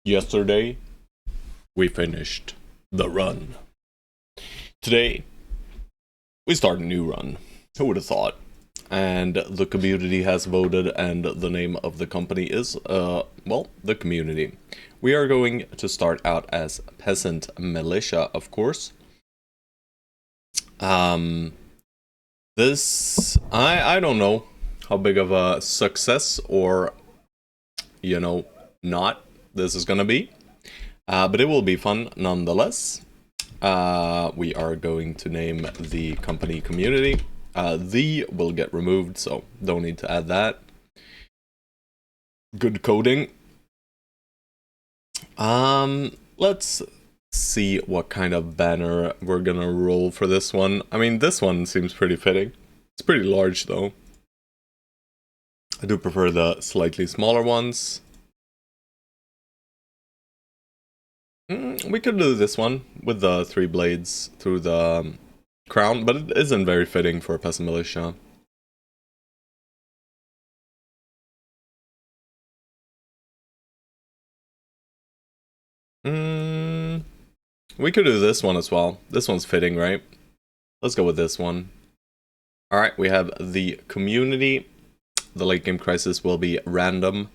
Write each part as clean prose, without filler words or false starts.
Yesterday, we finished the run. Today, we start a new run. Who would have thought? And the community has voted, and the name of the company is, well, the community. We are going to start out as Peasant Militia, of course. This, I don't know how big of a success or, not this is gonna be. But it will be fun nonetheless. We are going to name the company community. The will get removed, so don't need to add that. Good coding. Let's see what kind of banner we're gonna roll for this one. I mean, this one seems pretty fitting. It's pretty large though. I do prefer the slightly smaller ones. We could do this one with the 3 blades through the crown, but it isn't very fitting for a Peasant Militia. We could do this one as well. This one's fitting, right? Let's go with this one. Alright, we have the community. The late game crisis will be random.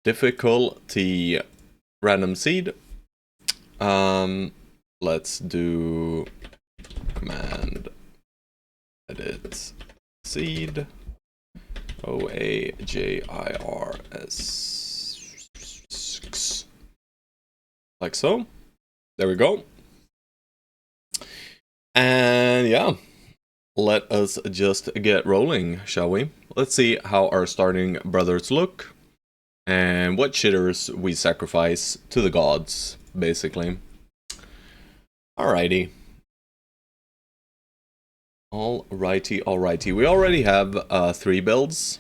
Difficulty random seed. Let's do command edit seed OAJIRS, like so. There we go. And yeah, let us just get rolling, shall we? Let's see how our starting brothers look and what shitters we sacrifice to the gods, basically. Alrighty. Alrighty. We already have 3 builds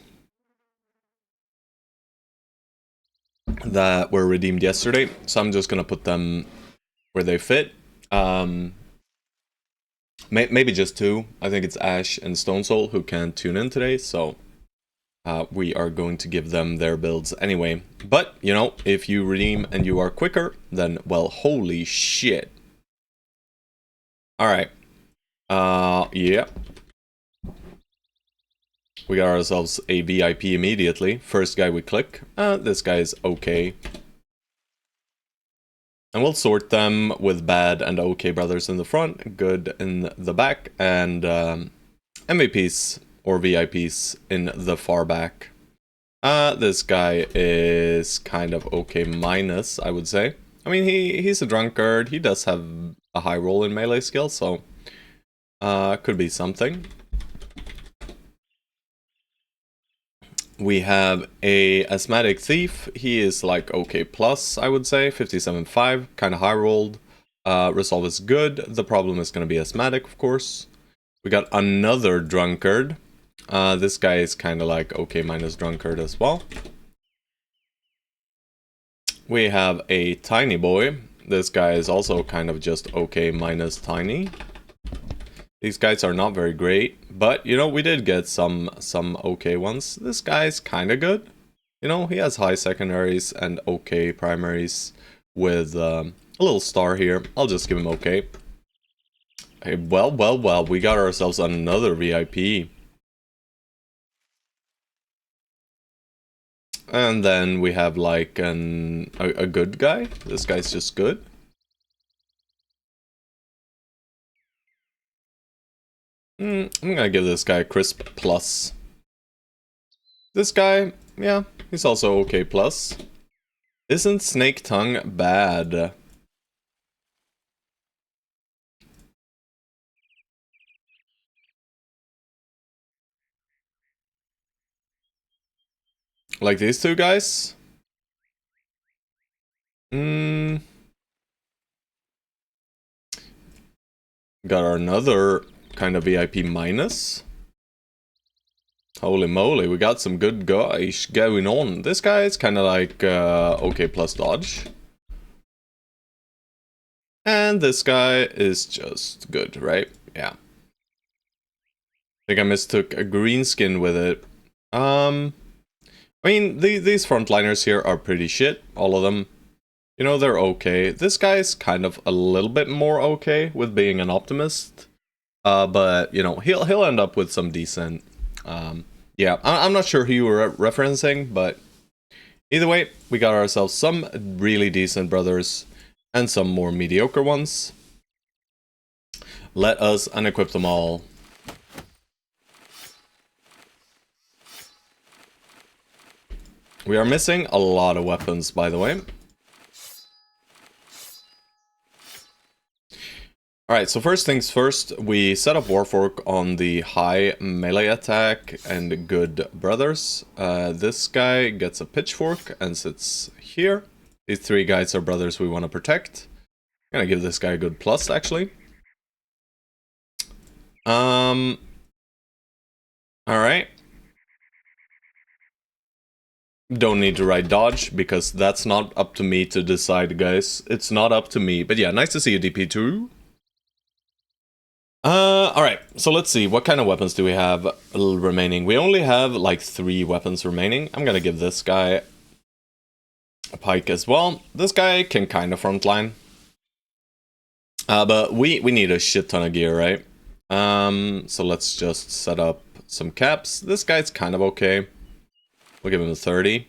that were redeemed yesterday, so I'm just gonna put them where they fit. Maybe just 2. I think it's Ash and Stone Soul who can't tune in today, so we are going to give them their builds anyway. But, you know, if you redeem and you are quicker, then, well, holy shit. Alright. Yeah. We got ourselves a VIP immediately. First guy we click. This guy is okay. And we'll sort them with bad and okay brothers in the front, good in the back, and MVPs or VIPs in the far back. This guy is kind of okay minus, I would say. I mean, he's a drunkard. He does have a high roll in melee skill, so could be something. We have a asthmatic thief. He is like okay plus, I would say. 57.5, kind of high rolled. Resolve is good. The problem is going to be asthmatic, of course. We got another drunkard. This guy is kind of like okay minus drunkard as well. We have a tiny boy. This guy is also kind of just okay minus tiny. These guys are not very great, but, you know, we did get some okay ones. This guy's kind of good. You know, he has high secondaries and okay primaries with a little star here. I'll just give him okay. Hey, well, we got ourselves another VIP. And then we have, like, a good guy. This guy's just good. I'm gonna give this guy crisp plus. This guy, yeah, he's also okay plus. Isn't Snake Tongue bad? Like these 2 guys? Got another kind of VIP minus. Holy moly, we got some good guys going on. This guy is kind of like okay plus dodge. And this guy is just good, right? Yeah. I think I mistook a green skin with it. I I mean, these frontliners here are pretty shit, all of them. You know, they're okay. This guy's kind of a little bit more okay with being an optimist. But, you know, he'll end up with some decent... yeah, I'm not sure who you were referencing, but... Either way, we got ourselves some really decent brothers and some more mediocre ones. Let us unequip them all. We are missing a lot of weapons, by the way. Alright, so first things first, we set up Warfork on the high melee attack and good brothers. This guy gets a pitchfork and sits here. These three guys are brothers we want to protect. I'm gonna give this guy a good plus, actually. Alright. Don't need to write dodge, because that's not up to me to decide, guys. It's not up to me. But yeah, nice to see you, DP2. Alright, so let's see, what kind of weapons do we have remaining? We only have like 3 weapons remaining. I'm gonna give this guy a pike as well. This guy can kind of frontline. But we need a shit ton of gear, right? So let's just set up some caps. This guy's kind of okay. We'll give him a 30.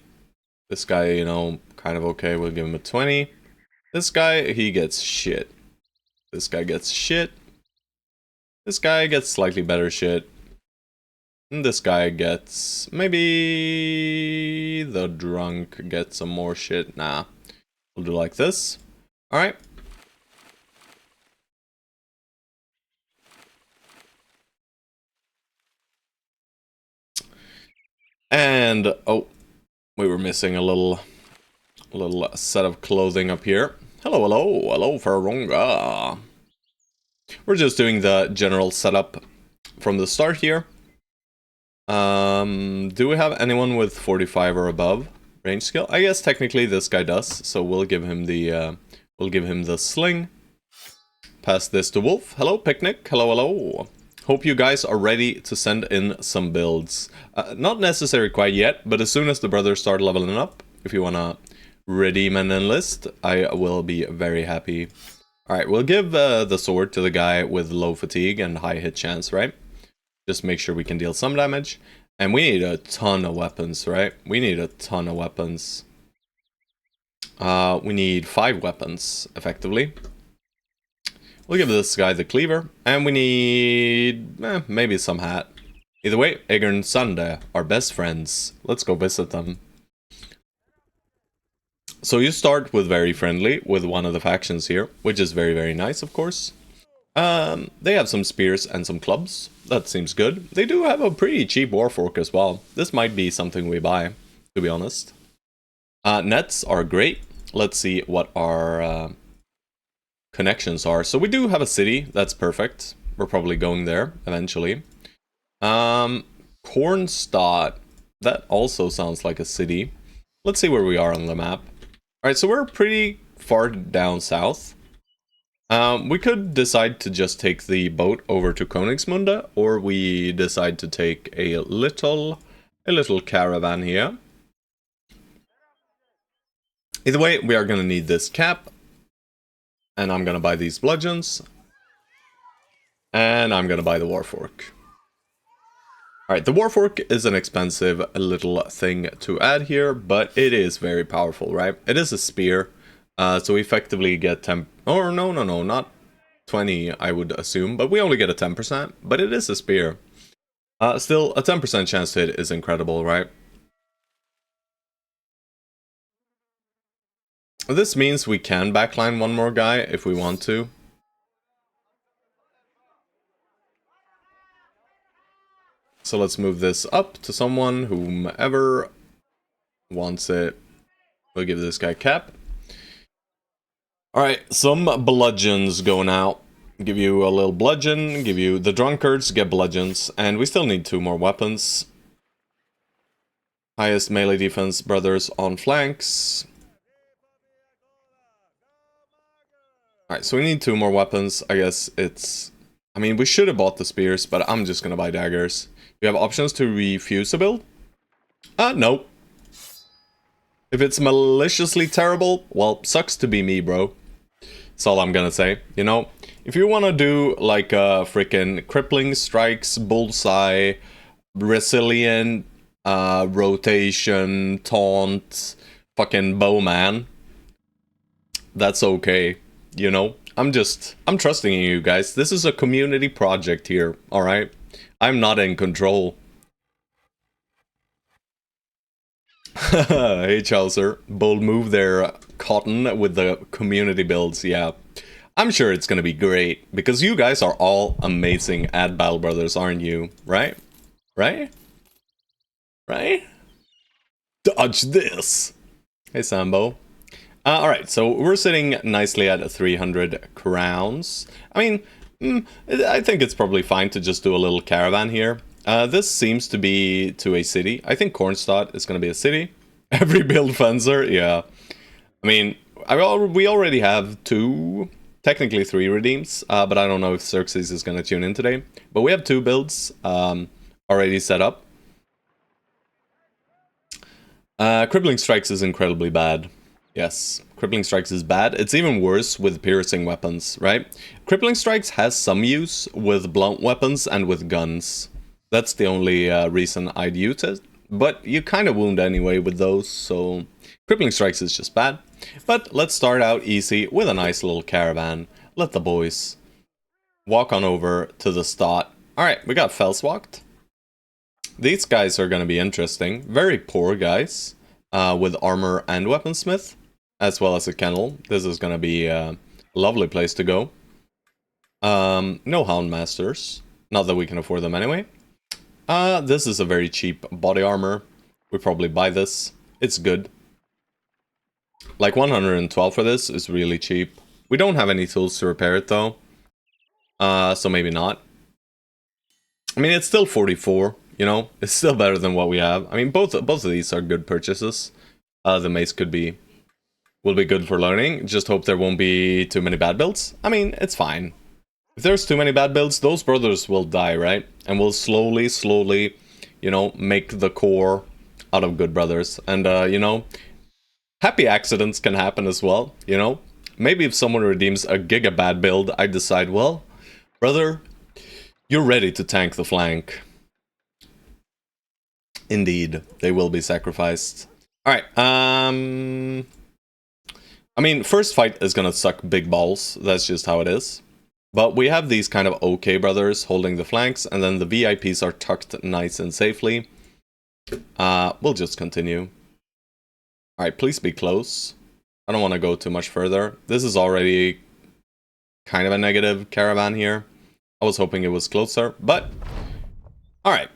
This guy, you know, kind of okay. We'll give him a 20. This guy, he gets shit. This guy gets shit. This guy gets slightly better shit. And this guy gets... maybe... the drunk gets some more shit. Nah. We'll do like this. Alright. And... oh. We were missing a little set of clothing up here. Hello, hello. Hello, Faronga. We're just doing the general setup from the start here. Do we have anyone with 45 or above range skill? I guess technically this guy does, so we'll give him the sling. Pass this to Wolf. Hello, Picnic. Hello, hello. Hope you guys are ready to send in some builds. Not necessary quite yet, but as soon as the brothers start leveling up, if you wanna redeem and enlist, I will be very happy. Alright, we'll give the sword to the guy with low fatigue and high hit chance, right? Just make sure we can deal some damage. And we need a ton of weapons, right? We need a ton of weapons. We need 5 weapons, effectively. We'll give this guy the cleaver. And we need... maybe some hat. Either way, Egger and Sunday are best friends. Let's go visit them. So you start with very friendly with one of the factions here, which is very, very nice, of course. They have some spears and some clubs. That seems good. They do have a pretty cheap warfork as well. This might be something we buy, to be honest. Nets are great. Let's see what our connections are. So we do have a city. That's perfect. We're probably going there eventually. Kornstadt. That also sounds like a city. Let's see where we are on the map. Alright, so we're pretty far down south. We could decide to just take the boat over to Koningsmunde, or we decide to take a little caravan here. Either way, we are going to need this cap. And I'm going to buy these bludgeons. And I'm going to buy the warfork. Alright, the warfork is an expensive little thing to add here, but it is very powerful, right? It is a spear, so we effectively get 10... or no, not 20, I would assume, but we only get a 10%, but it is a spear. Still, a 10% chance to hit is incredible, right? This means we can backline one more guy if we want to. So let's move this up to someone, whomever wants it. We'll give this guy cap. Alright, some bludgeons going out. Give you a little bludgeon, give you the drunkards, get bludgeons. And we still need 2 more weapons. Highest melee defense, brothers on flanks. Alright, so we need 2 more weapons. I guess it's... I mean, we should have bought the spears, but I'm just gonna buy daggers. You have options to refuse a build? No. If it's maliciously terrible, well, sucks to be me, bro. That's all I'm gonna say. You know, if you wanna do like a freaking crippling strikes, bullseye, resilient, rotation, taunt, fucking bowman, that's okay. You know, I'm trusting in you guys. This is a community project here, alright? I'm not in control. Hey, Chaucer. Bold move there, Cotton, with the community builds, yeah. I'm sure it's gonna be great, because you guys are all amazing at Battle Brothers, aren't you? Right? Right? Right? Dodge this! Hey, Sambo. Alright, so we're sitting nicely at 300 crowns. I mean, I think it's probably fine to just do a little caravan here. This seems to be to a city. I think Kornstadt is going to be a city. Every build fencer, yeah. I mean, we already have technically 3 redeems, but I don't know if Xerxes is going to tune in today. But we have 2 builds already set up. Crippling Strikes is incredibly bad. Yes, Crippling Strikes is bad. It's even worse with piercing weapons, right? Crippling Strikes has some use with blunt weapons and with guns. That's the only reason I'd use it. But you kind of wound anyway with those, so Crippling Strikes is just bad. But let's start out easy with a nice little caravan. Let the boys walk on over to the start. Alright, we got Felswacht. These guys are going to be interesting. Very poor guys with armor and weaponsmith, as well as a kennel. This is going to be a lovely place to go. No Houndmasters. Not that we can afford them anyway. This is a very cheap body armor. We probably buy this. It's good. Like 112 for this is really cheap. We don't have any tools to repair it though. So maybe not. I mean, it's still 44. You know, it's still better than what we have. I mean, both of these are good purchases. The mace will be good for learning. Just hope there won't be too many bad builds. I mean, it's fine. If there's too many bad builds, those brothers will die, right? And we'll slowly, you know, make the core out of good brothers. And, you know, happy accidents can happen as well, you know? Maybe if someone redeems a giga bad build, I decide, well, brother, you're ready to tank the flank. Indeed, they will be sacrificed. Alright, I mean, first fight is gonna suck big balls. That's just how it is. But we have these kind of okay brothers holding the flanks, and then the VIPs are tucked nice and safely. We'll just continue. Alright, please be close. I don't want to go too much further. This is already kind of a negative caravan here. I was hoping it was closer, but... Alright.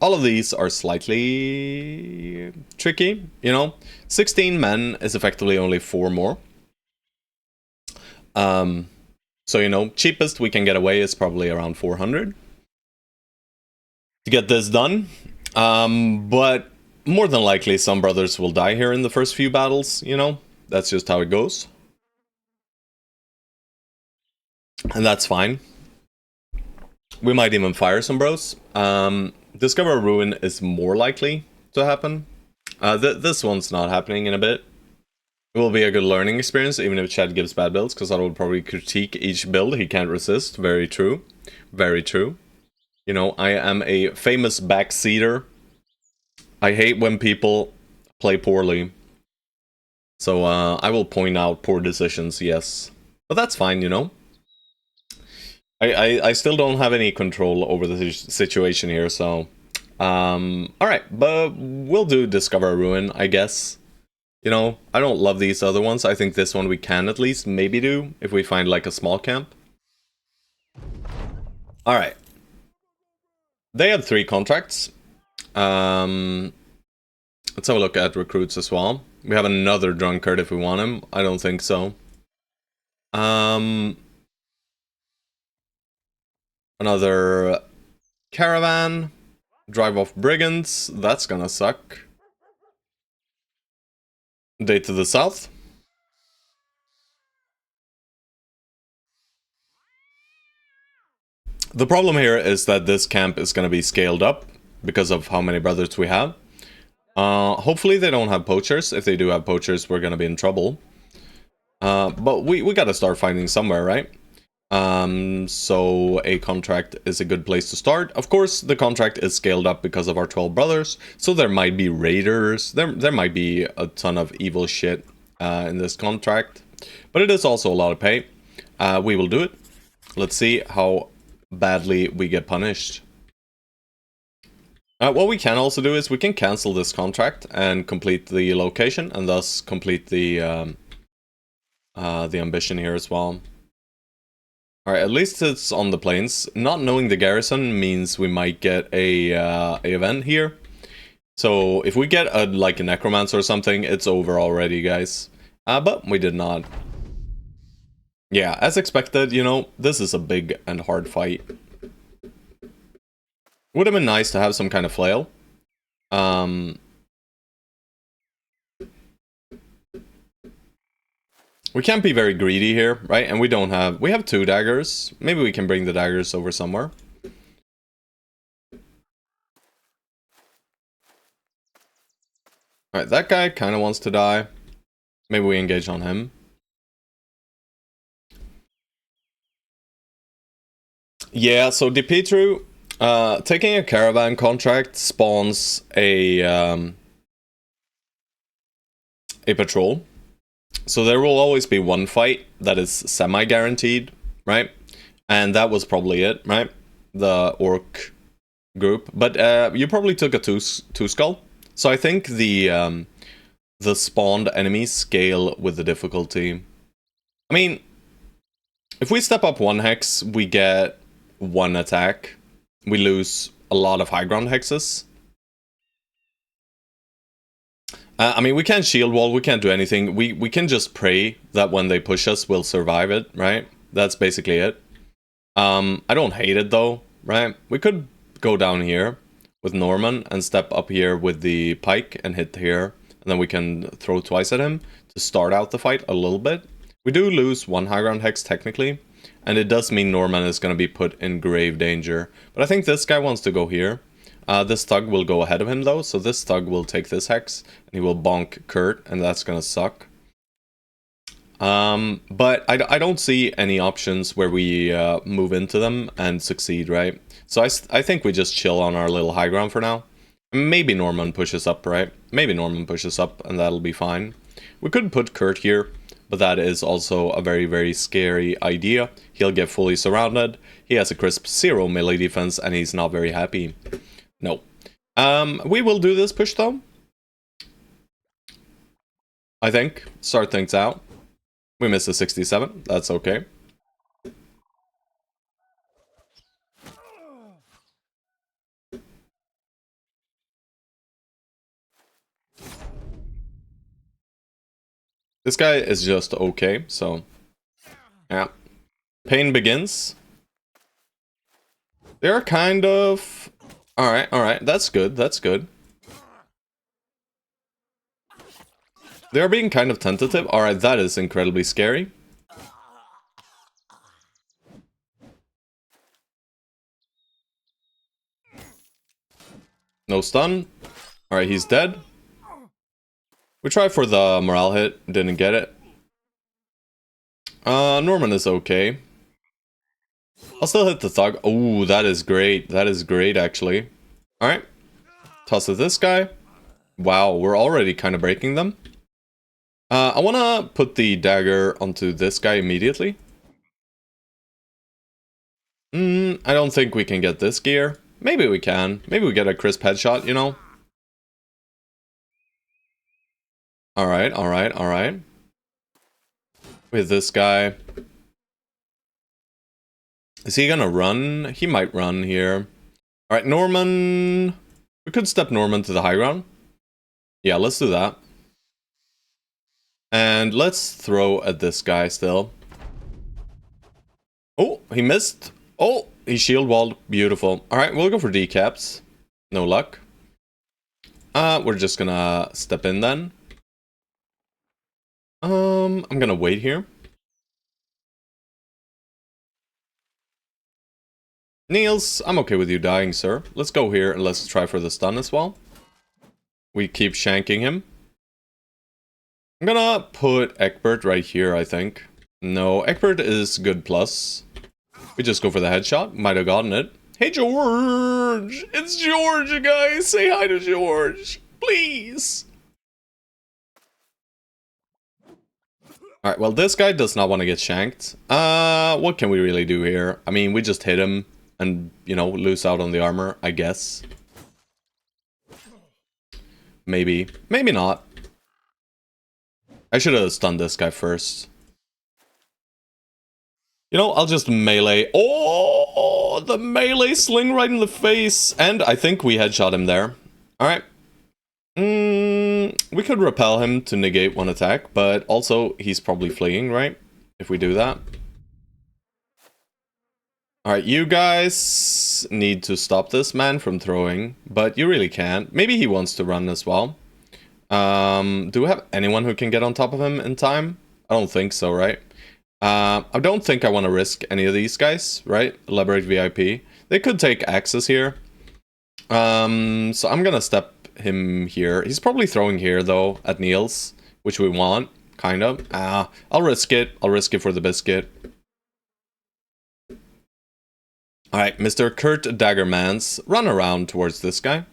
All of these are slightly tricky, you know? 16 men is effectively only 4 more. So, you know, cheapest we can get away is probably around 400 to get this done. But more than likely some brothers will die here in the first few battles, you know? That's just how it goes. And that's fine. We might even fire some bros. Discover a ruin is more likely to happen. This one's not happening in a bit. It will be a good learning experience, even if Chad gives bad builds, because I will probably critique each build he can't resist. Very true. Very true. You know, I am a famous backseater. I hate when people play poorly. So, I will point out poor decisions, yes. But that's fine, you know? I still don't have any control over the situation here, so... Alright, but we'll do Discover a Ruin, I guess. You know, I don't love these other ones. I think this one we can at least maybe do, if we find like a small camp. Alright. They have 3 contracts. Let's have a look at recruits as well. We have another drunkard if we want him. I don't think so. Another caravan. Drive off brigands. That's gonna suck. Day to the south. The problem here is that this camp is going to be scaled up because of how many brothers we have. Hopefully they don't have poachers. If they do have poachers, we're going to be in trouble. But we got to start fighting somewhere, right? So a contract is a good place to start. Of course, the contract is scaled up because of our 12 brothers, so there might be raiders, there might be a ton of evil shit in this contract, but it is also a lot of pay. We will do it. Let's see how badly we get punished. What we can also do is we can cancel this contract and complete the location, and thus complete the ambition here as well. Alright, at least it's on the plains. Not knowing the garrison means we might get a event here. So if we get like a necromancer or something, it's over already, guys. But we did not. Yeah, as expected, you know, this is a big and hard fight. Would have been nice to have some kind of flail. We can't be very greedy here, right? And we don't have... We have 2 daggers. Maybe we can bring the daggers over somewhere. Alright, that guy kind of wants to die. Maybe we engage on him. Yeah, so Dipitru, taking a caravan contract spawns a patrol. So there will always be one fight that is semi-guaranteed, right? And that was probably it, right? The orc group. But you probably took a two skull. So I think the spawned enemies scale with the difficulty. I mean, if we step up 1 hex, we get 1 attack. We lose a lot of high ground hexes. I mean, we can't shield wall, we can't do anything. We can just pray that when they push us, we'll survive it, right? That's basically it. I don't hate it though, right? We could go down here with Norman and step up here with the pike and hit here. And then we can throw twice at him to start out the fight a little bit. We do lose 1 high ground hex technically. And it does mean Norman is going to be put in grave danger. But I think this guy wants to go here. This thug will go ahead of him though, so this thug will take this hex, and he will bonk Kurt, and that's gonna suck. But I don't see any options where we move into them and succeed, right? So I think we just chill on our little high ground for now. Maybe Norman pushes up, right? Maybe Norman pushes up, and that'll be fine. We could put Kurt here, but that is also a very, very scary idea. He'll get fully surrounded, he has a crisp 0 melee defense, and he's not very happy. No. We will do this push though. I think. Start things out. We missed a 67. That's okay. This guy is just okay, so... Yeah. Pain begins. They're kind of... Alright, that's good, that's good. They're being kind of tentative. Alright, that is incredibly scary. No stun. Alright, he's dead. We tried for the morale hit, didn't get it. Norman is okay. I'll still hit the thug. Oh, that is great. That is great, actually. Alright. Toss at this guy. Wow, we're already kind of breaking them. I want to put the dagger onto this guy immediately. I don't think we can get this gear. Maybe we can. Maybe we get a crisp headshot, you know? Alright, alright, alright. With this guy. Is he gonna run? He might run here. Alright, Norman... We could step Norman to the high ground. Yeah, let's do that. And let's throw at this guy still. Oh, he missed. Oh, he shield walled. Beautiful. Alright, we'll go for decaps. No luck. We're just gonna step in then. I'm gonna wait here. Niels, I'm okay with you dying, sir. Let's go here and let's try for the stun as well. We keep shanking him. I'm gonna put Egbert right here, I think. No, Egbert is good plus. We just go for the headshot. Might have gotten it. Hey, George! It's George, you guys! Say hi to George! Please! Alright, well, this guy does not want to get shanked. What can we really do here? I mean, we just hit him and, you know, lose out on the armor, I guess. Maybe. Maybe not. I should have stunned this guy first. You know, I'll just melee. Oh, the melee sling right in the face. And I think we headshot him there. Alright. We could repel him to negate one attack, but also he's probably fleeing, right? If we do that. Alright, you guys need to stop this man from throwing, but you really can't. Maybe he wants to run as well. Do we have anyone who can get on top of him in time? I don't think so, right? I don't think I want to risk any of these guys, right? Elaborate VIP. They could take axes here. So I'm gonna step him here. He's probably throwing here, though, at Niels, which we want, kind of. I'll risk it. I'll risk it for the biscuit. Alright, Mr. Kurt Daggermans, run around towards this guy.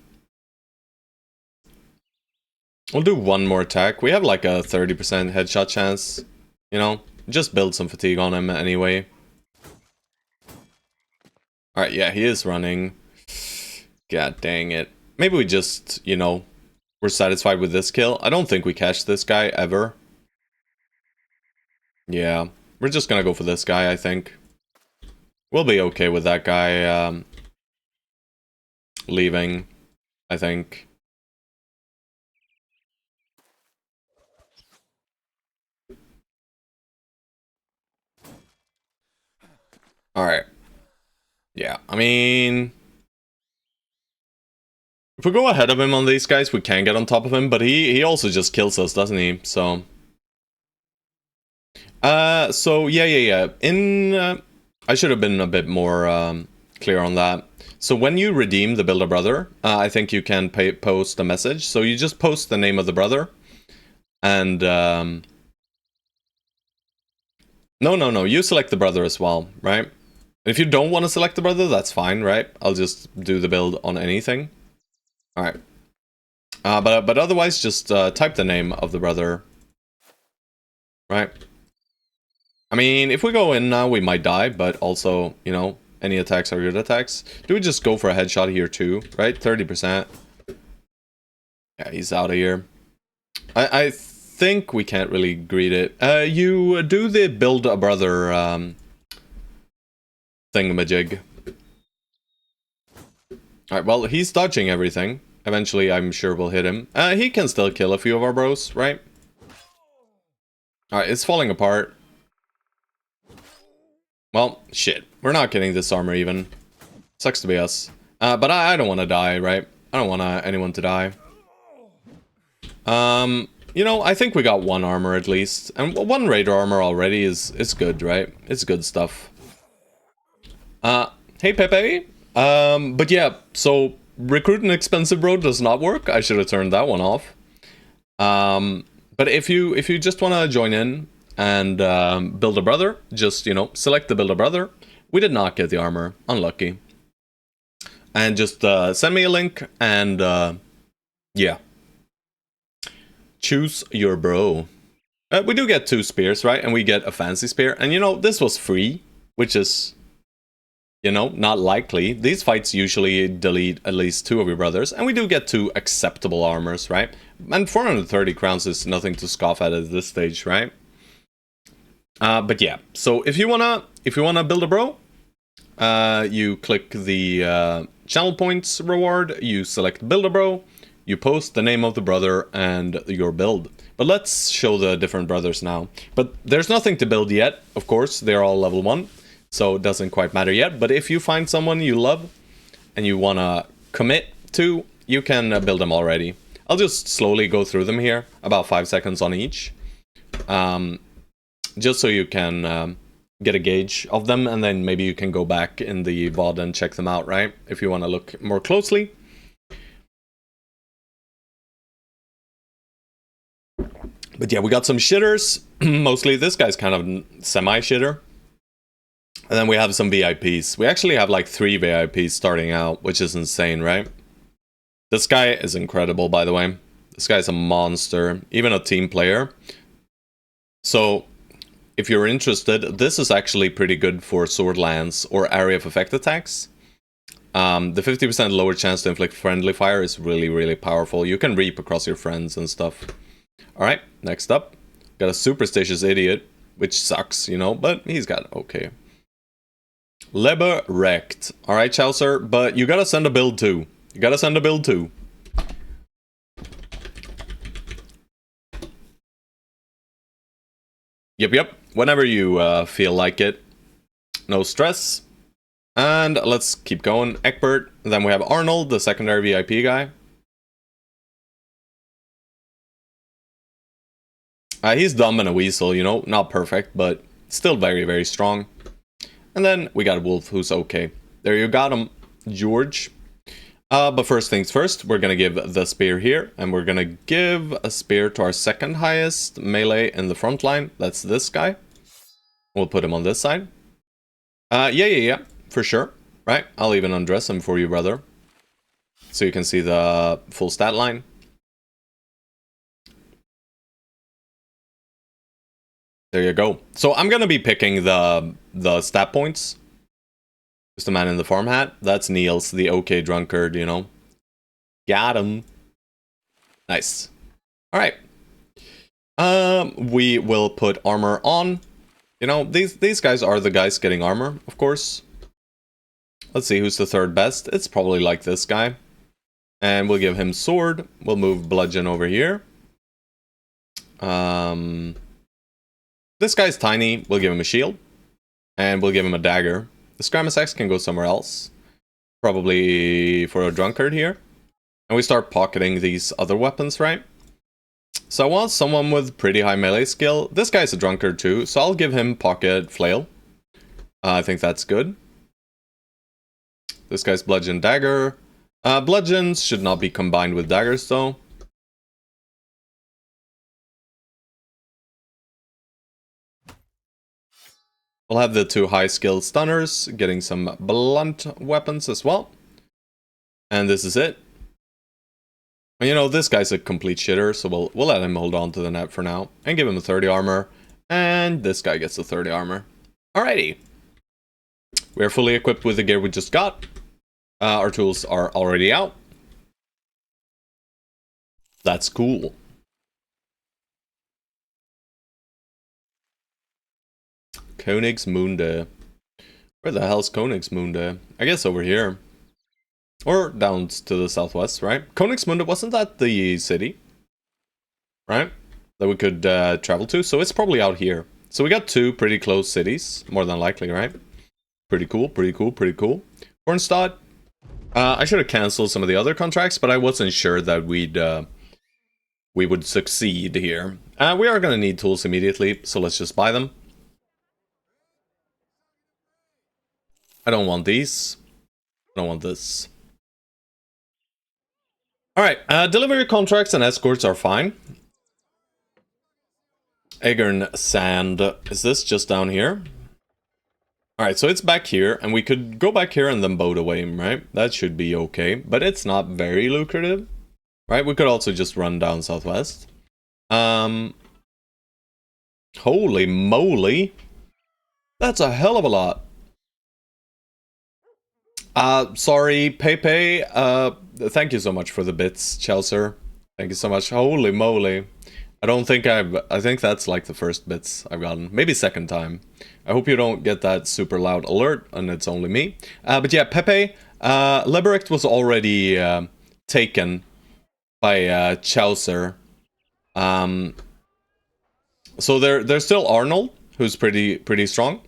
We'll do one more attack. We have like a 30% headshot chance, you know? Just build some fatigue on him anyway. Alright, yeah, he is running. God dang it. Maybe we just, you know, we're satisfied with this kill. I don't think we catch this guy ever. Yeah, we're just gonna go for this guy, I think. We'll be okay with that guy leaving, I think. Alright. Yeah, I mean... if we go ahead of him on these guys, we can get on top of him, but he also just kills us, doesn't he? So... yeah. I should have been a bit more clear on that. So when you redeem the Builder Brother, I think you can post a message. So you just post the name of the brother. And... No. You select the brother as well, right? If you don't want to select the brother, that's fine, right? I'll just do the build on anything. Alright. But otherwise, just type the name of the brother. Right? I mean, if we go in now, we might die, but also, you know, any attacks are good attacks. Do we just go for a headshot here too, right? 30%. Yeah, he's out of here. I think we can't really greet it. You do the build a brother thingamajig. Alright, well, he's dodging everything. Eventually, I'm sure we'll hit him. He can still kill a few of our bros, right? Alright, it's falling apart. Well, shit. We're not getting this armor even. Sucks to be us. But I don't want to die, right? I don't want anyone to die. You know, I think we got one armor at least. And one raider armor already is good, right? It's good stuff. Hey, Pepe. But yeah, so recruit an expensive bro does not work. I should have turned that one off. But if you just want to join in and build a brother, just, you know, select the build a brother. We did not get the armor. Unlucky. And just send me a link and yeah. Choose your bro. We do get 2 spears, right? And we get a fancy spear. And you know, this was free, which is, you know, not likely. These fights usually delete at least 2 of your brothers. And we do get 2 acceptable armors, right? And 430 crowns is nothing to scoff at this stage, right? But yeah, so if you wanna build a bro, you click the channel points reward, you select build a bro, you post the name of the brother and your build. But let's show the different brothers now. But there's nothing to build yet, of course, they're all level 1, so it doesn't quite matter yet. But if you find someone you love and you wanna commit to, you can build them already. I'll just slowly go through them here, about 5 seconds on each. Just so you can get a gauge of them, and then maybe you can go back in the VOD and check them out, right? If you want to look more closely. But yeah, we got some shitters. Mostly this guy's kind of semi-shitter. And then we have some VIPs. We actually have like 3 VIPs starting out, which is insane, right? This guy is incredible, by the way. This guy's a monster, even a team player. So, if you're interested, this is actually pretty good for sword lance or area of effect attacks. The 50% lower chance to inflict friendly fire is really, really powerful. You can reap across your friends and stuff. Alright, next up. Got a superstitious idiot, which sucks, you know, but he's got okay. Leber wrecked. Alright, Chaucer, but you gotta send a build too. You gotta send a build too. Yep. Whenever you feel like it. No stress. And let's keep going. Egbert. Then we have Arnold, the secondary VIP guy. He's dumb and a weasel, you know, not perfect, but still very, very strong. And then we got Wolf, who's okay. There you got him, George. But first things first, we're gonna give the spear here, and we're gonna give a spear to our second highest melee in the front line. That's this guy. We'll put him on this side. Yeah, for sure. Right, I'll even undress him for you, brother. So you can see the full stat line. There you go. So I'm gonna be picking the stat points. Just the man in the farm hat. That's Niels, the OK drunkard, you know. Got him. Nice. Alright. We will put armor on. You know, these guys are the guys getting armor, of course. Let's see who's the third best. It's probably like this guy. And we'll give him sword. We'll move bludgeon over here. This guy's tiny. We'll give him a shield. And we'll give him a dagger. The Scramus Axe can go somewhere else. Probably for a drunkard here. And we start pocketing these other weapons, right? So I want someone with pretty high melee skill. This guy's a drunkard too, so I'll give him pocket flail. I think that's good. This guy's bludgeon dagger. Bludgeons should not be combined with daggers though. We'll have the 2 high skilled stunners, getting some blunt weapons as well. And this is it. You know, this guy's a complete shitter, so we'll let him hold on to the net for now. And give him a 30 armor. And this guy gets a 30 armor. Alrighty. We're fully equipped with the gear we just got. Our tools are already out. That's cool. Königsmunde. Where the hell's Königsmunde? I guess over here. Or down to the southwest, right? Königsmunde, wasn't that the city? Right? That we could travel to? So it's probably out here. So we got 2 pretty close cities, more than likely, right? Pretty cool. Hornstadt. I should have cancelled some of the other contracts, but I wasn't sure that we would succeed here. We are going to need tools immediately, so let's just buy them. I don't want these. I don't want this. Alright, delivery contracts and escorts are fine. Egern Sand. Is this just down here? Alright, so it's back here, and we could go back here and then boat away, right? That should be okay, but it's not very lucrative. Right, we could also just run down southwest. Holy moly! That's a hell of a lot. Sorry, Pepe. Thank you so much for the bits, Chelsea. Thank you so much. Holy moly. I think that's like the first bits I've gotten. Maybe second time. I hope you don't get that super loud alert and it's only me. But yeah, Pepe, Leberict was already taken by Chaucer. So there's still Arnold, who's pretty strong.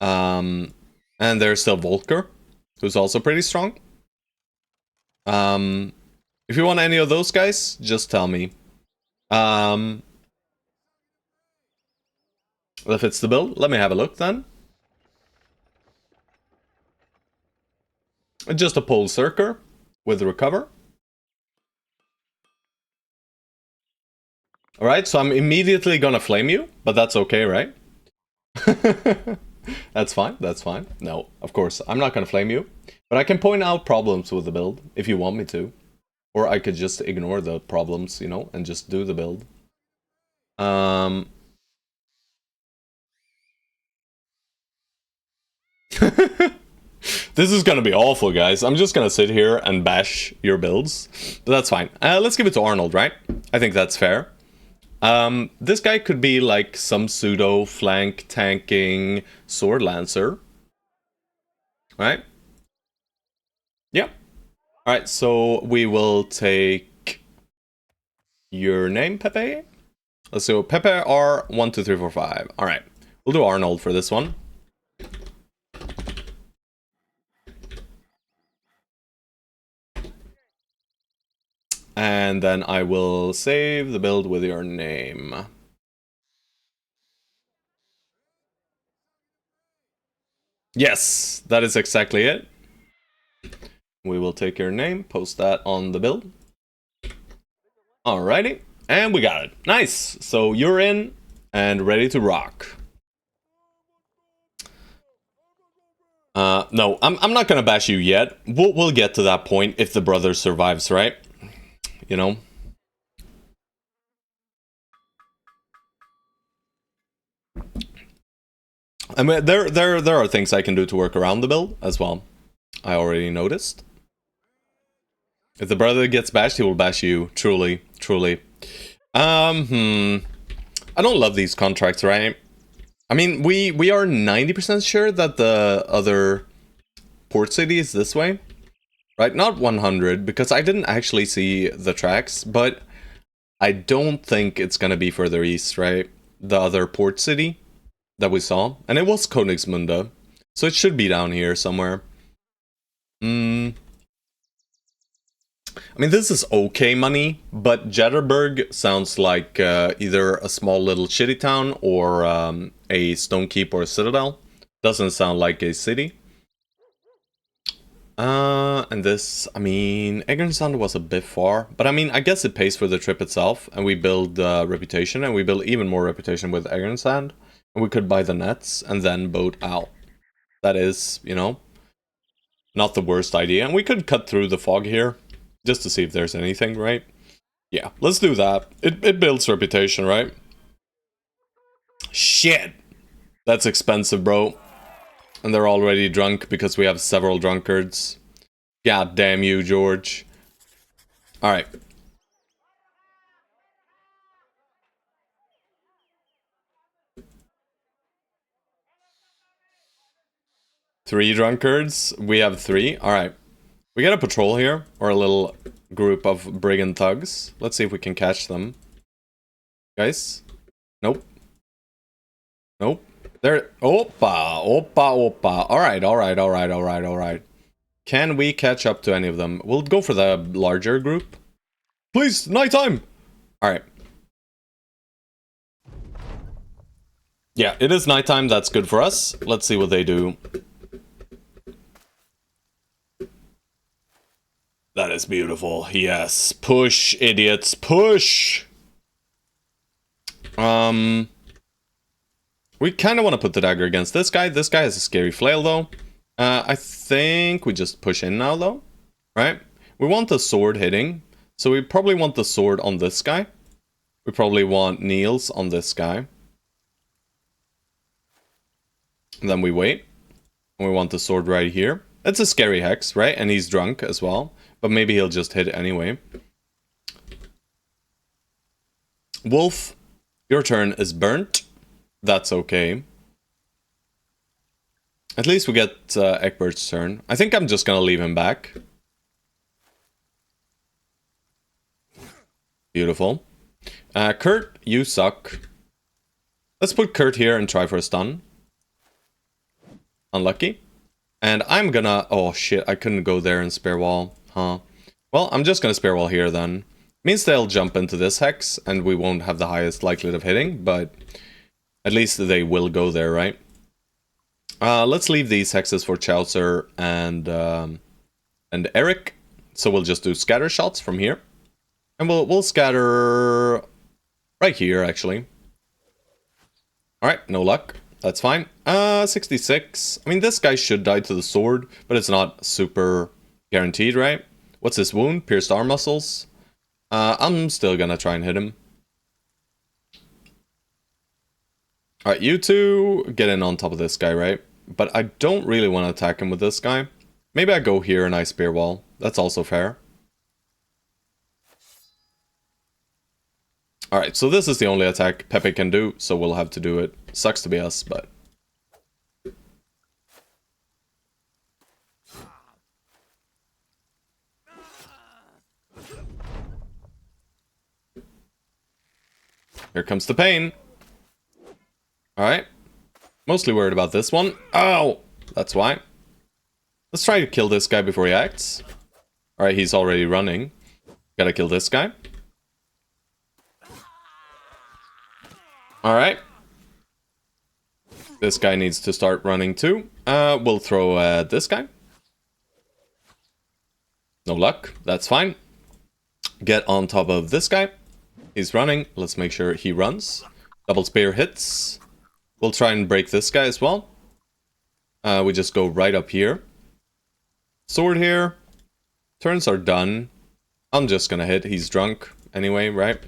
And there's still Volker, who's also pretty strong. If you want any of those guys, just tell me. That fits the build. Let me have a look then. Just a pole circle with recover. Alright, so I'm immediately gonna flame you, but that's okay, right? That's fine, that's fine. No, of course, I'm not gonna flame you. But I can point out problems with the build, if you want me to. Or I could just ignore the problems, you know, and just do the build. This is gonna be awful, guys. I'm just gonna sit here and bash your builds. But that's fine. Let's give it to Arnold, right? I think that's fair. This guy could be like some pseudo flank tanking sword lancer. Right? Yeah. Alright, so we will take your name, Pepe. Let's do Pepe R12345. Alright. We'll do Arnold for this one. And then I will save the build with your name. Yes, that is exactly it. We will take your name, post that on the build. Alrighty, and we got it. Nice. So you're in and ready to rock. No, I'm not gonna bash you yet. We'll get to that point if the brother survives, right? You know. I mean, there are things I can do to work around the build as well. I already noticed. If the brother gets bashed, he will bash you. Truly, truly. I don't love these contracts, right? I mean, we are 90% sure that the other port city is this way. Right? Not 100, because I didn't actually see the tracks, but I don't think it's gonna be further east, right? The other port city that we saw. And it was Königsmünde, so it should be down here somewhere. I mean, this is okay money, but Jetterberg sounds like either a small little shitty town or a stone keep or a citadel. Doesn't sound like a city. And this, I mean, Egernsand was a bit far, but I mean, I guess it pays for the trip itself, and we build reputation, and we build even more reputation with Egernsand, and we could buy the nets and then boat out. That is, you know, not the worst idea, and we could cut through the fog here. Just to see if there's anything, right? Yeah, let's do that. It builds reputation, right? Shit! That's expensive, bro. And they're already drunk because we have several drunkards. God damn you, George. Alright. Three drunkards? We have three? Alright. We got a patrol here, or a little group of brigand thugs. Let's see if we can catch them. Guys? Nope. Nope. They're... Opa! Opa! Opa! Alright, alright, alright, alright, alright. Can we catch up to any of them? We'll go for the larger group. Please, nighttime! Alright. Yeah, it is nighttime, that's good for us. Let's see what they do. That is beautiful. Yes. Push, idiots. Push! We kind of want to put the dagger against this guy. This guy has a scary flail, though. I think we just push in now, though. Right? We want the sword hitting. So we probably want the sword on this guy. We probably want Niels on this guy. And then we wait. And we want the sword right here. It's a scary hex, right? And he's drunk as well. But maybe he'll just hit anyway. Wolf, your turn is burnt. That's okay. At least we get Eckbert's turn. I think I'm just gonna leave him back. Beautiful. Kurt, you suck. Let's put Kurt here and try for a stun. Unlucky. And I'm gonna... Oh shit, I couldn't go there and spare wall. Huh. Well, I'm just gonna spare wall here then. Means they'll jump into this hex, and we won't have the highest likelihood of hitting, but... At least they will go there, right? Let's leave these hexes for Chaucer and Eric. So we'll just do scatter shots from here. And we'll scatter right here, actually. Alright, no luck. That's fine. 66. I mean, this guy should die to the sword, but it's not super guaranteed, right? What's his wound? Pierced arm muscles. I'm still gonna try and hit him. Alright, you two get in on top of this guy, right? But I don't really want to attack him with this guy. Maybe I go here and I spear wall. That's also fair. Alright, so this is the only attack Pepe can do, so we'll have to do it. Sucks to be us, but... Here comes the pain. Alright. Mostly worried about this one. Ow! That's why. Let's try to kill this guy before he acts. Alright, he's already running. Gotta kill this guy. Alright. This guy needs to start running too. We'll throw this guy. No luck. That's fine. Get on top of this guy. He's running. Let's make sure he runs. Double spear hits. We'll try and break this guy as well. We just go right up here. Sword here. Turns are done. I'm just gonna hit. He's drunk anyway, right?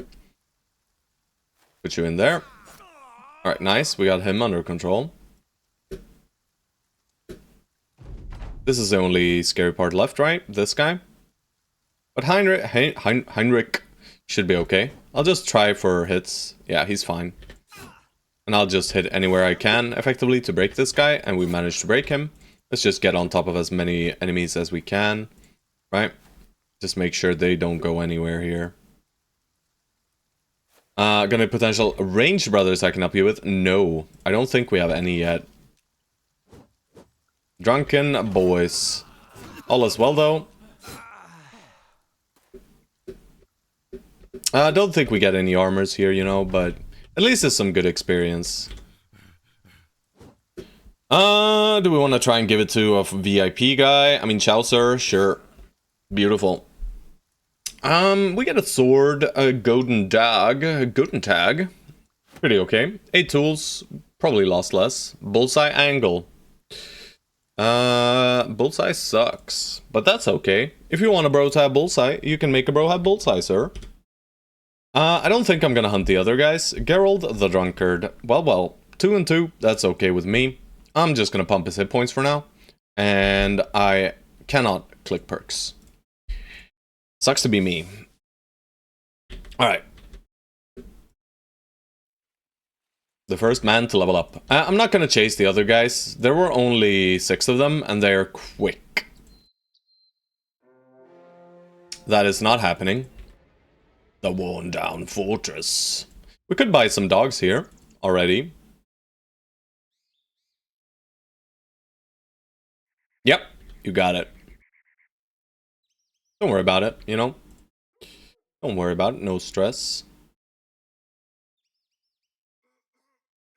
Put you in there. Alright, nice. We got him under control. This is the only scary part left, right? This guy. But Heinrich should be okay. I'll just try for hits. Yeah, he's fine. And I'll just hit anywhere I can, effectively, to break this guy. And we managed to break him. Let's just get on top of as many enemies as we can. Right? Just make sure they don't go anywhere here. Gonna potential ranged brothers I can help you with? No. I don't think we have any yet. Drunken boys. All is well, though. I don't think we get any armors here, you know, but at least it's some good experience. Do we want to try and give it to a VIP guy? I mean, Chaucer, sure. Beautiful. We get a sword, a golden tag. Pretty okay. 8 tools, probably lost less. Bullseye angle. Bullseye sucks, but that's okay. If you want a bro to have bullseye, you can make a bro have bullseye, sir. I don't think I'm gonna hunt the other guys. Geralt the Drunkard. Well, 2 and 2, that's okay with me. I'm just gonna pump his hit points for now. And I cannot click perks. Sucks to be me. Alright. The first man to level up. I'm not gonna chase the other guys. There were only 6 of them, and they are quick. That is not happening. The worn down fortress. We could buy some dogs here already. Yep, you got it. Don't worry about it, you know? Don't worry about it, no stress.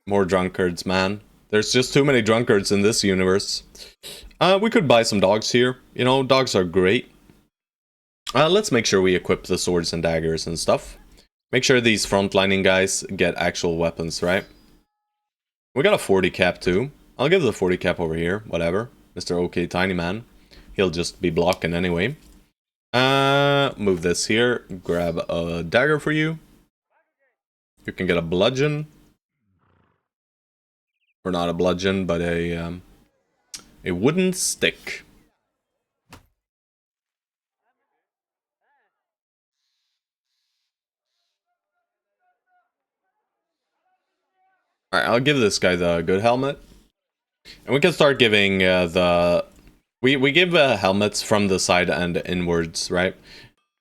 More drunkards, man. There's just too many drunkards in this universe. We could buy some dogs here. You know, dogs are great. Let's make sure we equip the swords and daggers and stuff. Make sure these frontlining guys get actual weapons, right? We got a 40 cap too. I'll give the 40 cap over here, whatever. Mr. OK Tiny Man. He'll just be blocking anyway. Move this here. Grab a dagger for you. You can get a bludgeon. Or not a bludgeon, but a wooden stick. Alright, I'll give this guy the good helmet. And we can start giving the... We give helmets from the side and inwards, right?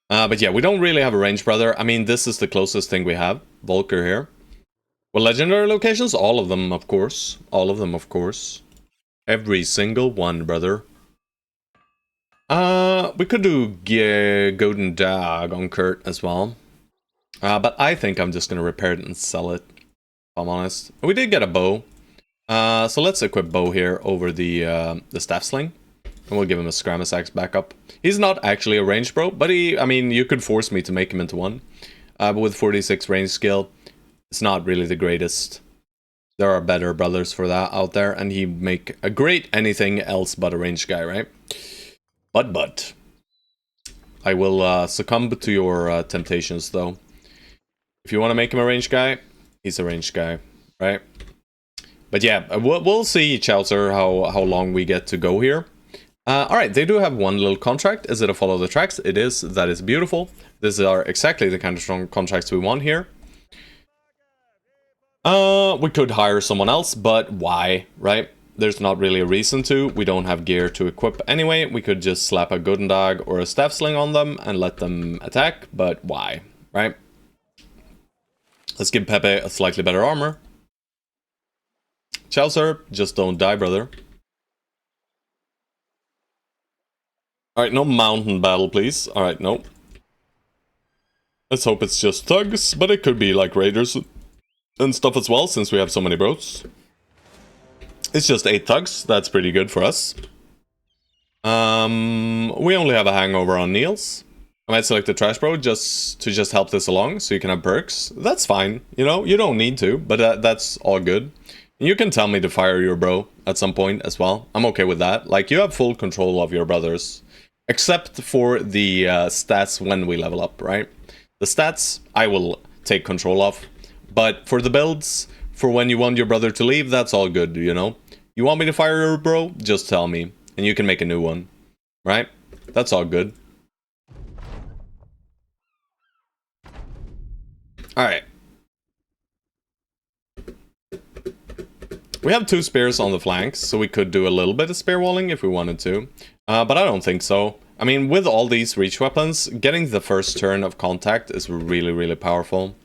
But yeah, we don't really have a range brother. I mean, this is the closest thing we have. Volker here. Well, legendary locations? All of them, of course. All of them, of course. Every single one, brother. We could do Golden Dag on Kurt as well. But I think I'm just gonna repair it and sell it. I'm honest. We did get a bow. So let's equip bow here over the staff sling. And we'll give him a Scramus axe backup. He's not actually a ranged bro, but I mean, you could force me to make him into one. But with 46 range skill, it's not really the greatest. There are better brothers for that out there, and he make a great anything else but a ranged guy, right? But. I will succumb to your temptations, though. If you want to make him a ranged guy, he's a ranged guy, right? But yeah, we'll see, Chowser, how long we get to go here. Alright, they do have one little contract. Is it a follow the tracks? It is. That is beautiful. These are exactly the kind of strong contracts we want here. We could hire someone else, but why, right? There's not really a reason to. We don't have gear to equip anyway. We could just slap a Godendag or a Staff Sling on them and let them attack, but why, right? Let's give Pepe a slightly better armor. Chowser, just don't die, brother. Alright, no mountain battle, please. Alright, no. Let's hope it's just thugs, but it could be like raiders and stuff as well, since we have so many bros. It's just 8 thugs, that's pretty good for us. We only have a hangover on Niels. I might select the trash bro just to help this along, so you can have perks. That's fine, you know, you don't need to, but that's all good. You can tell me to fire your bro at some point as well. I'm okay with that. Like, you have full control of your brothers. Except for the stats when we level up, right? The stats, I will take control of. But for the builds, for when you want your brother to leave, that's all good, you know? You want me to fire your bro? Just tell me. And you can make a new one. Right? That's all good. Alright. We have 2 spears on the flanks, so we could do a little bit of spear walling if we wanted to. But I don't think so. I mean, with all these reach weapons, getting the first turn of contact is really, really powerful.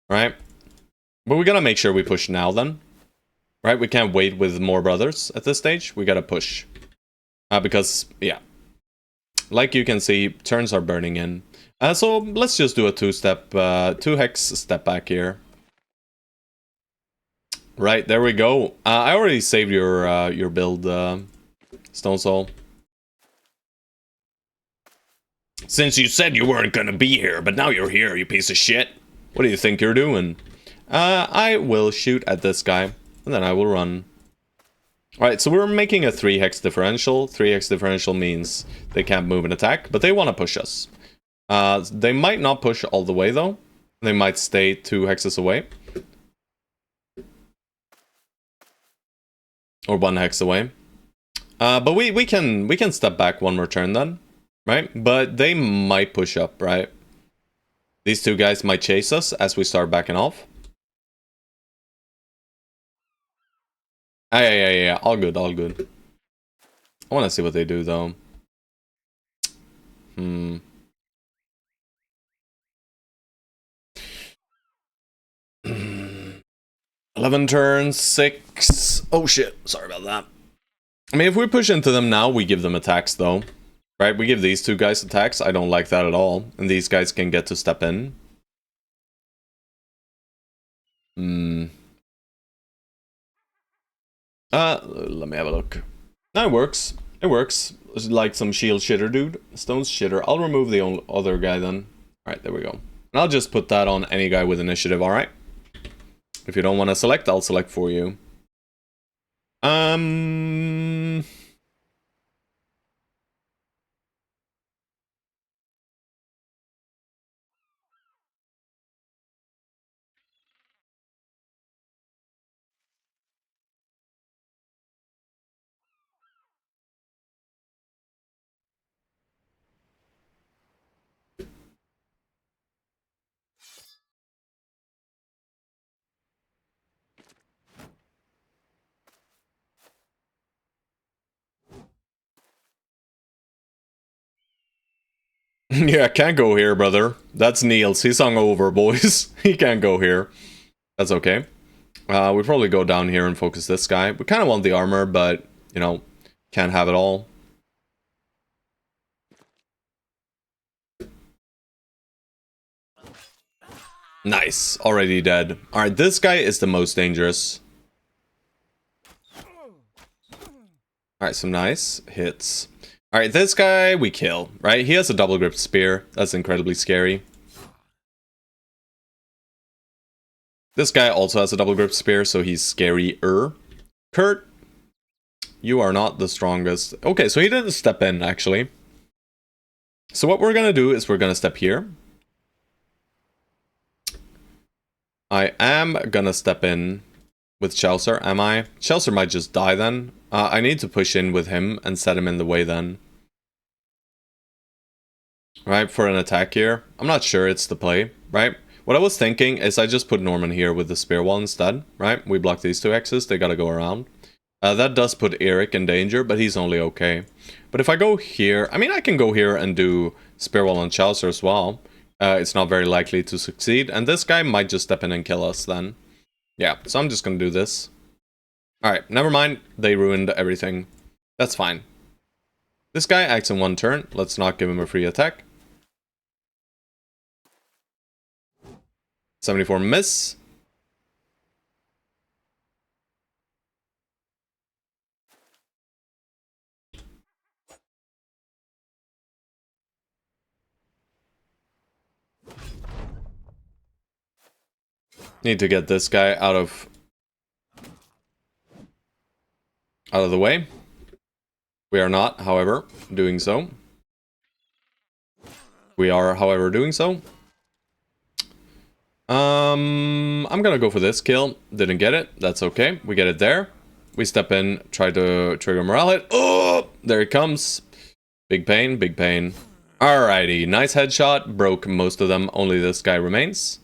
Right? But we gotta make sure we push now then. Right? We can't wait with more brothers at this stage. We gotta push. Because, yeah. Like you can see, turns are burning in. So let's just do a 2-hex step back here. Right, there we go. I already saved your build, Stone Soul. Since you said you weren't gonna be here, but now you're here, you piece of shit. What do you think you're doing? I will shoot at this guy, and then I will run. Alright, so we're making a 3-hex differential. 3-hex differential means they can't move and attack, but they want to push us. They might not push all the way, though. They might stay 2 hexes away. Or 1 hex away. But we can step back one more turn then. Right? But they might push up, right? These 2 guys might chase us as we start backing off. Yeah. All good, all good. I want to see what they do, though. 11 turns, 6. Oh shit, sorry about that. I mean, if we push into them now, we give them attacks, though. Right, we give these 2 guys attacks. I don't like that at all. And these guys can get to step in. Let me have a look. No, it works. It works. It's like some shield shitter, dude. Stone's shitter. I'll remove the other guy then. Alright, there we go. And I'll just put that on any guy with initiative, alright? If you don't want to select, I'll select for you. Yeah, can't go here, brother. That's Niels. He's hungover, boys. He can't go here. That's okay. We probably go down here and focus this guy. We kind of want the armor, but, you know, can't have it all. Nice. Already dead. Alright, this guy is the most dangerous. Alright, some nice hits. Alright, this guy we kill, right? He has a double grip spear. That's incredibly scary. This guy also has a double grip spear, so he's scarier. Kurt, you are not the strongest. Okay, so he didn't step in, actually. So what we're gonna do is we're gonna step here. I am gonna step in with Chaucer, am I? Chaucer might just die then. I need to push in with him and set him in the way then. Right, for an attack here. I'm not sure it's the play, right? What I was thinking is I just put Norman here with the spear wall instead, right? We block these two X's, they gotta go around. That does put Eric in danger, but he's only okay. But if I go here, I mean, I can go here and do spear wall on Chaucer as well. It's not very likely to succeed, and this guy might just step in and kill us then. Yeah, so I'm just gonna do this. Alright, never mind, they ruined everything. That's fine. This guy acts in one turn, let's not give him a free attack. 74 miss. Need to get this guy out of the way. We are not, however, doing so. We are, however, doing so. I'm gonna go for this kill. Didn't get it. That's okay. We get it there. We step in, try to trigger morale hit. Oh, there it comes. Big pain, big pain. Alrighty, nice headshot. Broke most of them. Only this guy remains.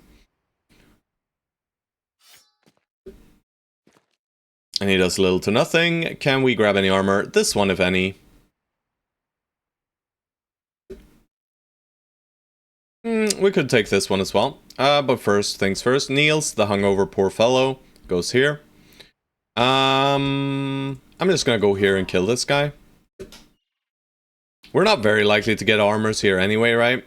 And he does little to nothing. Can we grab any armor? This one, if any. We could take this one as well. But first things first. Niels, the hungover poor fellow, goes here. I'm just gonna go here and kill this guy. We're not very likely to get armors here anyway, right?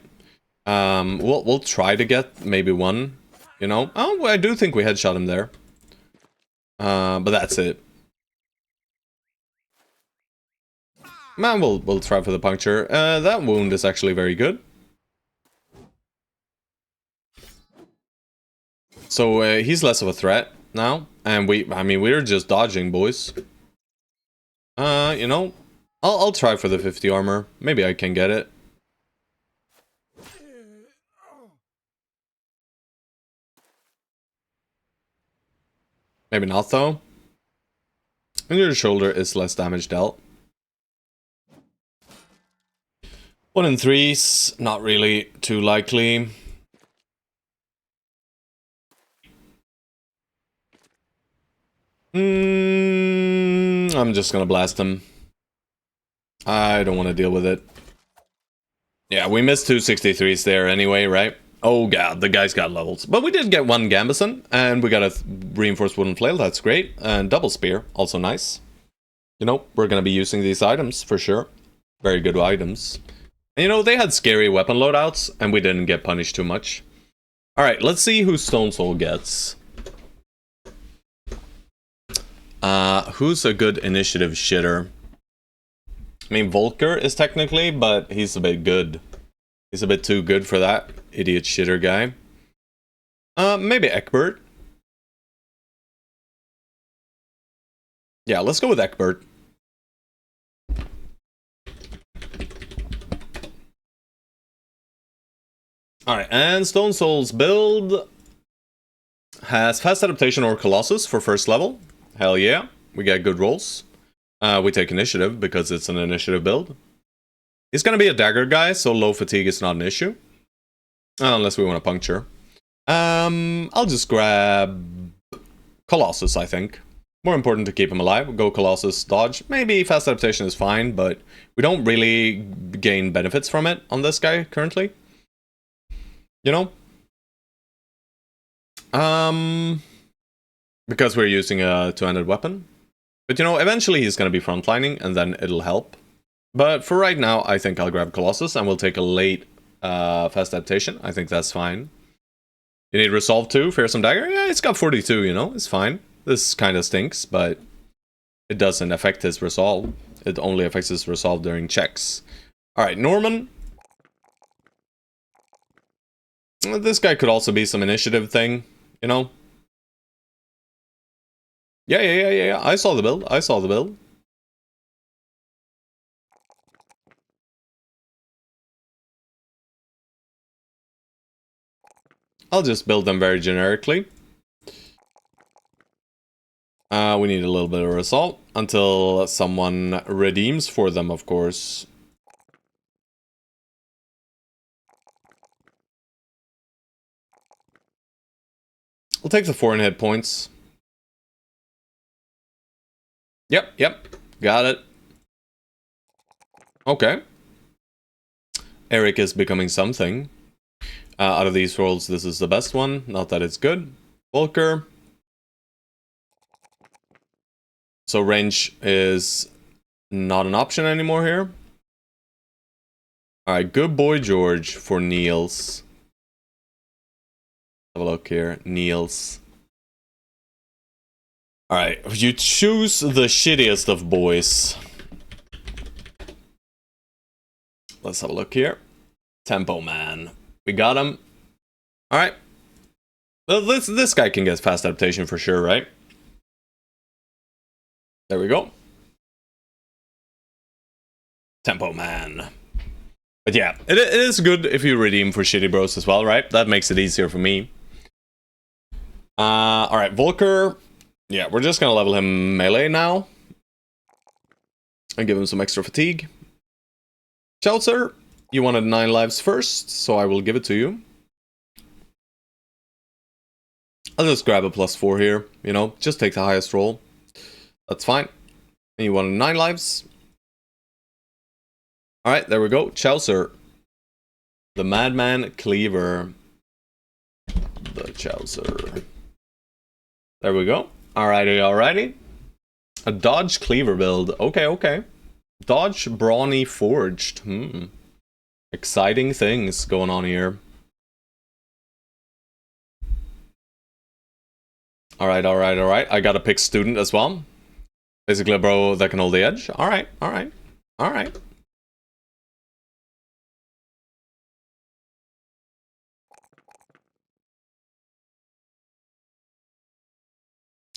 We'll try to get maybe one, you know. Oh, I do think we headshot him there. But that's it. Man, we'll try for the puncture. That wound is actually very good. So he's less of a threat now, and I mean, we're just dodging, boys. You know, I'll try for the 50 armor. Maybe I can get it. Maybe not though. And your shoulder is less damage dealt. 1 in 3s, not really too likely. I'm just gonna blast him. I don't want to deal with it. Yeah, we missed 263s there anyway, right? Oh god, the guy's got levels. But we did get one Gambison, and we got a reinforced wooden flail, that's great. And double spear, also nice. You know, we're gonna be using these items for sure. Very good items. And you know, they had scary weapon loadouts, and we didn't get punished too much. Alright, let's see who Stone Soul gets. Who's a good initiative shitter? I mean, Volker is technically, but he's a bit good. He's a bit too good for that idiot shitter guy. Maybe Eckbert. Yeah, let's go with Eckbert. Alright, and Stone Soul's build has fast adaptation or Colossus for first level. Hell yeah, we get good rolls. We take initiative because it's an initiative build. He's gonna be a dagger guy, so low fatigue is not an issue. Unless we want to puncture. I'll just grab Colossus, I think. More important to keep him alive. Go Colossus, dodge. Maybe fast adaptation is fine, but we don't really gain benefits from it on this guy currently. You know? Because we're using a two-handed weapon. But you know, eventually he's gonna be frontlining, and then it'll help. But for right now, I think I'll grab Colossus, and we'll take a late fast adaptation. I think that's fine. You need Resolve 2, Fearsome Dagger? Yeah, it's got 42, you know, it's fine. This kind of stinks, but it doesn't affect his Resolve. It only affects his Resolve during checks. Alright, Norman. This guy could also be some initiative thing, you know? Yeah. I saw the build. I saw the build. I'll just build them very generically. We need a little bit of assault until someone redeems for them, of course. We'll take the 4 hit points. Yep. Got it. Okay. Eric is becoming something. Out of these rolls, this is the best one. Not that it's good. Volker. So range is not an option anymore here. Alright, good boy George for Niels. Have a look here. Niels. Alright, you choose the shittiest of boys. Let's have a look here. Tempo Man. We got him. Alright. Well, this guy can get fast adaptation for sure, right? There we go. Tempo Man. But yeah, it is good if you redeem for shitty bros as well, right? That makes it easier for me. Alright, Volker. Yeah, we're just gonna level him melee now. And give him some extra fatigue. Chaucer, you wanted 9 lives first, so I will give it to you. I'll just grab a +4 here, you know, just take the highest roll. That's fine. And you wanted 9 lives. Alright, there we go. Chaucer. The Madman Cleaver. The Chaucer. There we go. Alrighty. A Dodge Cleaver build. Okay. Dodge Brawny Forged. Exciting things going on here. Alright. I gotta pick student as well. Basically a bro that can hold the edge. Alright.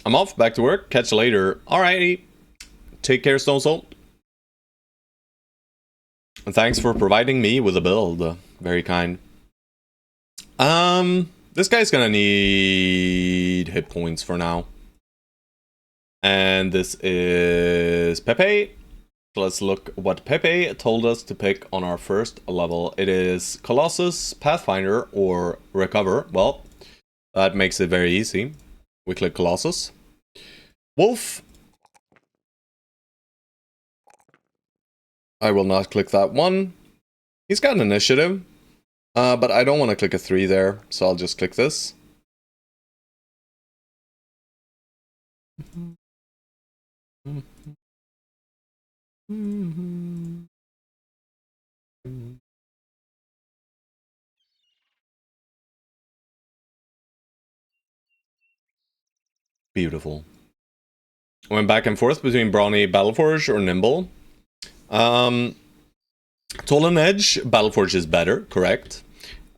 I'm off, back to work, catch you later. Alrighty. Take care, Stone Soul. And thanks for providing me with a build. Very kind. This guy's gonna need hit points for now. And this is Pepe. Let's look what Pepe told us to pick on our first level. It is Colossus, Pathfinder, or Recover. Well, that makes it very easy. We click Colossus. Wolf. I will not click that one. He's got an initiative. But I don't want to click a 3 there, so I'll just click this. Beautiful. Went back and forth between Brawny, Battleforge, or Nimble. Toll and Edge, Battleforge is better, correct.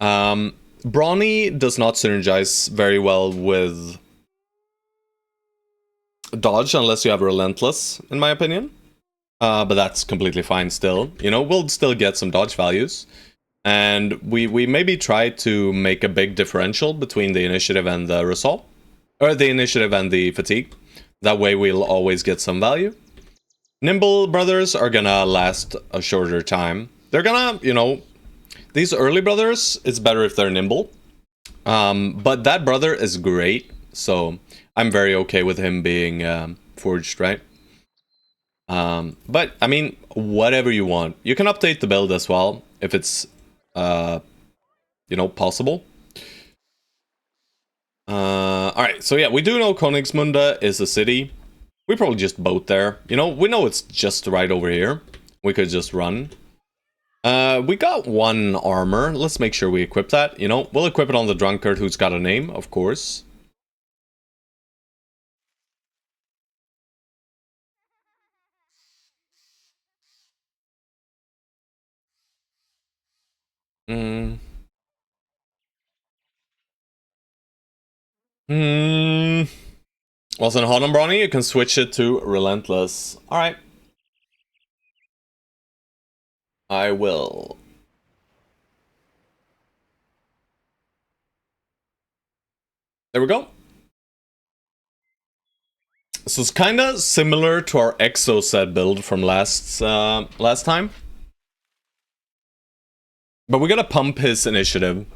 Brawny does not synergize very well with Dodge unless you have Relentless, in my opinion. But that's completely fine still. You know, we'll still get some Dodge values. And we maybe try to make a big differential between the Initiative and the Resolve. Or the Initiative and the Fatigue. That way we'll always get some value. Nimble brothers are gonna last a shorter time. They're gonna, you know, these early brothers, it's better if they're nimble. But that brother is great, so I'm very okay with him being forged, right? But, I mean, whatever you want. You can update the build as well, if it's, you know, possible. Alright, so yeah, we do know Koningsmunda is a city. We probably just boat there. You know, we know it's just right over here. We could just run. We got 1 armor. Let's make sure we equip that. You know, we'll equip it on the drunkard who's got a name, of course. Hmm. Hmm. Well, in Hot and Brawny, you can switch it to Relentless. Alright. I will. There we go. So it's kind of similar to our Exo set build from last time. But we're gonna pump his initiative.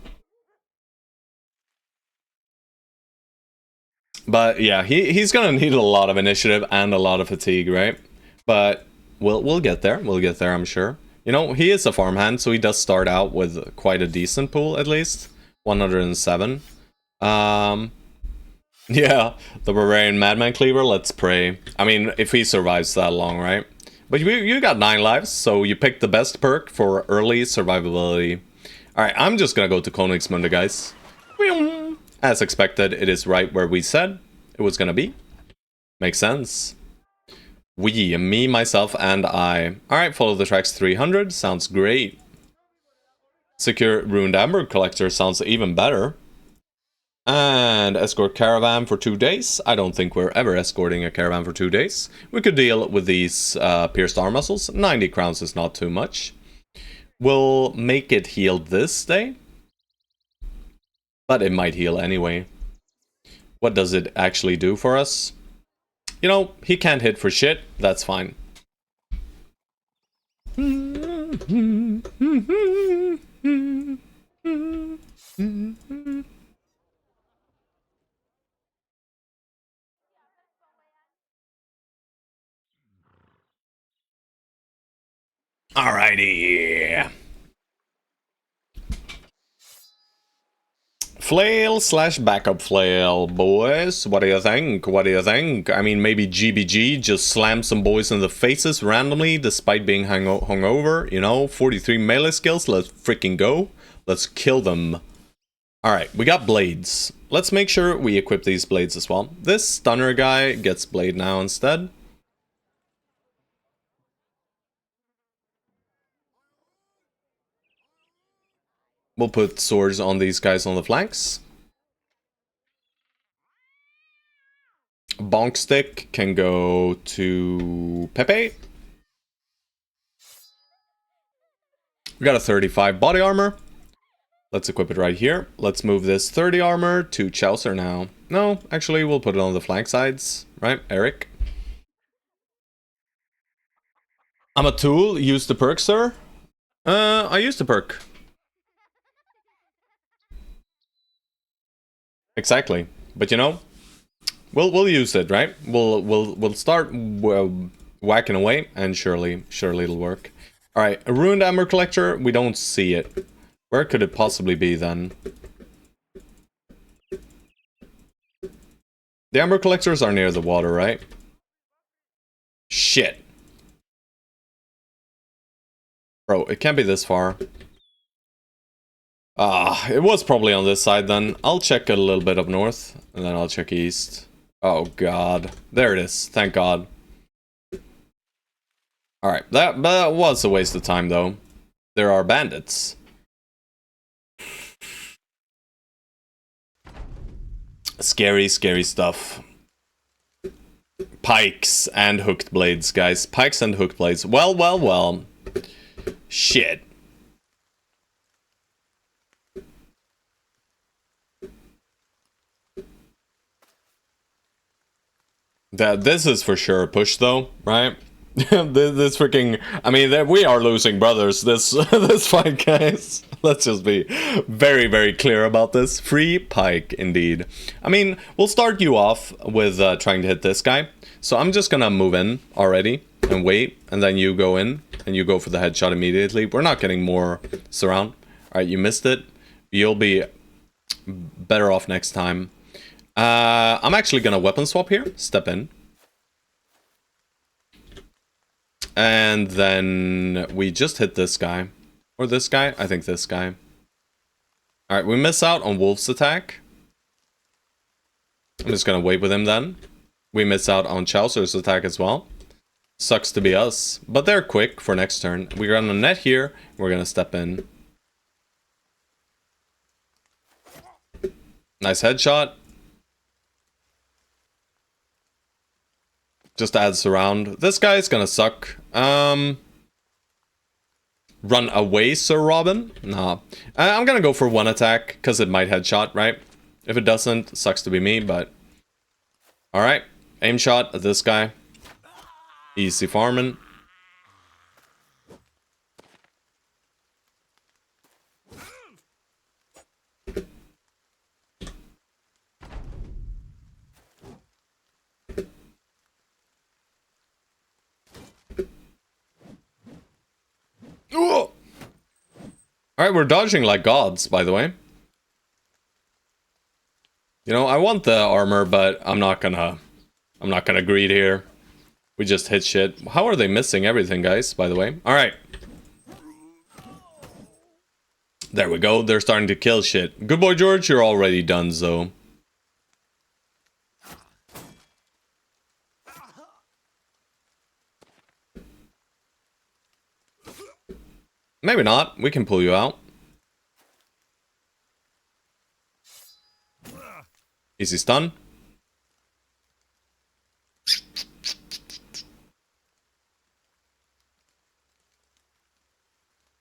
But yeah, he's gonna need a lot of initiative and a lot of fatigue, right? But we'll get there. We'll get there, I'm sure. You know, he is a farmhand, so he does start out with quite a decent pool, at least. 107. Yeah, the Barbarian Madman Cleaver, let's pray. I mean, if he survives that long, right? But you got 9 lives, so you picked the best perk for early survivability. Alright, I'm just gonna go to Königsmunde, guys. As expected, it is right where we said it was gonna be. Makes sense. We, me, myself, and I. Alright, follow the tracks 300, sounds great. Secure Ruined Amber Collector sounds even better. And escort caravan for 2 days. I don't think we're ever escorting a caravan for 2 days. We could deal with these pierced arm muscles. 90 crowns is not too much. We'll make it heal this day. But it might heal anyway. What does it actually do for us? You know, he can't hit for shit. That's fine. Alrighty. Flail / backup flail, boys. What do you think? What do you think? I mean, maybe GBG just slam some boys in the faces randomly despite being hungover. You know, 43 melee skills. Let's freaking go. Let's kill them. Alright, we got blades. Let's make sure we equip these blades as well. This stunner guy gets blade now instead. We'll put swords on these guys on the flanks. Bonk stick can go to Pepe. We got a 35 body armor. Let's equip it right here. Let's move this 30 armor to Chaucer now. No, actually, we'll put it on the flank sides. Right, Eric? I'm a tool. Use the perk, sir. I used the perk. Exactly. But you know, we'll use it, right? We'll start whacking away, and surely it'll work. All right, a ruined amber collector. We don't see it. Where could it possibly be then? The amber collectors are near the water, right? Shit. Bro, it can't be this far. Ah, it was probably on this side then. I'll check a little bit up north, and then I'll check east. Oh god. There it is. Thank god. Alright, that was a waste of time though. There are bandits. Scary, scary stuff. Pikes and hooked blades, guys. Pikes and hooked blades. Well, well, well. Shit. This is for sure a push though, right? this freaking, I mean, we are losing brothers this this fight, guys. Let's just be very, very clear about this. Free pike, indeed. I mean, we'll start you off with trying to hit this guy. So I'm just gonna move in already and wait, and then you go in and you go for the headshot immediately. We're not getting more surround. All right, you missed it. You'll be better off next time. I'm actually gonna weapon swap here. Step in. And then we just hit this guy. Or this guy? I think this guy. Alright, we miss out on Wolf's attack. I'm just gonna wait with him then. We miss out on Chaucer's attack as well. Sucks to be us. But they're quick for next turn. We're gonna net here. We're gonna step in. Nice headshot. Just adds around. This guy's gonna suck. Run away, Sir Robin? Nah. I'm gonna go for one attack, because it might headshot, right? If it doesn't, sucks to be me, but... Alright. Aim shot at this guy. Easy farming. Alright, we're dodging like gods, by the way. You know, I want the armor, but I'm not gonna greed here. We just hit shit. How are they missing everything, guys, by the way? Alright. There we go, they're starting to kill shit. Good boy, George, you're already done, so. Maybe not. We can pull you out. Easy stun.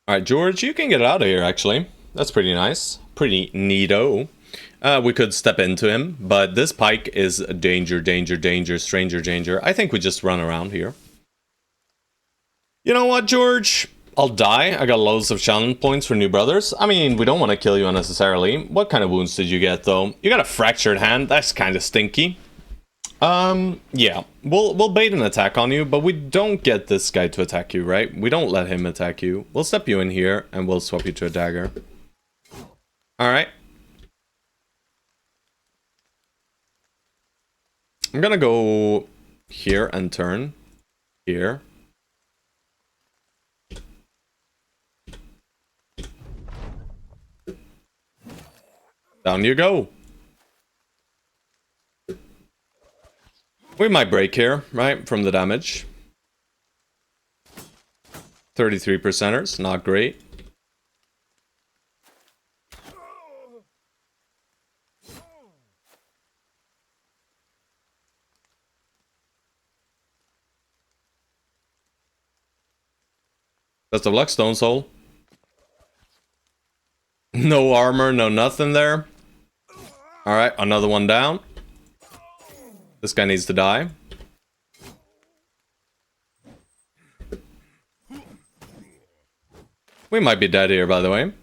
Alright, George, you can get out of here, actually. That's pretty nice. Pretty neato. We could step into him, but this pike is danger, danger, danger, stranger danger. I think we just run around here. You know what, George? I'll die. I got loads of challenge points for new brothers. I mean, we don't want to kill you unnecessarily. What kind of wounds did you get, though? You got a fractured hand. That's kind of stinky. Yeah. We'll bait an attack on you, but we don't get this guy to attack you, right? We don't let him attack you. We'll step you in here, and we'll swap you to a dagger. Alright. I'm gonna go here and turn. Here. Down you go. We might break here, right? From the damage. 33%ers, not great. Best of luck, Stone Soul. No armor, no nothing there. Alright, another one down. This guy needs to die. We might be dead here, by the way.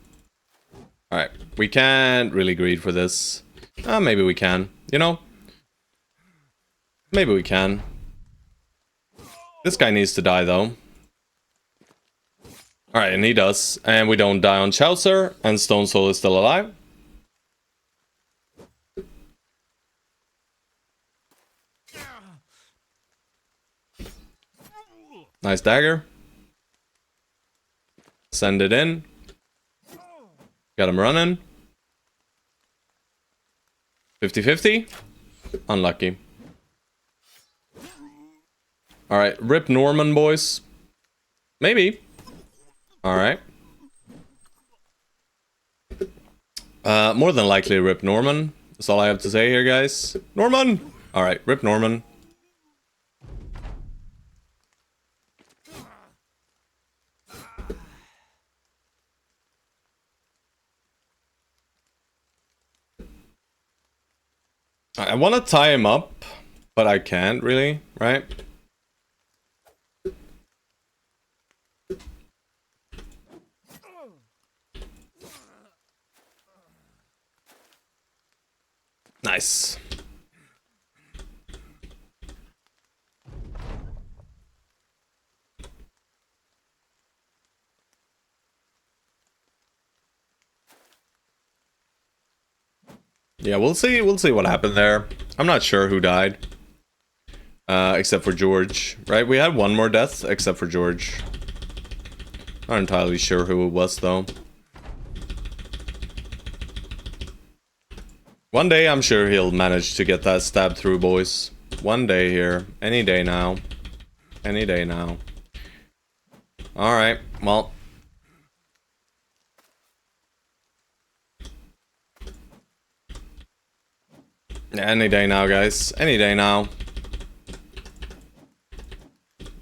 Alright, we can't really greed for this. Maybe we can. You know? Maybe we can. This guy needs to die, though. Alright, and he does. And we don't die on Chaucer, and Stone Soul is still alive. Nice dagger. Send it in. Got him running. 50-50. Unlucky. Alright, rip Norman, boys. Maybe. Alright. More than likely rip Norman. That's all I have to say here, guys. Norman! Alright, rip Norman. I want to tie him up, but I can't really, right? Nice. Yeah, we'll see what happened there. I'm not sure who died. Except for George, right? We had one more death, except for George. Not entirely sure who it was, though. One day, I'm sure he'll manage to get that stab through, boys. One day here. Any day now. Any day now. Alright, well. Any day now, guys. Any day now.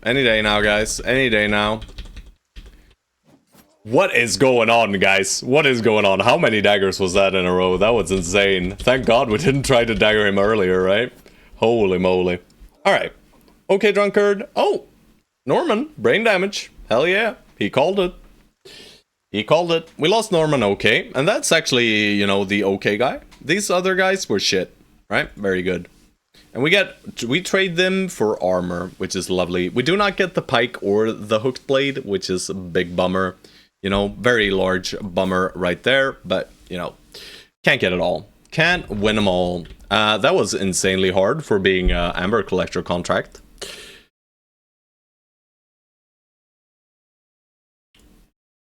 Any day now, guys. Any day now. What is going on, guys? What is going on? How many daggers was that in a row? That was insane. Thank God we didn't try to dagger him earlier, right? Holy moly. Alright. Okay, drunkard. Oh! Norman. Brain damage. Hell yeah. He called it. He called it. We lost Norman, okay. And that's actually, you know, the okay guy. These other guys were shit. Right? Very good. And we trade them for armor, which is lovely. We do not get the pike or the hooked blade, which is a big bummer. You know, very large bummer right there. But, you know, can't get it all. Can't win them all. That was insanely hard for being an Amber Collector contract.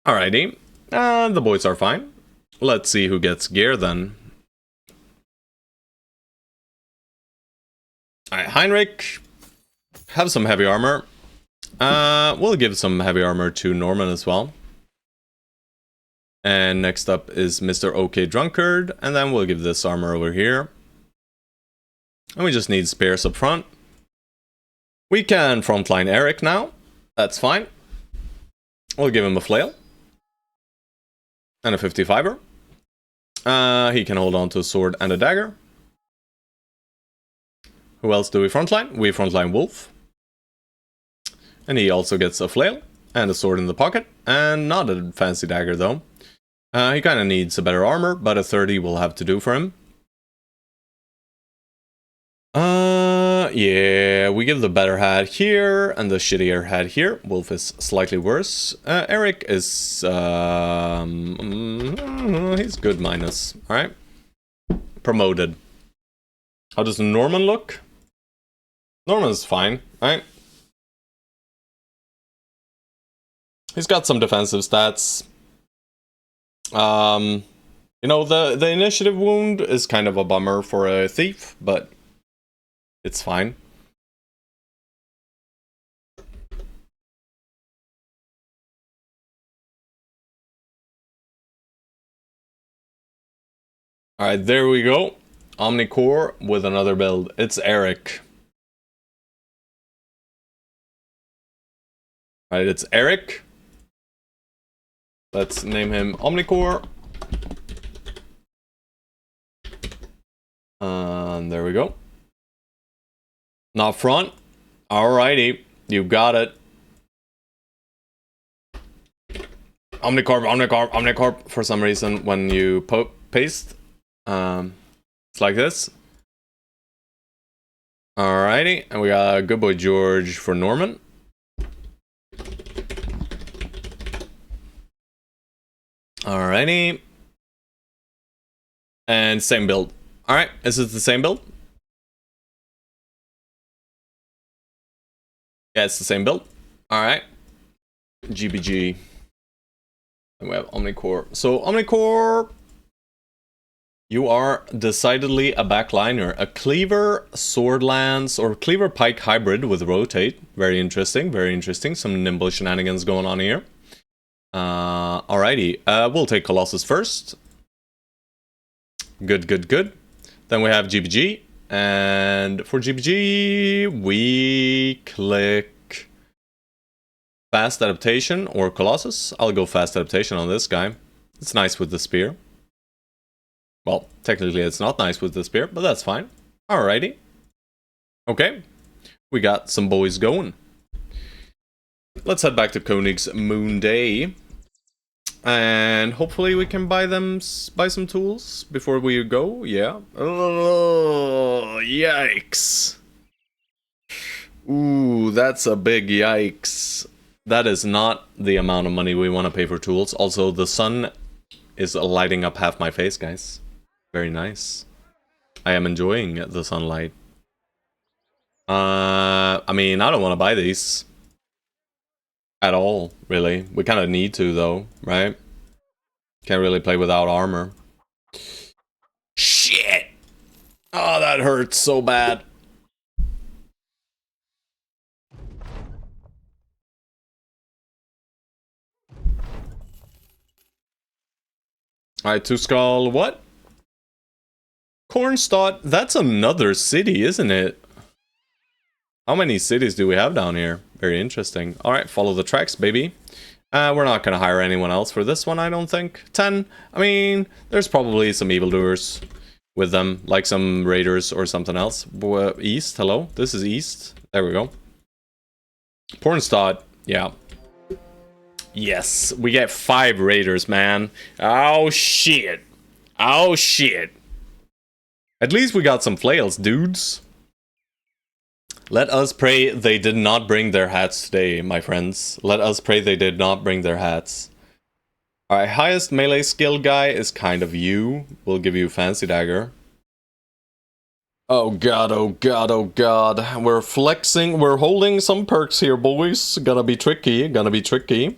Alrighty. The boys are fine. Let's see who gets gear then. Alright, Heinrich. Have some heavy armor. We'll give some heavy armor to Norman as well. And next up is Mr. OK Drunkard. And then we'll give this armor over here. And we just need spears up front. We can frontline Eric now. That's fine. We'll give him a flail. And a 55er. He can hold on to a sword and a dagger. Who else do we frontline? We frontline Wolf. And he also gets a flail and a sword in the pocket. And not a fancy dagger though. He kind of needs a better armor, but a 30 will have to do for him. Yeah, we give the better hat here and the shittier hat here. Wolf is slightly worse. Eric is, he's good minus. Alright. Promoted. How does Norman look? Norman's fine, right? He's got some defensive stats. You know, the initiative wound is kind of a bummer for a thief, but it's fine. Alright, there we go. Omnicore with another build. It's Eric. Alright, it's Eric. Let's name him Omnicore. And there we go. Not front. Alrighty. You got it. Omnicorp. For some reason, when you paste, it's like this. Alrighty. And we got Good Boy George for Norman. Alrighty. And same build. Alright, is it the same build? Yeah, it's the same build. Alright. GBG. And we have Omnicore. So, Omnicore, you are decidedly a backliner. A Cleaver Sword Lance or Cleaver Pike hybrid with Rotate. Very interesting, very interesting. Some nimble shenanigans going on here. Alrighty. We'll take Colossus first. Good. Then we have GBG. And for GBG, we click Fast Adaptation or Colossus. I'll go Fast Adaptation on this guy. It's nice with the spear. Well, technically it's not nice with the spear, but that's fine. Alrighty. Okay. We got some boys going. Let's head back to Koenig's Moon Day. And hopefully we can buy some tools before we go. Yeah. Oh, yikes. Ooh, that's a big yikes. That is not the amount of money we want to pay for tools. Also, the sun is lighting up half my face, guys. Very nice. I am enjoying the sunlight. I mean, I don't want to buy these. at all, really. We kind of need to, though, right? Can't really play without armor. Shit! Oh, that hurts so bad. Alright, two skull, what? Cornstott, that's another city, isn't it? How many cities do we have down here? Very interesting. Alright, follow the tracks, baby. We're not gonna hire anyone else for this one, I don't think. 10. I mean, there's probably some evildoers with them, like some raiders or something else. East, hello? This is East. There we go. Pornstad, yeah. Yes, we get 5 raiders, man. Oh, shit. Oh, shit. At least we got some flails, dudes. Let us pray they did not bring their hats today, my friends. Let us pray they did not bring their hats. Alright, highest melee skill guy is kind of you. We'll give you Fancy Dagger. Oh god, oh god, oh god. We're flexing, we're holding some perks here, boys. Gonna be tricky, gonna be tricky.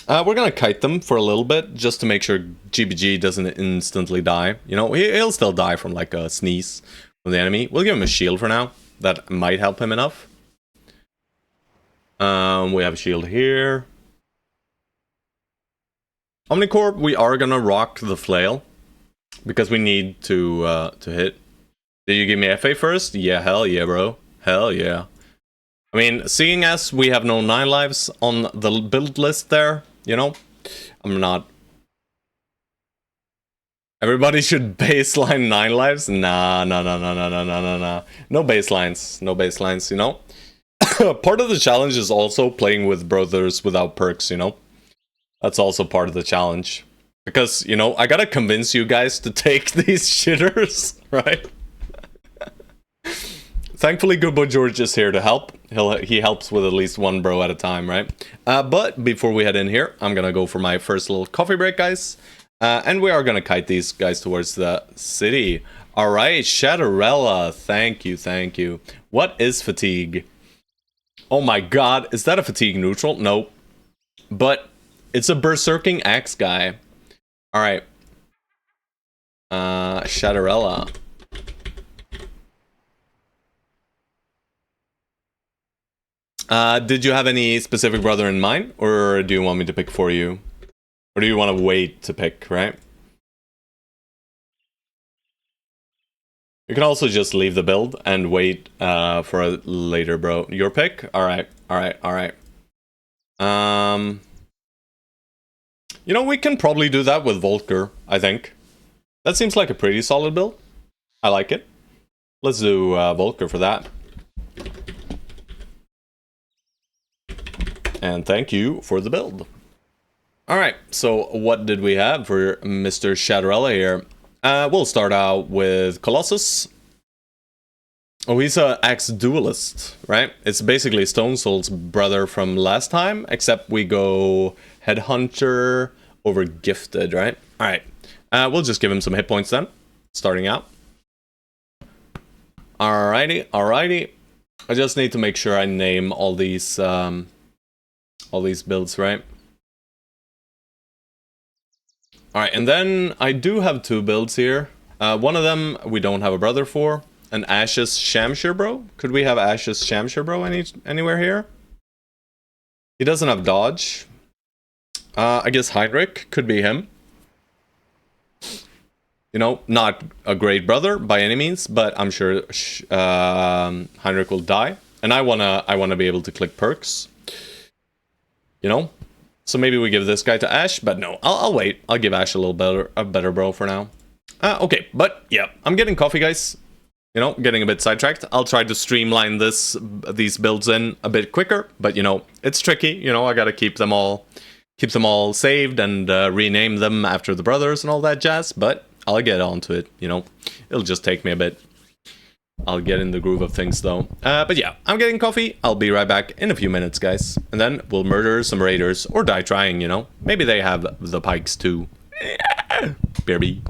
We're gonna kite them for a little bit, just to make sure GBG doesn't instantly die. You know, he'll still die from like a sneeze from the enemy. We'll give him a shield for now. That might help him enough. We have a shield here. Omnicorp, we are gonna rock the flail. Because we need to hit. Did you give me FA first? Yeah, hell yeah, bro. Hell yeah. I mean, seeing as we have no 9 lives on the build list there, you know, I'm not... Everybody should baseline 9 lives? Nah. No baselines. No baselines, you know? Part of the challenge is also playing with brothers without perks, you know? That's also part of the challenge. Because, you know, I gotta convince you guys to take these shitters, right? Thankfully, Good Boy George is here to help. He helps with at least one bro at a time, right? But before we head in here, I'm gonna go for my first little coffee break, guys. And we are gonna kite these guys towards the city. Alright, Shadowrella, thank you, thank you. What is fatigue? Oh my god, is that a fatigue neutral? Nope. But it's a berserking axe guy. Alright. Shadowrella. Did you have any specific brother in mind? Or do you want me to pick for you? Or do you want to wait to pick, right? You can also just leave the build and wait for a later, bro. Your pick? Alright, alright, alright. You know, we can probably do that with Volker, I think. That seems like a pretty solid build. I like it. Let's do Volker for that. And thank you for the build. Alright, so what did we have for Mr. Shadowrella here? We'll start out with Colossus. Oh, he's an axe duelist, right? It's basically Stone Soul's brother from last time, except we go Headhunter over Gifted, right? Alright, we'll just give him some hit points then, starting out. Alrighty, alrighty. I just need to make sure I name all these builds, right? Alright, and then I do have 2 builds here. One of them we don't have a brother for. An Ashes Shamshire Bro? Could we have Ashes Shamshire Bro anywhere here? He doesn't have dodge. I guess Heinrich could be him. You know, not a great brother by any means, but I'm sure Heinrich will die. And I wanna be able to click perks. You know? So maybe we give this guy to Ash, but no, I'll wait. I'll give Ash a better bro for now. Okay, but yeah, I'm getting coffee, guys. You know, getting a bit sidetracked. I'll try to streamline these builds in a bit quicker, but you know, it's tricky. You know, I gotta keep them all saved and rename them after the brothers and all that jazz. But I'll get onto it. You know, it'll just take me a bit. I'll get in the groove of things though. But yeah, I'm getting coffee. I'll be right back in a few minutes, guys. And then we'll murder some raiders or die trying, you know. Maybe they have the pikes too. Yeah, baby.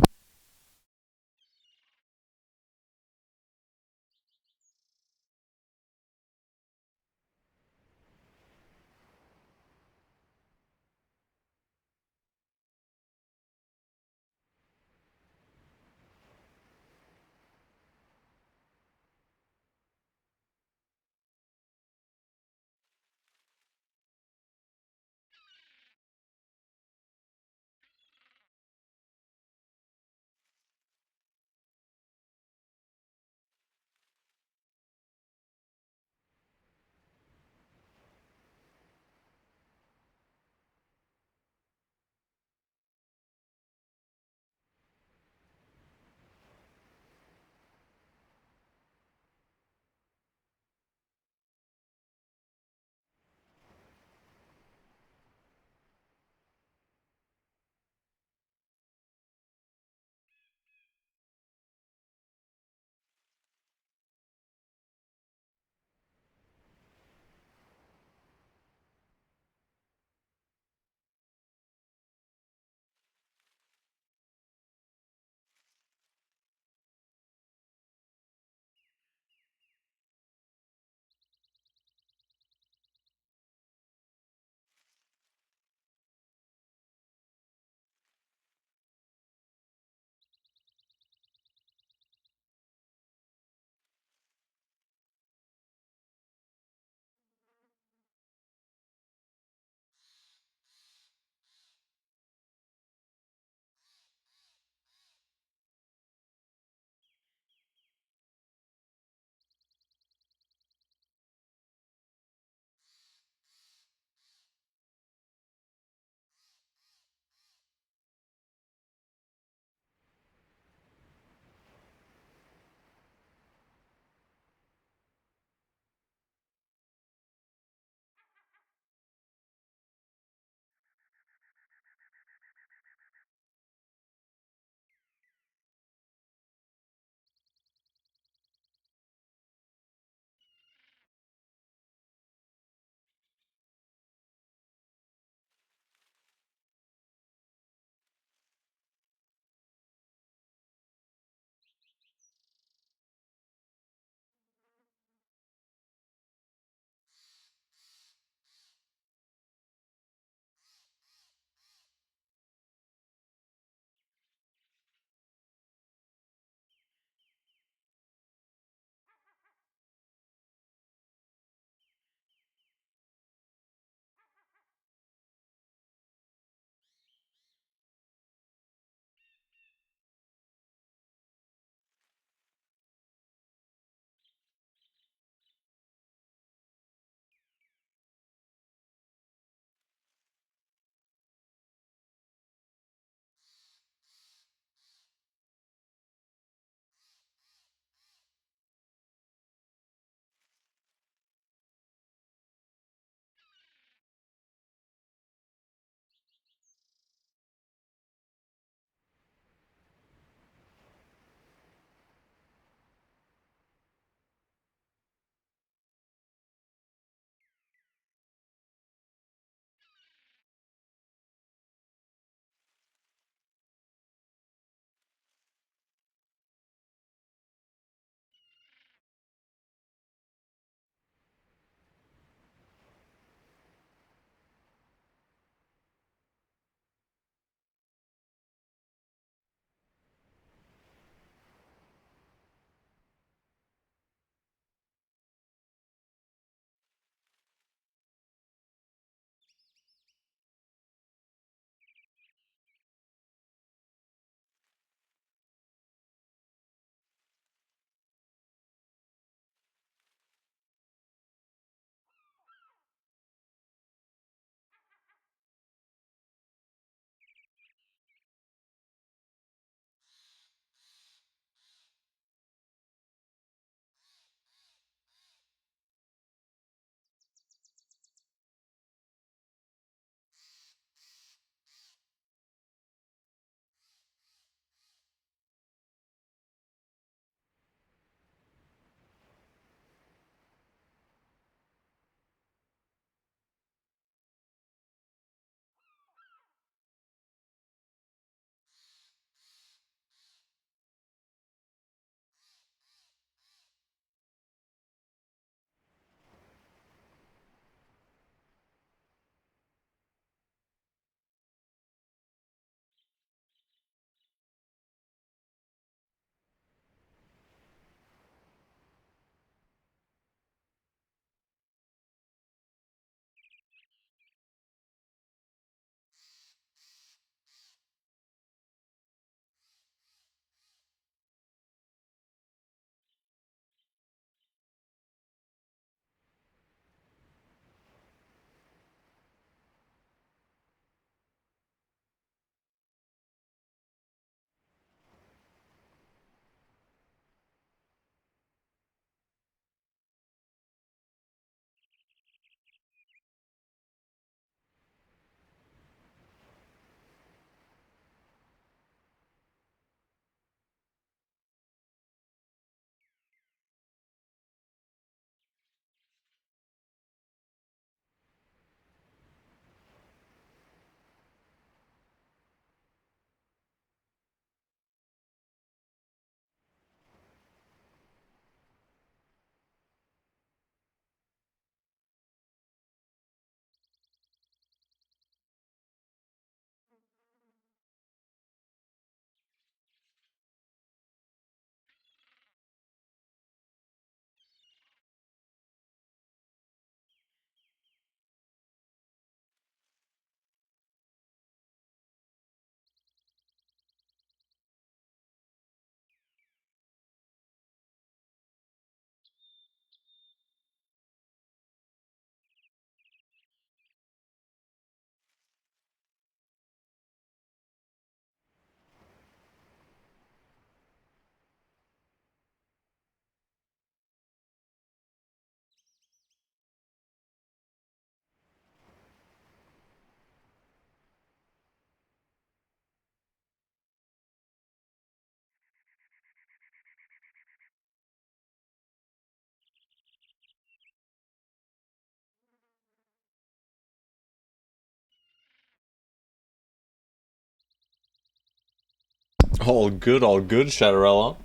All good, Shadowrella.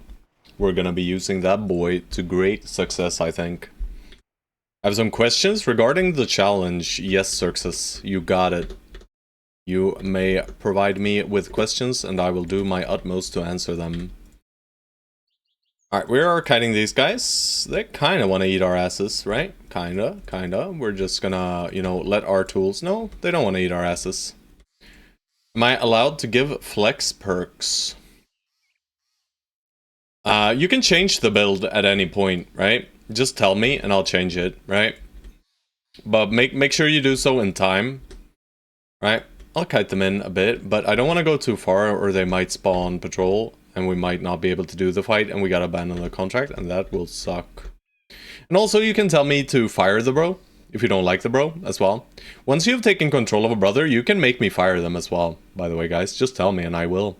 We're gonna be using that boy to great success, I think. I have some questions regarding the challenge. Yes, Xerxes, you got it. You may provide me with questions and I will do my utmost to answer them. Alright, we are kiting these guys. They kind of want to eat our asses, right? Kinda. We're just gonna, you know, let our tools know they don't want to eat our asses. Am I allowed to give flex perks? You can change the build at any point, right? Just tell me and I'll change it, right? But make sure you do so in time, right? I'll kite them in a bit, but I don't want to go too far or they might spawn patrol and we might not be able to do the fight and we gotta abandon the contract and that will suck. And also you can tell me to fire the bro if you don't like the bro as well. Once you've taken control of a brother, you can make me fire them as well, by the way, guys. Just tell me and I will.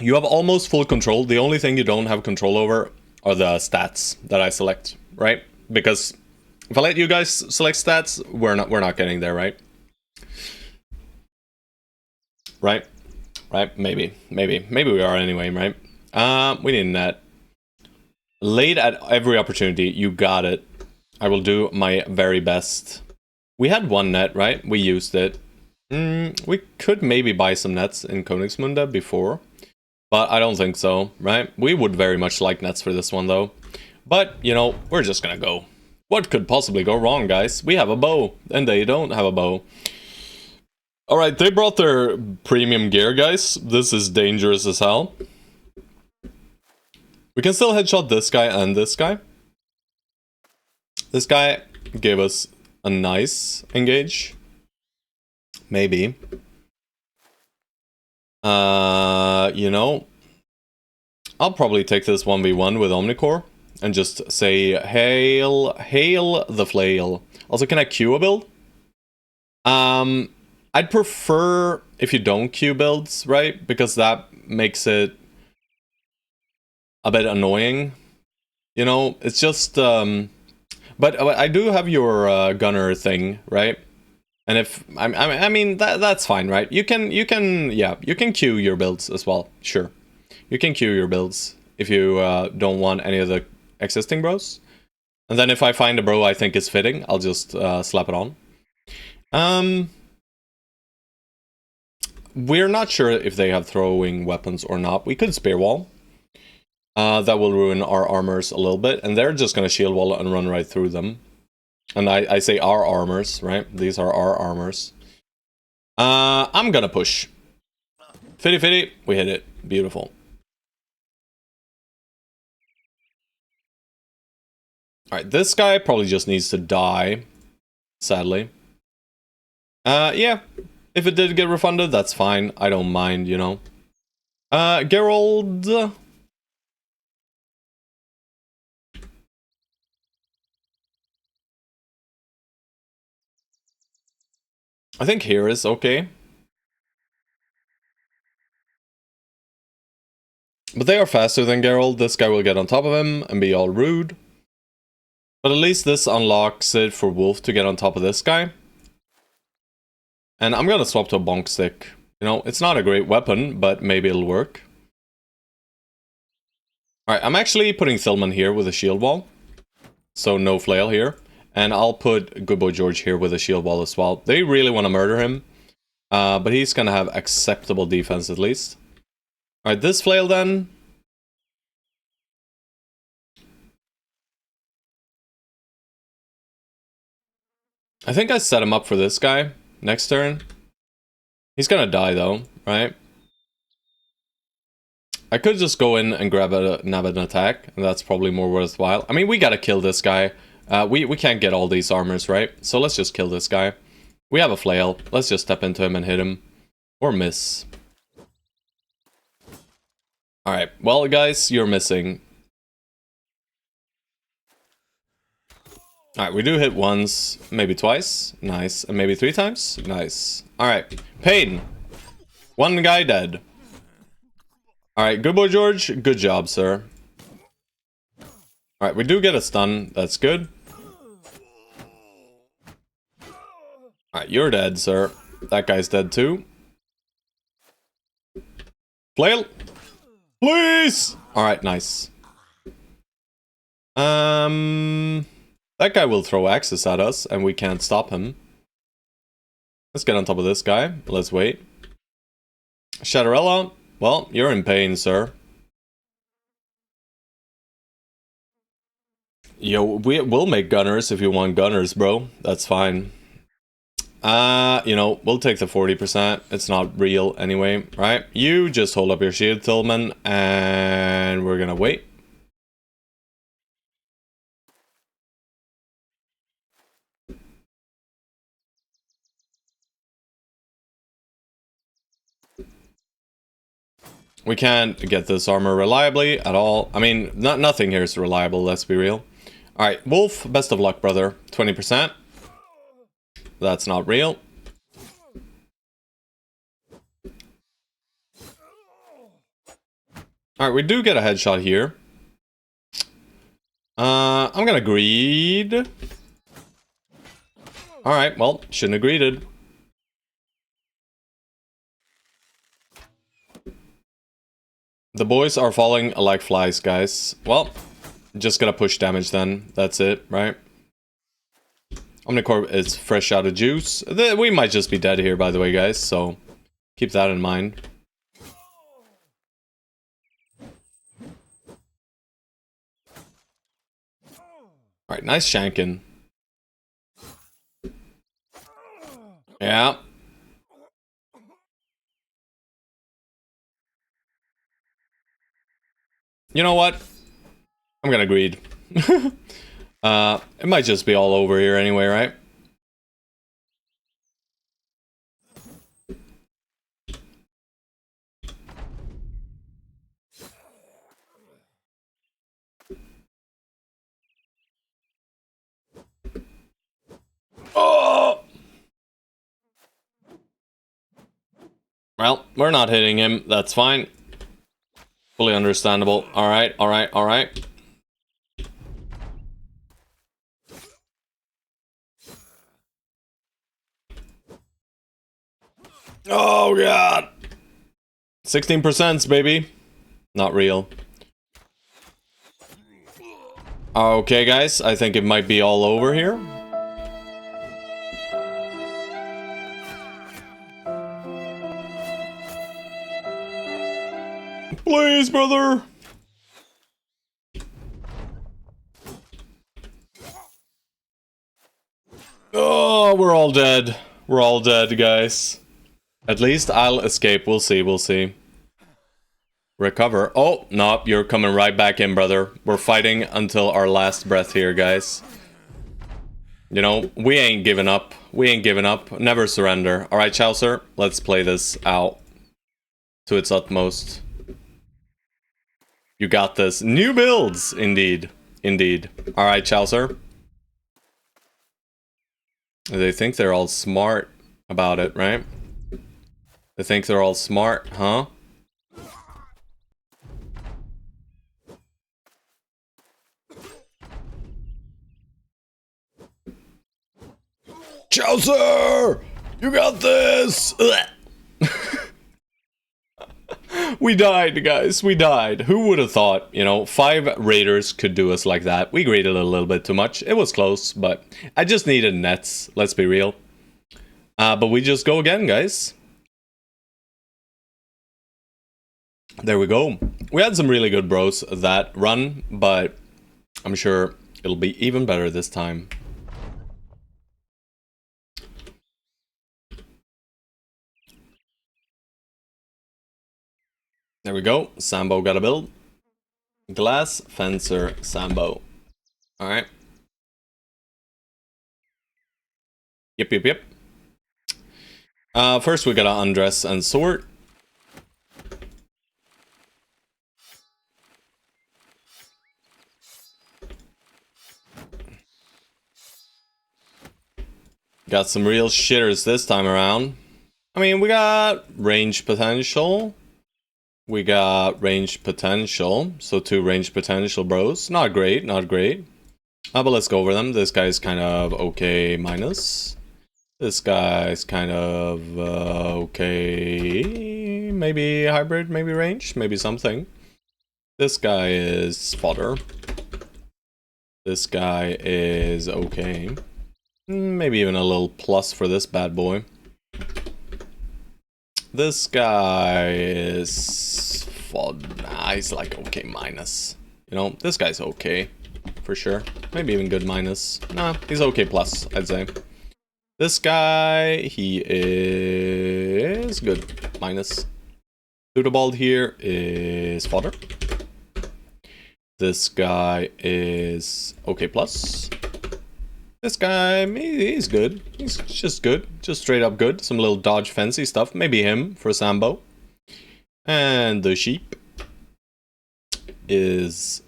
You have almost full control. The only thing you don't have control over are the stats that I select, right? Because if I let you guys select stats, we're not getting there, right? Right? Maybe we are anyway, right? We need a net. Late at every opportunity, you got it. I will do my very best. We had one net, right? We used it. We could maybe buy some nets in Königsmünde before. But I don't think so, right? We would very much like nets for this one, though. But, you know, we're just gonna go. What could possibly go wrong, guys? We have a bow, and they don't have a bow. Alright, they brought their premium gear, guys. This is dangerous as hell. We can still headshot this guy and this guy. This guy gave us a nice engage. Maybe. You know, I'll probably take this 1v1 with Omnicore and just say, hail the flail. Also, can I queue a build? I'd prefer if you don't queue builds, right? Because that makes it a bit annoying. You know, it's just, but I do have your gunner thing, right? And if I mean that's fine, right? You can queue your builds as well. Sure, you can queue your builds if you don't want any of the existing bros. And then if I find a bro I think is fitting, I'll just slap it on. We're not sure if they have throwing weapons or not. We could spear wall. That will ruin our armors a little bit, and they're just gonna shield wall and run right through them. And I say our armors, right? These are our armors. I'm gonna push. Fitty, we hit it. Beautiful. Alright, this guy probably just needs to die. Sadly. Yeah. If it did get refunded, that's fine. I don't mind, you know. Geralt... I think here is okay. But they are faster than Geralt. This guy will get on top of him and be all rude. But at least this unlocks it for Wolf to get on top of this guy. And I'm gonna swap to a bonk stick. You know, it's not a great weapon, but maybe it'll work. Alright, I'm actually putting Thilman here with a shield wall. So no flail here. And I'll put Good Boy George here with a shield wall as well. They really want to murder him. But he's gonna have acceptable defense at least. Alright, this flail then. I think I set him up for this guy next turn. He's gonna die though, right? I could just go in and grab an attack, and that's probably more worthwhile. I mean, we gotta kill this guy. We can't get all these armors, right? So let's just kill this guy. We have a flail. Let's just step into him and hit him. Or miss. Alright, well guys, you're missing. Alright, we do hit once, maybe twice. Nice. And maybe 3 times? Nice. Alright, Pain. One guy dead. Alright, Good Boy George. Good job, sir. Alright, we do get a stun. That's good. Alright, you're dead, sir. That guy's dead too. Flail! Please! Alright, nice. That guy will throw axes at us, and we can't stop him. Let's get on top of this guy. Let's wait. Shadowella, well, you're in pain, sir. Yo, we'll make gunners if you want gunners, bro. That's fine. You know, we'll take the 40%. It's not real anyway, right? You just hold up your shield, Tillman, and we're gonna wait. We can't get this armor reliably at all. I mean, nothing here is reliable, let's be real. Alright, Wolf, best of luck, brother. 20%. That's not real. Alright, we do get a headshot here. I'm gonna greed. Alright, well, shouldn't have greeded. The boys are falling like flies, guys. Well, just gonna push damage then. That's it, right? Omnicorp is fresh out of juice. We might just be dead here, by the way, guys, so keep that in mind. Alright, nice shanking. Yeah. You know what? I'm gonna greed. It might just be all over here anyway, right? Oh! Well, we're not hitting him. That's fine. Fully understandable. Alright, alright, alright. Oh, God. 16%, baby. Not real. Okay, guys. I think it might be all over here. Please, brother. Oh, we're all dead. We're all dead, guys. At least I'll escape. We'll see, we'll see. Recover. Oh, no, you're coming right back in, brother. We're fighting until our last breath here, guys. You know, we ain't giving up. We ain't giving up. Never surrender. Alright, Chaucer, let's play this out to its utmost. You got this. New builds! Indeed. Indeed. Alright, Chaucer. They think they're all smart about it, right? They think they're all smart, huh? Chaucer! You got this! We died, guys. We died. Who would have thought, you know, 5 raiders could do us like that? We graded a little bit too much. It was close, but I just needed nets. Let's be real. But we just go again, guys. There we go. We had some really good bros that run, but I'm sure it'll be even better this time. There we go. Sambo got a build. Glass Fencer Sambo. Alright. Yep, yep, yep. First we gotta undress and sort. Got some real shitters this time around. I mean, we got range potential. We got range potential. So 2 range potential bros. Not great, not great. But let's go over them. This guy's kind of okay minus. This guy's kind of okay maybe hybrid, maybe range, maybe something. This guy is fodder. This guy is okay. Maybe even a little plus for this bad boy. This guy is fod. Nah, he's like okay minus. You know, this guy's okay for sure. Maybe even good minus. Nah, he's okay plus, I'd say. This guy, he is good minus. Pseudobald here is fodder. This guy is okay plus. This guy, he's good. He's just good. Just straight up good. Some little dodge fancy stuff. Maybe him for Sambo. And the sheep is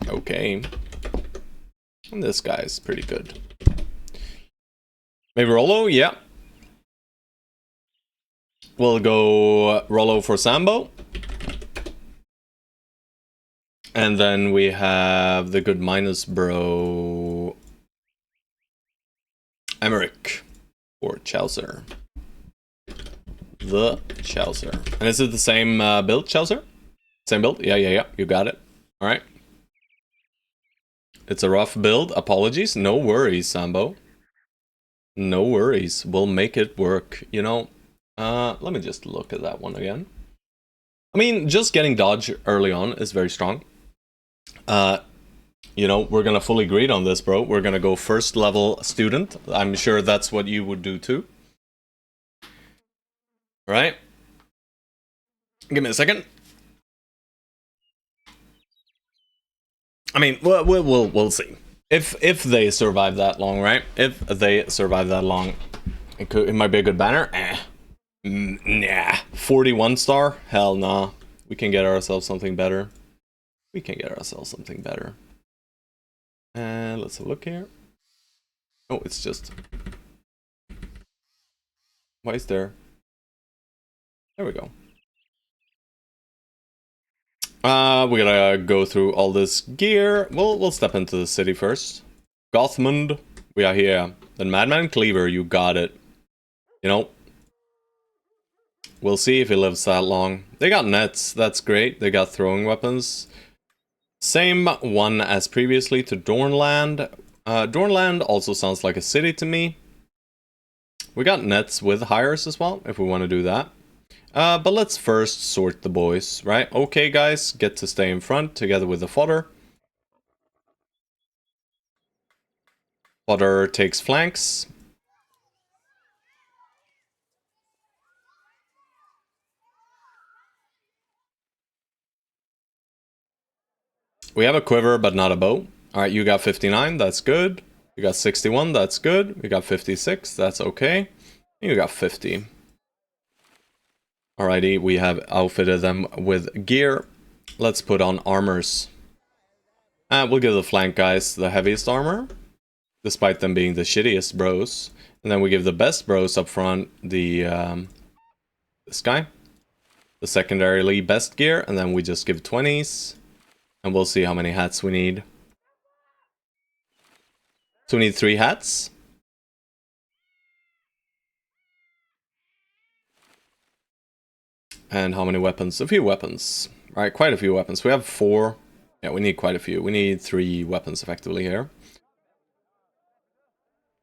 okay. And this guy's pretty good. Maybe Rollo? Yeah. We'll go Rollo for Sambo. And then we have the good minus bro Emmerich or Chaucer. The Chaucer. And is it the same build, Chaucer? Same build? Yeah, you got it. Alright. It's a rough build. Apologies. No worries, Sambo. No worries. We'll make it work. You know, let me just look at that one again. I mean, just getting dodge early on is very strong. You know, we're gonna fully agree on this, bro. We're gonna go first level student. I'm sure that's what you would do too. Right? Give me a second. I mean, we'll see. If they survive that long, right? If they survive that long, it might be a good banner. Nah. 41 star? Hell nah. We can get ourselves something better. We can get ourselves something better. And let's have a look here. Oh, it's just... Why is there... There we go. We gotta go through all this gear. We'll step into the city first. Gothmund, we are here. Then Madman Cleaver, you got it. You know, we'll see if he lives that long. They got nets, that's great. They got throwing weapons. Same one as previously to Dornland. Dornland also sounds like a city to me. We got nets with hires as well, if we want to do that. But let's first sort the boys, right? Okay, guys, get to stay in front together with the fodder. Fodder takes flanks. We have a quiver, but not a bow. Alright, you got 59, that's good. You got 61, that's good. We got 56, that's okay. You got 50. Alrighty, we have outfitted them with gear. Let's put on armors. And we'll give the flank guys the heaviest armor, despite them being the shittiest bros. And then we give the best bros up front the this guy, the secondarily best gear, and then we just give 20s. And we'll see how many hats we need. So we need 3 hats. And how many weapons? A few weapons. Right, quite a few weapons. We have 4. Yeah, we need quite a few. We need 3 weapons effectively here.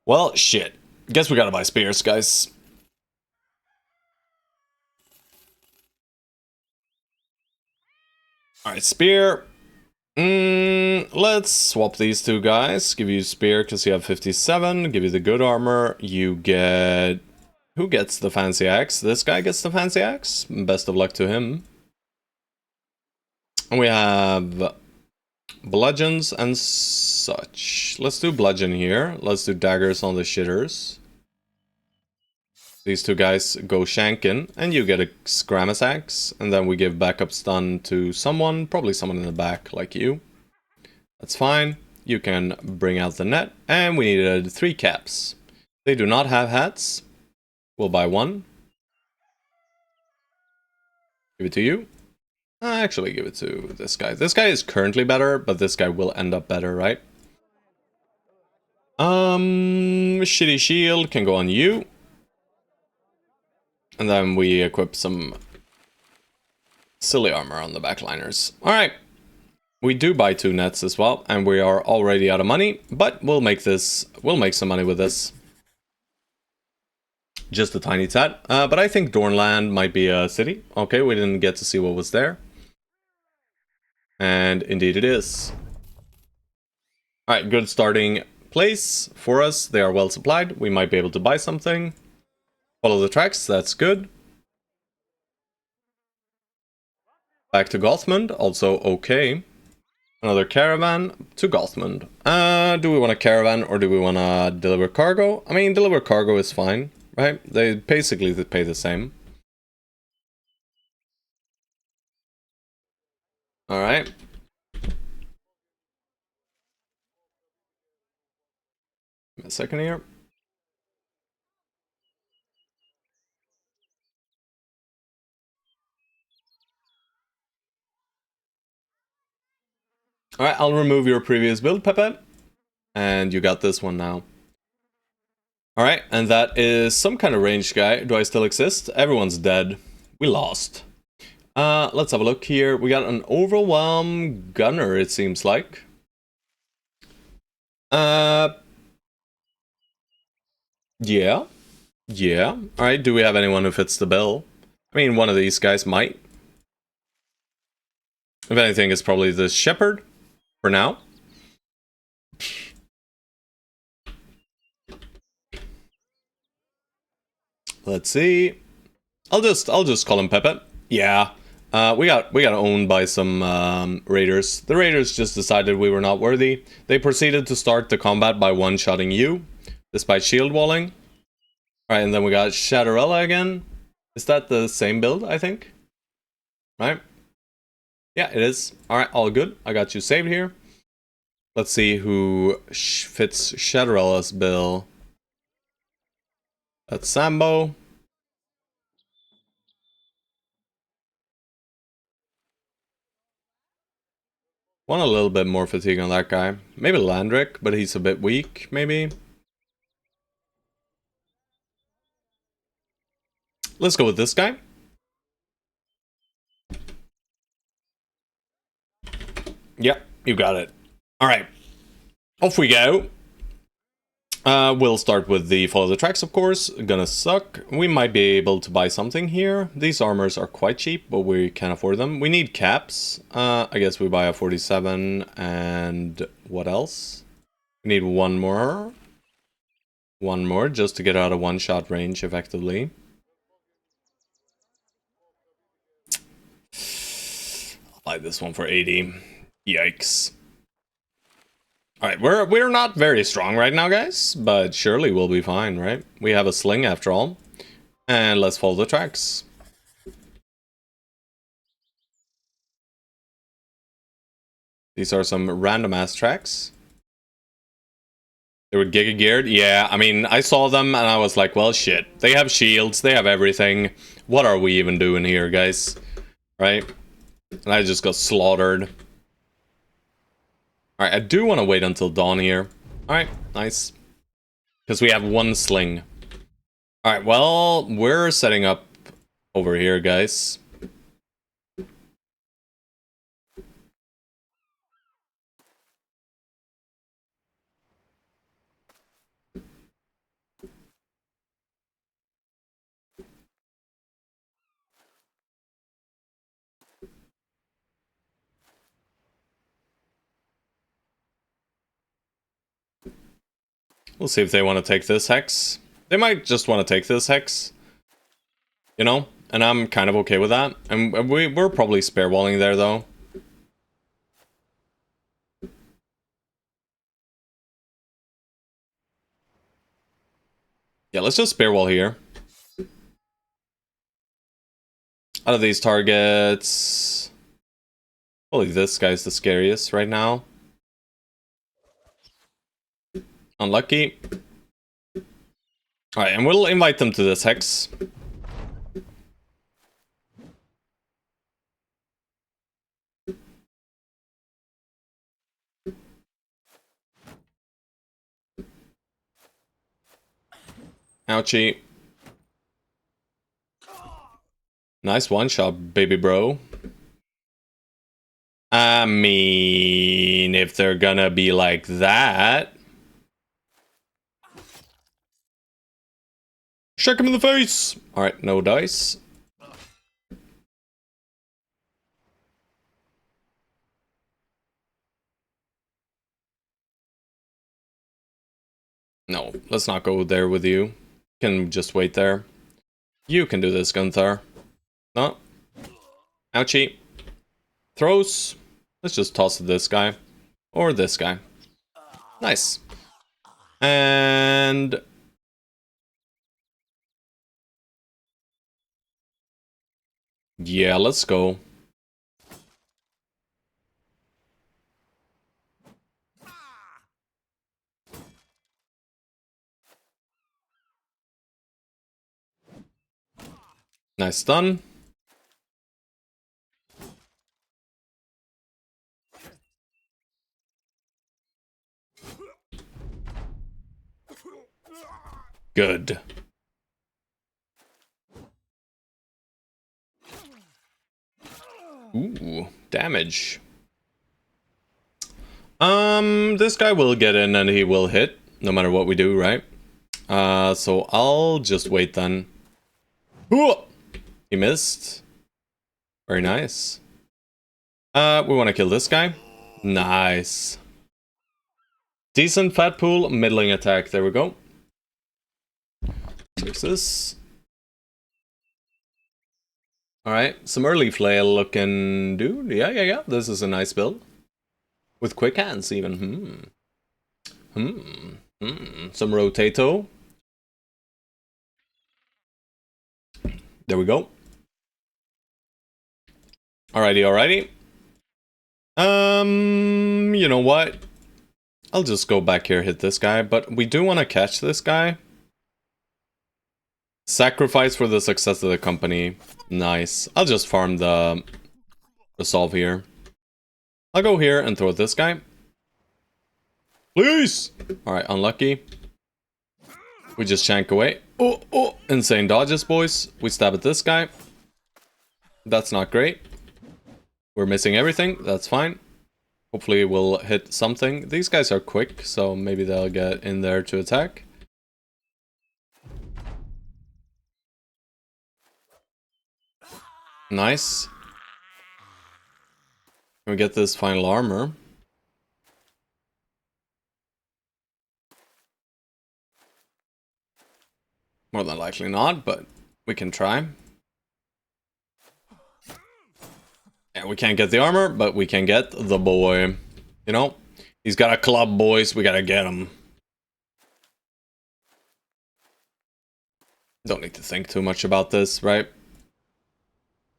Well, shit. Guess we gotta buy spears, guys. Alright, spear. Let's swap these two guys. Give you spear because you have 57. Give you the good armor. You get... Who gets the fancy axe? This guy gets the fancy axe. Best of luck to him. And we have bludgeons and such. Let's do bludgeon here. Let's do daggers on the shitters. These two guys go shanking, and you get a Scramus axe, and then we give backup stun to someone, probably someone in the back, like you. That's fine. You can bring out the net, and we needed 3 caps. They do not have hats. We'll buy 1. Give it to you. Actually, give it to this guy. This guy is currently better, but this guy will end up better, right? Shitty shield can go on you. And then we equip some silly armor on the backliners. Alright. We do buy 2 nets as well, and we are already out of money, but we'll make some money with this. Just a tiny tad. But I think Dornland might be a city. Okay, we didn't get to see what was there. And indeed it is. Alright, good starting place for us. They are well supplied. We might be able to buy something. Follow the tracks, that's good. Back to Gothmund, also okay. Another caravan to Gothmund. Do we want a caravan or do we want to deliver cargo? I mean, deliver cargo is fine, right? They basically pay the same. Alright. A second here. Alright, I'll remove your previous build, Pepe. And you got this one now. Alright, and that is some kind of ranged guy. Do I still exist? Everyone's dead. We lost. Let's have a look here. We got an overwhelm gunner, it seems like. Yeah. Yeah. Alright, do we have anyone who fits the bill? I mean, one of these guys might. If anything, it's probably the shepherd for now. Let's see. I'll just call him Pepe. Yeah. We got owned by some raiders. The raiders just decided we were not worthy. They proceeded to start the combat by one-shotting you, despite shield walling. Alright, and then we got Shadowrella again. Is that the same build, I think? Right? Yeah, it is. Alright, all good. I got you saved here. Let's see who fits Shadowrella's bill. That's Sambo. Want a little bit more fatigue on that guy. Maybe Landrick, but he's a bit weak, maybe. Let's go with this guy. Yep, you got it. Alright. Off we go. We'll start with the follow the tracks, of course. Gonna suck. We might be able to buy something here. These armors are quite cheap, but we can't afford them. We need caps. I guess we buy a 47 and what else? We need one more. One more just to get out of one-shot range effectively. I'll buy this one for 80. Yikes. Alright, we're not very strong right now, guys, but surely we'll be fine, right? We have a sling after all. And let's follow the tracks. These are some random ass tracks. They were giga geared. Yeah, I mean, I saw them and I was like, well, shit. They have shields, they have everything. What are we even doing here, guys? Right? And I just got slaughtered. Alright, I do want to wait until dawn here. Alright, nice. Because we have one sling. Alright, well, we're setting up over here, guys. We'll see if they want to take this hex. They might just want to take this hex. You know? And I'm kind of okay with that. And we're probably spare walling there, though. Yeah, let's just spare wall here. Out of these targets... Probably this guy's the scariest right now. Unlucky. Alright, and we'll invite them to this hex. Ouchie. Nice one shot, baby bro. I mean, if they're gonna be like that... Check him in the face! Alright, no dice. No, let's not go there with you. You can just wait there. You can do this, Gunther. No. Ouchie. Throws. Let's just toss it this guy. Or this guy. Nice. And... yeah, let's go. Nice stun. Good. Ooh, damage. This guy will get in and he will hit, no matter what we do, right? So I'll just wait then. Ooh! He missed. Very nice. We want to kill this guy. Nice. Decent fat pool, middling attack. There we go. Fix this. Alright, some early flail looking dude. Yeah. This is a nice build. With quick hands, even. Some rotato. There we go. Alrighty. You know what? I'll just go back here, hit this guy, but we do want to catch this guy. Sacrifice for the success of the company. Nice. I'll just farm the resolve here. I'll go here and throw this guy. Please! Alright, unlucky. We just shank away. Oh, insane dodges, boys. We stab at this guy. That's not great. We're missing everything. That's fine. Hopefully we'll hit something. These guys are quick, so maybe they'll get in there to attack. Nice. Can we get this final armor? More than likely not, but we can try. Yeah, we can't get the armor, but we can get the boy. You know, he's got a club, boys. We gotta get him. Don't need to think too much about this, right?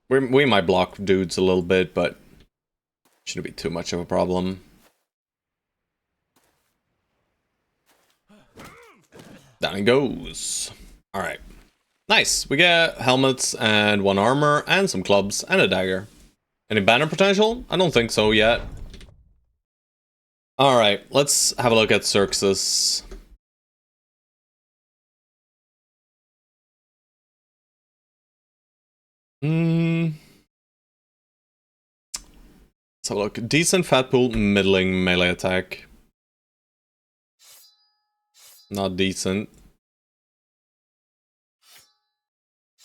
We might block dudes a little bit, but shouldn't be too much of a problem. Down he goes. Alright. Nice. We get helmets and 1 armor and some clubs and a dagger. Any banner potential? I don't think so yet. Alright, let's have a look at Xerxes. Let's have a look. Decent fat pool, middling melee attack. Not decent.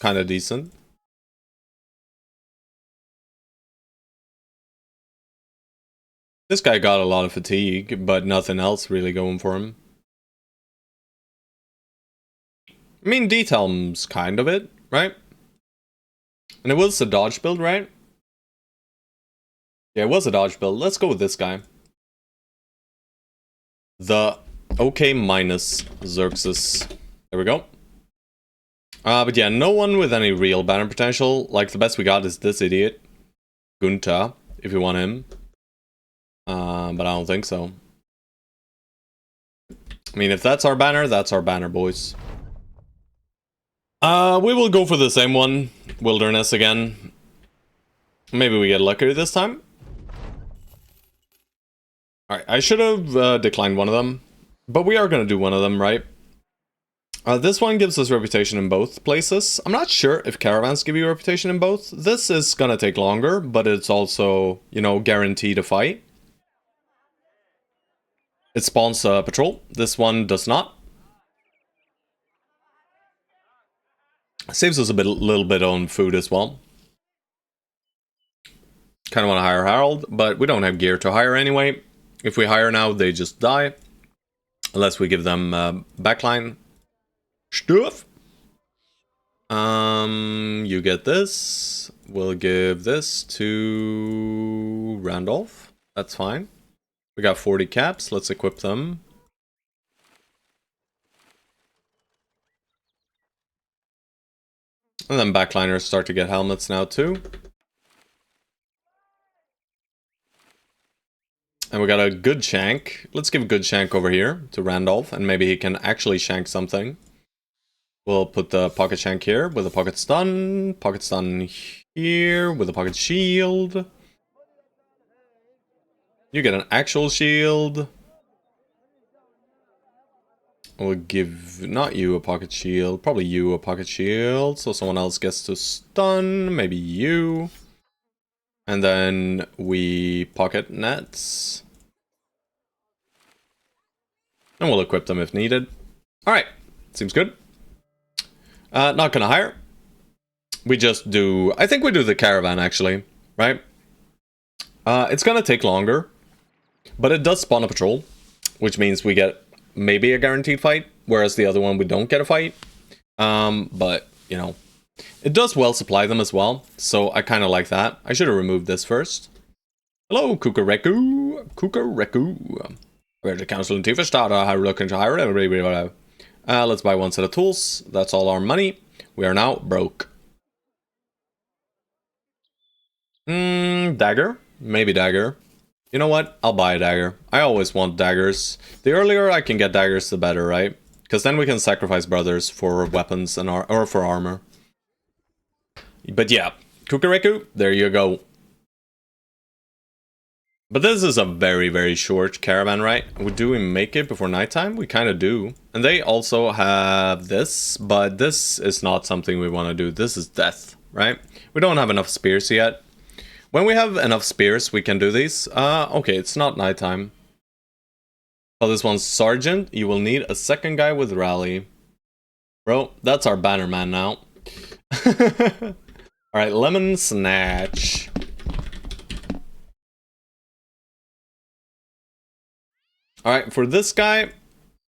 Kinda decent. This guy got a lot of fatigue, but nothing else really going for him. I mean, D-Helm's kind of it, right? And it was a dodge build, right? Yeah, it was a dodge build. Let's go with this guy. The OK minus Xerxes. There we go. But yeah, no one with any real banner potential. Like, the best we got is this idiot. Gunther, if you want him. But I don't think so. I mean, if that's our banner, boys. We will go for the same one. Wilderness again. Maybe we get luckier this time. Alright, I should have declined one of them. But we are going to do one of them, right? This one gives us reputation in both places. I'm not sure if caravans give you reputation in both. This is gonna take longer, but it's also, you know, guaranteed a fight. It spawns a patrol. This one does not. Saves us a little bit on food as well. Kind of want to hire Harold, but we don't have gear to hire anyway. If we hire now, they just die. Unless we give them backline stuff. You get this. We'll give this to Randolph. That's fine. We got 40 caps. Let's equip them. And then backliners start to get helmets now too. And we got a good shank. Let's give a good shank over here to Randolph, and maybe he can actually shank something. We'll put the pocket shank here with a pocket stun here with a pocket shield. You get an actual shield. We'll give, not you a pocket shield, probably you a pocket shield, so someone else gets to stun, maybe you. And then we pocket nets. And we'll equip them if needed. Alright, seems good. Not gonna hire. We just do, I think we do the caravan actually, right? It's gonna take longer, but it does spawn a patrol, which means we get maybe a guaranteed fight, whereas the other one we don't get a fight. But, you know, it does well supply them as well, so I kind of like that. I should have removed this first. Hello, Kukareku. Kukareku. Where's the council and Tifa starter? How looking to hire everybody? Let's buy one set of tools. That's all our money. We are now broke. Dagger? Maybe dagger. You know what? I'll buy a dagger. I always want daggers. The earlier I can get daggers, the better, right? Because then we can sacrifice brothers for weapons and or for armor. But yeah, Kukareku, there you go. But this is a very, very short caravan, right? Do we make it before nighttime? We kind of do. And they also have this, but this is not something we want to do. This is death, right? We don't have enough spears yet. When we have enough spears, we can do these. Okay, it's not nighttime. Oh, this one's Sergeant. You will need a second guy with rally. Bro, that's our banner man now. Alright, Lemon Snatch. Alright, for this guy,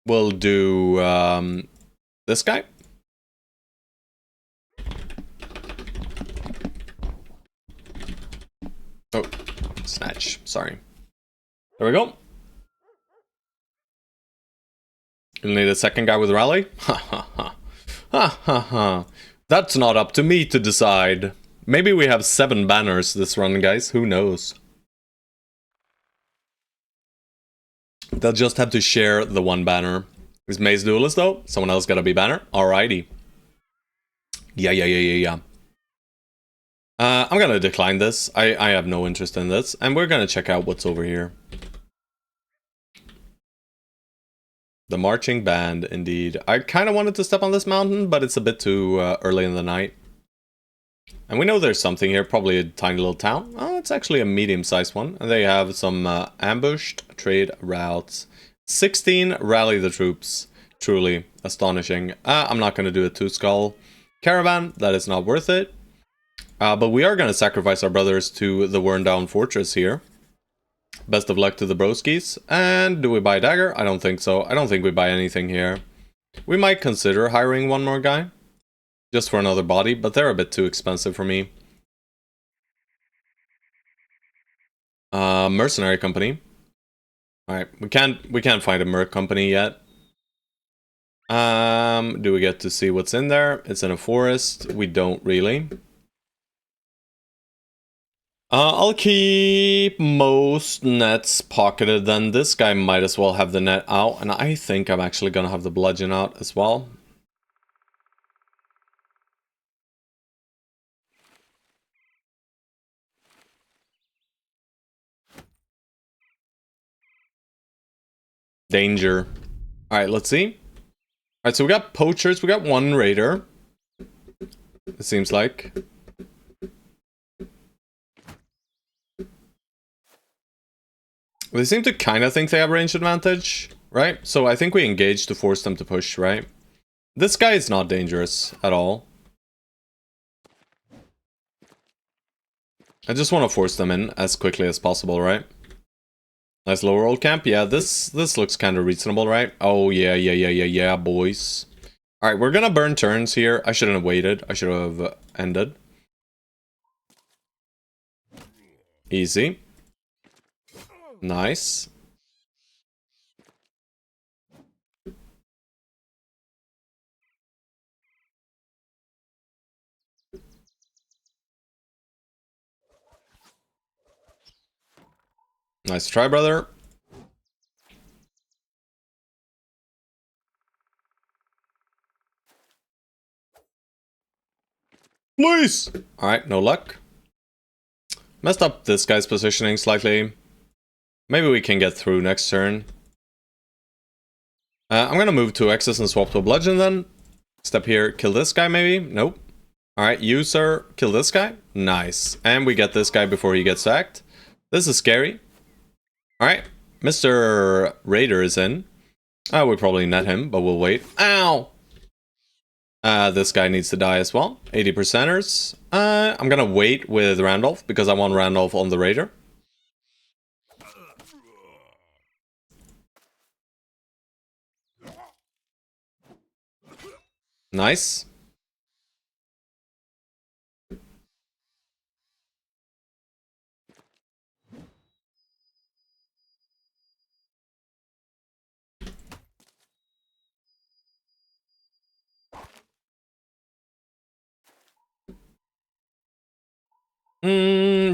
we'll do this guy. Oh, Snatch, sorry. There we go. You'll need a second guy with rally? Ha ha ha. Ha ha ha. That's not up to me to decide. Maybe we have 7 banners this run, guys. Who knows? They'll just have to share the one banner. Is Maze Duelist though? Someone else gotta be banner? Alrighty. Yeah. I'm gonna decline this. I have no interest in this. And we're gonna check out what's over here. The marching band, indeed. I kind of wanted to step on this mountain, but it's a bit too early in the night. And we know there's something here, probably a tiny little town. Oh, it's actually a medium-sized one. And they have some ambushed trade routes. 16 rally the troops. Truly astonishing. I'm not going to do a 2-skull caravan. That is not worth it. But we are going to sacrifice our brothers to the worn-down fortress here. Best of luck to the broskies. And do we buy a dagger? I don't think so. I don't think we buy anything here. We might consider hiring one more guy. Just for another body, but they're a bit too expensive for me. Mercenary company. Alright, we can't find a merc company yet. Do we get to see what's in there? It's in a forest. We don't really. I'll keep most nets pocketed, then this guy might as well have the net out, and I think I'm actually gonna have the bludgeon out as well. Danger. Alright, let's see. Alright, so we got poachers, we got one raider. It seems like. They seem to kind of think they have range advantage, right? So I think we engage to force them to push, right? This guy is not dangerous at all. I just want to force them in as quickly as possible, right? Nice lower old camp. Yeah, this looks kind of reasonable, right? Oh, yeah, boys. Alright, we're gonna burn turns here. I shouldn't have waited. I should have ended. Easy. Nice. Nice try, brother. Please! Alright, no luck. Messed up this guy's positioning slightly. Maybe we can get through next turn. I'm gonna move to X's and swap to a bludgeon then. Step here, kill this guy maybe? Nope. Alright, you sir, kill this guy. Nice. And we get this guy before he gets sacked. This is scary. Alright, Mr. Raider is in. We probably net him, but we'll wait. Ow! This guy needs to die as well. 80%ers. I'm gonna wait with Randolph because I want Randolph on the Raider. Nice.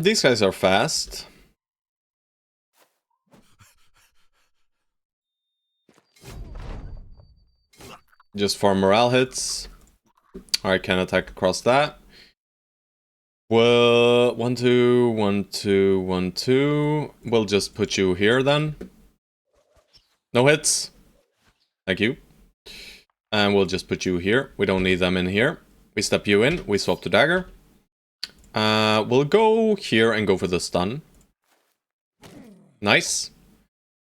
These guys are fast. Just for morale hits. Alright, can attack across that. Well, 1, 2, 1, 2, 1, 2. We'll just put you here then. No hits. Thank you. And we'll just put you here. We don't need them in here. We step you in. We swap to dagger. We'll go here and go for the stun. Nice.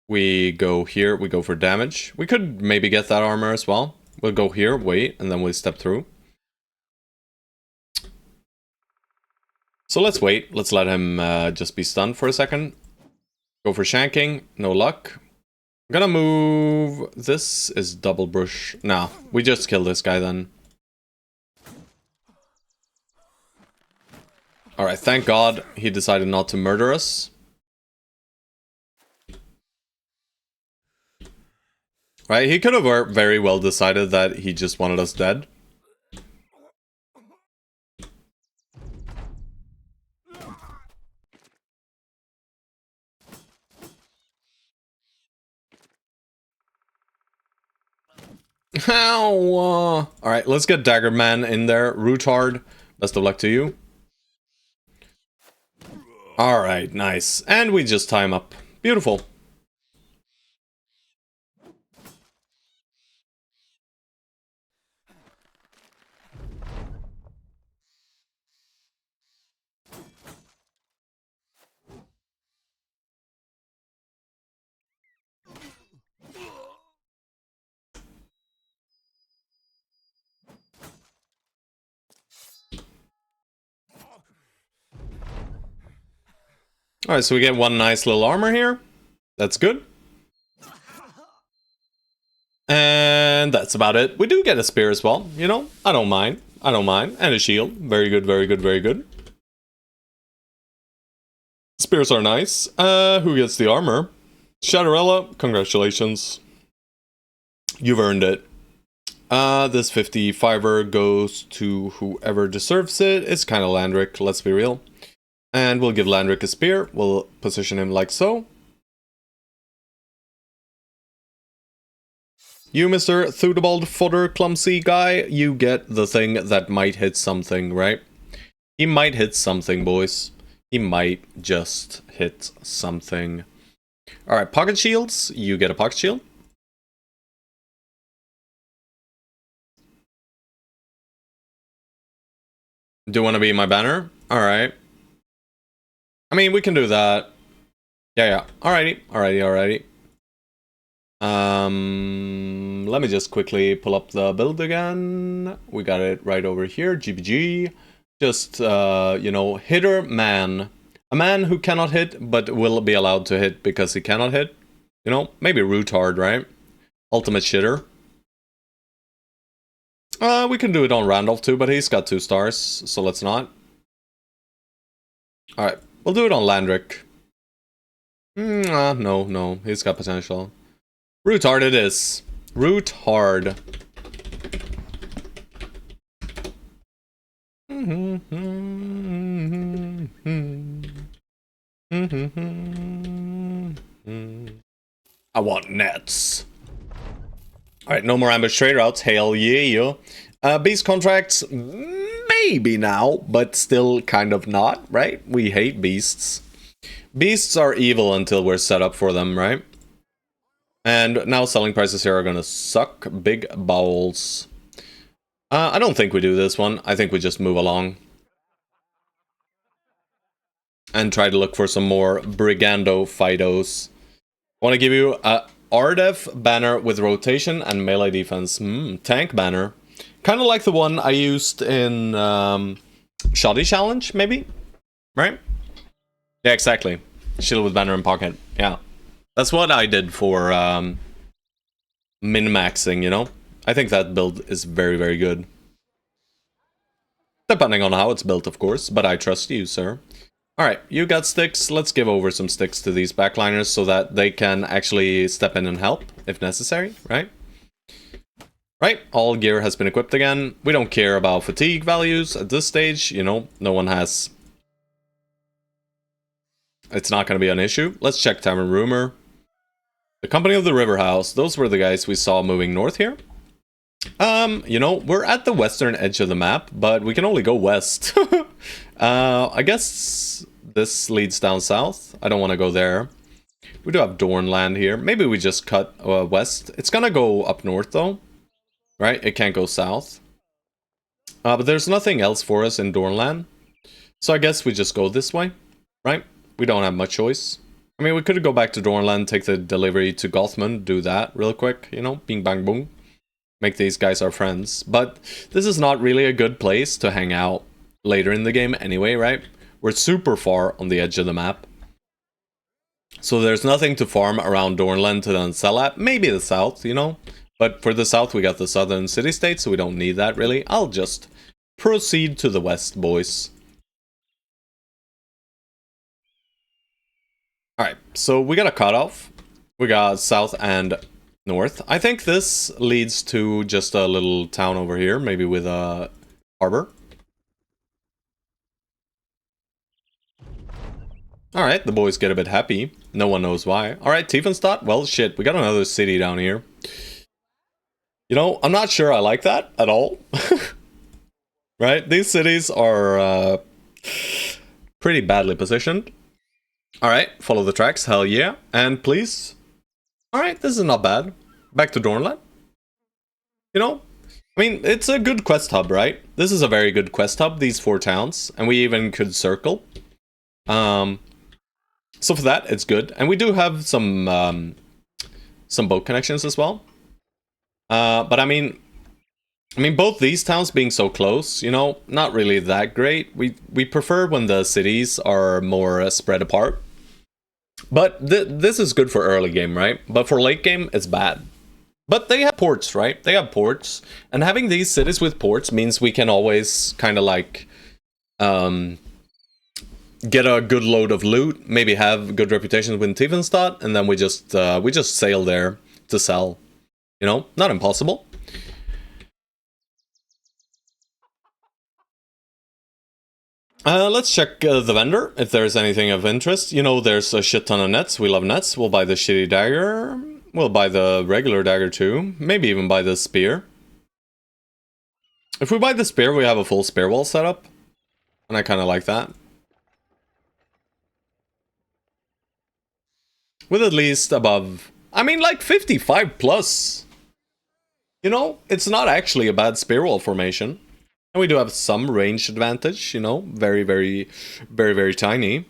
We go here. We go for damage. We could maybe get that armor as well. We'll go here, wait, and then we step through. So let's wait. Let's let him just be stunned for a second. Go for shanking. No luck. I'm gonna move... This is double brush. Nah, we just kill this guy then. Alright, thank God he decided not to murder us. Right, he could have very well decided that he just wanted us dead. Ow! Alright, let's get Dagger Man in there. Rootard, best of luck to you. Alright, nice. And we just tie him up. Beautiful. Alright, so we get one nice little armor here. That's good. And that's about it. We do get a spear as well, you know? I don't mind. I don't mind. And a shield. Very good, very good, very good. Spears are nice. Who gets the armor? Shadowrella, congratulations. You've earned it. This 55er goes to whoever deserves it. It's kind of Landrick, let's be real. And we'll give Landrick a spear. We'll position him like so. You, Mr. Thudibald Fodder Clumsy Guy, you get the thing that might hit something, right? He might hit something, boys. He might just hit something. Alright, pocket shields. You get a pocket shield. Do you want to be my banner? Alright. I mean, we can do that. Yeah. Alrighty. Let me just quickly pull up the build again. We got it right over here, GBG. Just, you know, hitter man. A man who cannot hit, but will be allowed to hit because he cannot hit. You know, maybe root hard, right? Ultimate shitter. We can do it on Randolph too, but he's got 2 stars, so let's not. Alright, we'll do it on Landrick. No, he's got potential. Root hard it is. Root hard. I want nets. Alright, no more ambush trade routes. Hell yeah. Beast contracts, maybe now, but still kind of not, right? We hate beasts. Beasts are evil until we're set up for them, right? And now selling prices here are gonna suck big bowels. I don't think we do this one. I think we just move along. And try to look for some more Brigando Fidos. I want to give you a RDEF banner with rotation and melee defense. Tank banner. Kind of like the one I used in Shoddy Challenge, maybe? Right? Yeah, exactly. Shield with banner in pocket. Yeah. That's what I did for min-maxing, you know? I think that build is very, very good. Depending on how it's built, of course, but I trust you, sir. Alright, you got sticks. Let's give over some sticks to these backliners so that they can actually step in and help, if necessary, right? Right, all gear has been equipped again. We don't care about fatigue values at this stage, you know, no one has... It's not going to be an issue. Let's check Tavern Rumor. The Company of the River House, those were the guys we saw moving north here. You know, we're at the western edge of the map, but we can only go west. I guess this leads down south. I don't want to go there. We do have Dornland here. Maybe we just cut west. It's gonna go up north, though. Right? It can't go south. But there's nothing else for us in Dornland. So I guess we just go this way. Right? We don't have much choice. I mean, we could go back to Dornland, take the delivery to Gothman, do that real quick, you know? Bing, bang, boom. Make these guys our friends. But this is not really a good place to hang out later in the game anyway, right? We're super far on the edge of the map. So there's nothing to farm around Dornland to then sell at. Maybe the south, you know? But for the south, we got the southern city-state, so we don't need that, really. I'll just proceed to the west, boys. Alright, so we got a cutoff. We got south and north. I think this leads to just a little town over here, maybe with a harbor. Alright, the boys get a bit happy. No one knows why. Alright, Tiefenstadt? Well, shit, we got another city down here. You know, I'm not sure I like that at all. Right? These cities are pretty badly positioned. Alright, follow the tracks, hell yeah. And please. Alright, this is not bad. Back to Dornland. You know, I mean, it's a good quest hub, right? This is a very good quest hub, these 4 towns. And we even could circle. So for that, it's good. And we do have some boat connections as well. But I mean, both these towns being so close, you know, not really that great. We prefer when the cities are more spread apart. But this is good for early game, right? But for late game, it's bad. But they have ports, right? They have ports. And having these cities with ports means we can always kind of like... get a good load of loot, maybe have good reputation with Tiefenstadt, and then we just sail there to sell. You know, not impossible. Let's check the vendor, if there's anything of interest. You know, there's a shit ton of nets. We love nets. We'll buy the shitty dagger. We'll buy the regular dagger too. Maybe even buy the spear. If we buy the spear, we have a full spear wall setup. And I kind of like that. With at least above... I mean, like 55 plus. You know, it's not actually a bad spear wall formation. And we do have some range advantage, you know, very, very, very, very tiny.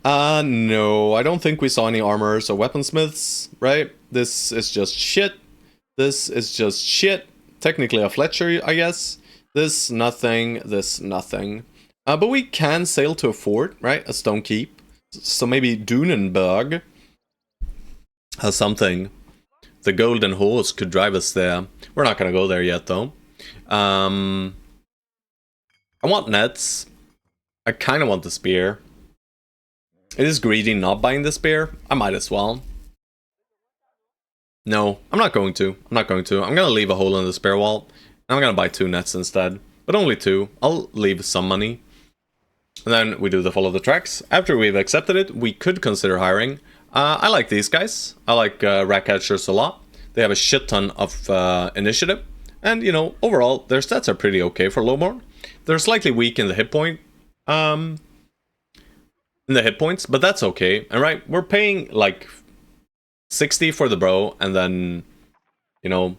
No, I don't think we saw any armors or weaponsmiths, right? This is just shit. This is just shit. Technically a Fletcher, I guess. This, nothing. This, nothing. But we can sail to a fort, right? A stone keep. So maybe Dunenberg has something. The Golden Horse could drive us there. We're not gonna go there yet, though. I want nets. I kind of want the spear. It is greedy not buying the spear. I might as well. No, I'm not going to. I'm not going to. I'm gonna leave a hole in the spear wall. And I'm gonna buy 2 nets instead. But only 2. I'll leave some money. And then we do the follow the tracks. After we've accepted it, we could consider hiring. I like these guys. I like Ratcatchers a lot. They have a shit ton of initiative. And, you know, overall, their stats are pretty okay for Lowborn. They're slightly weak in the hit point. Hit points, but that's okay. And right, we're paying like 60 for the bro, and then, you know,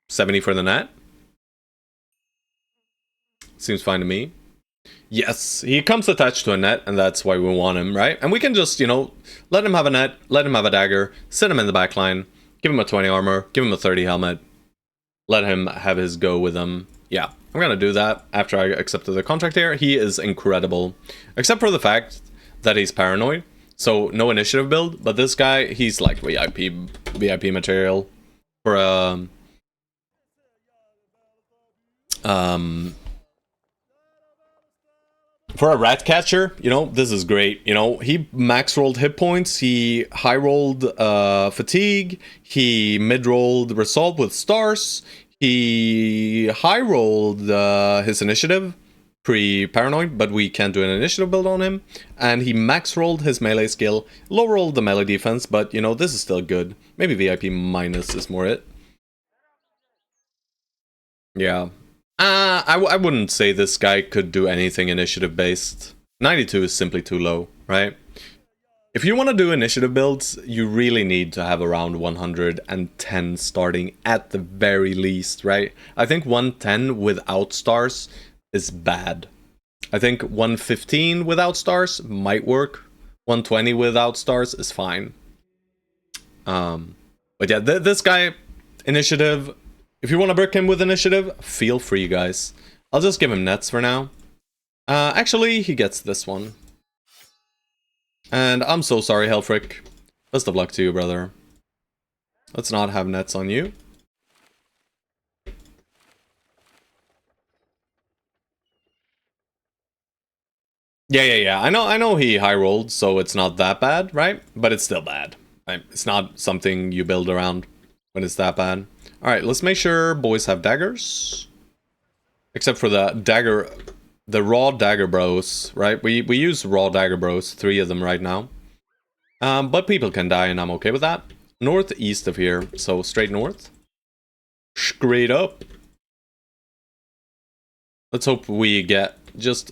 70 for the net. Seems fine to me. Yes, he comes attached to a net, and that's why we want him, right? And we can just, you know, let him have a net, let him have a dagger, sit him in the back line, give him a 20 armor, give him a 30 helmet, let him have his go with them. Yeah, I'm gonna do that after I accepted the contract here. He is incredible, except for the fact that he's paranoid. So no initiative build, but this guy, he's like VIP material for a rat catcher. You know, this is great. You know, he max rolled hit points, he high rolled fatigue, he mid rolled resolve with stars, he high rolled his initiative pre-paranoid, but we can't do an initiative build on him. And he max rolled his melee skill, low rolled the melee defense, but you know, this is still good. Maybe VIP minus is more it. Yeah. I wouldn't say this guy could do anything initiative based. 92 is simply too low, right? If you want to do initiative builds, you really need to have around 110 starting at the very least, right? I think 110 without stars is bad. I think 115 without stars might work. 120 without stars is fine. But yeah, this guy, initiative. If you want to brick him with initiative, feel free, guys. I'll just give him nets for now. Actually, he gets this one. And I'm so sorry, Helfric. Best of luck to you, brother. Let's not have nets on you. Yeah. I know he high rolled, so it's not that bad, right? But it's still bad. Right? It's not something you build around when it's that bad. Alright, let's make sure boys have daggers. Except for the raw dagger bros, right? We use raw dagger bros, 3 of them right now. But people can die, and I'm okay with that. Northeast of here, so straight north. Straight up. Let's hope we get just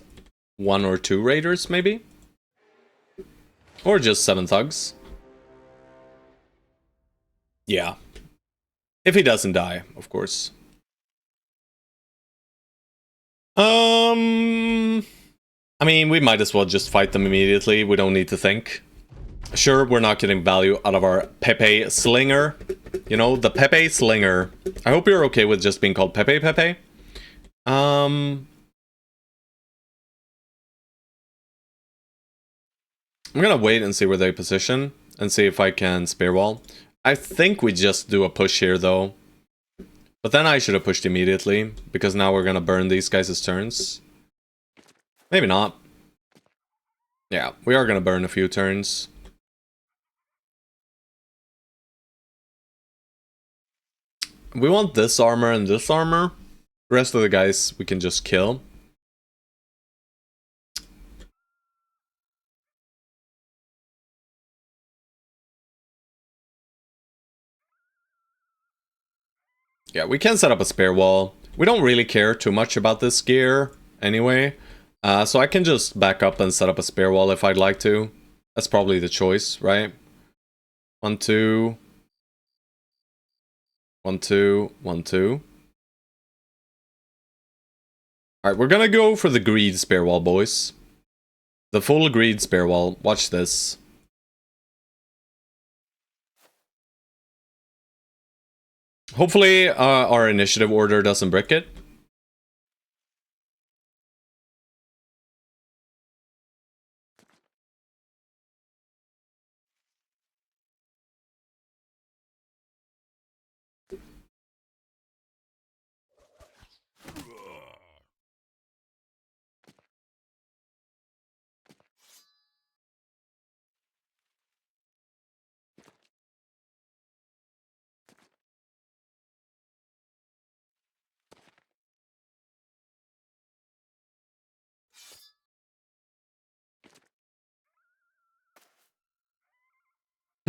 1 or 2 raiders, maybe? Or just 7 thugs. Yeah. If he doesn't die, of course. I mean, we might as well just fight them immediately. We don't need to think. Sure, we're not getting value out of our Pepe Slinger. You know, the Pepe Slinger. I hope you're okay with just being called Pepe. I'm gonna wait and see where they position, and see if I can spear wall. I think we just do a push here, though. But then I should have pushed immediately, because now we're gonna burn these guys' turns. Maybe not. Yeah, we are gonna burn a few turns. We want this armor and this armor. The rest of the guys we can just kill. Yeah, we can set up a spare wall. We don't really care too much about this gear anyway. So I can just back up and set up a spare wall if I'd like to. That's probably the choice, right? 1, 2. 1, 2, 1, 2. Alright, we're gonna go for the greed spare wall, boys. The full greed spare wall. Watch this. Hopefully, our initiative order doesn't brick it.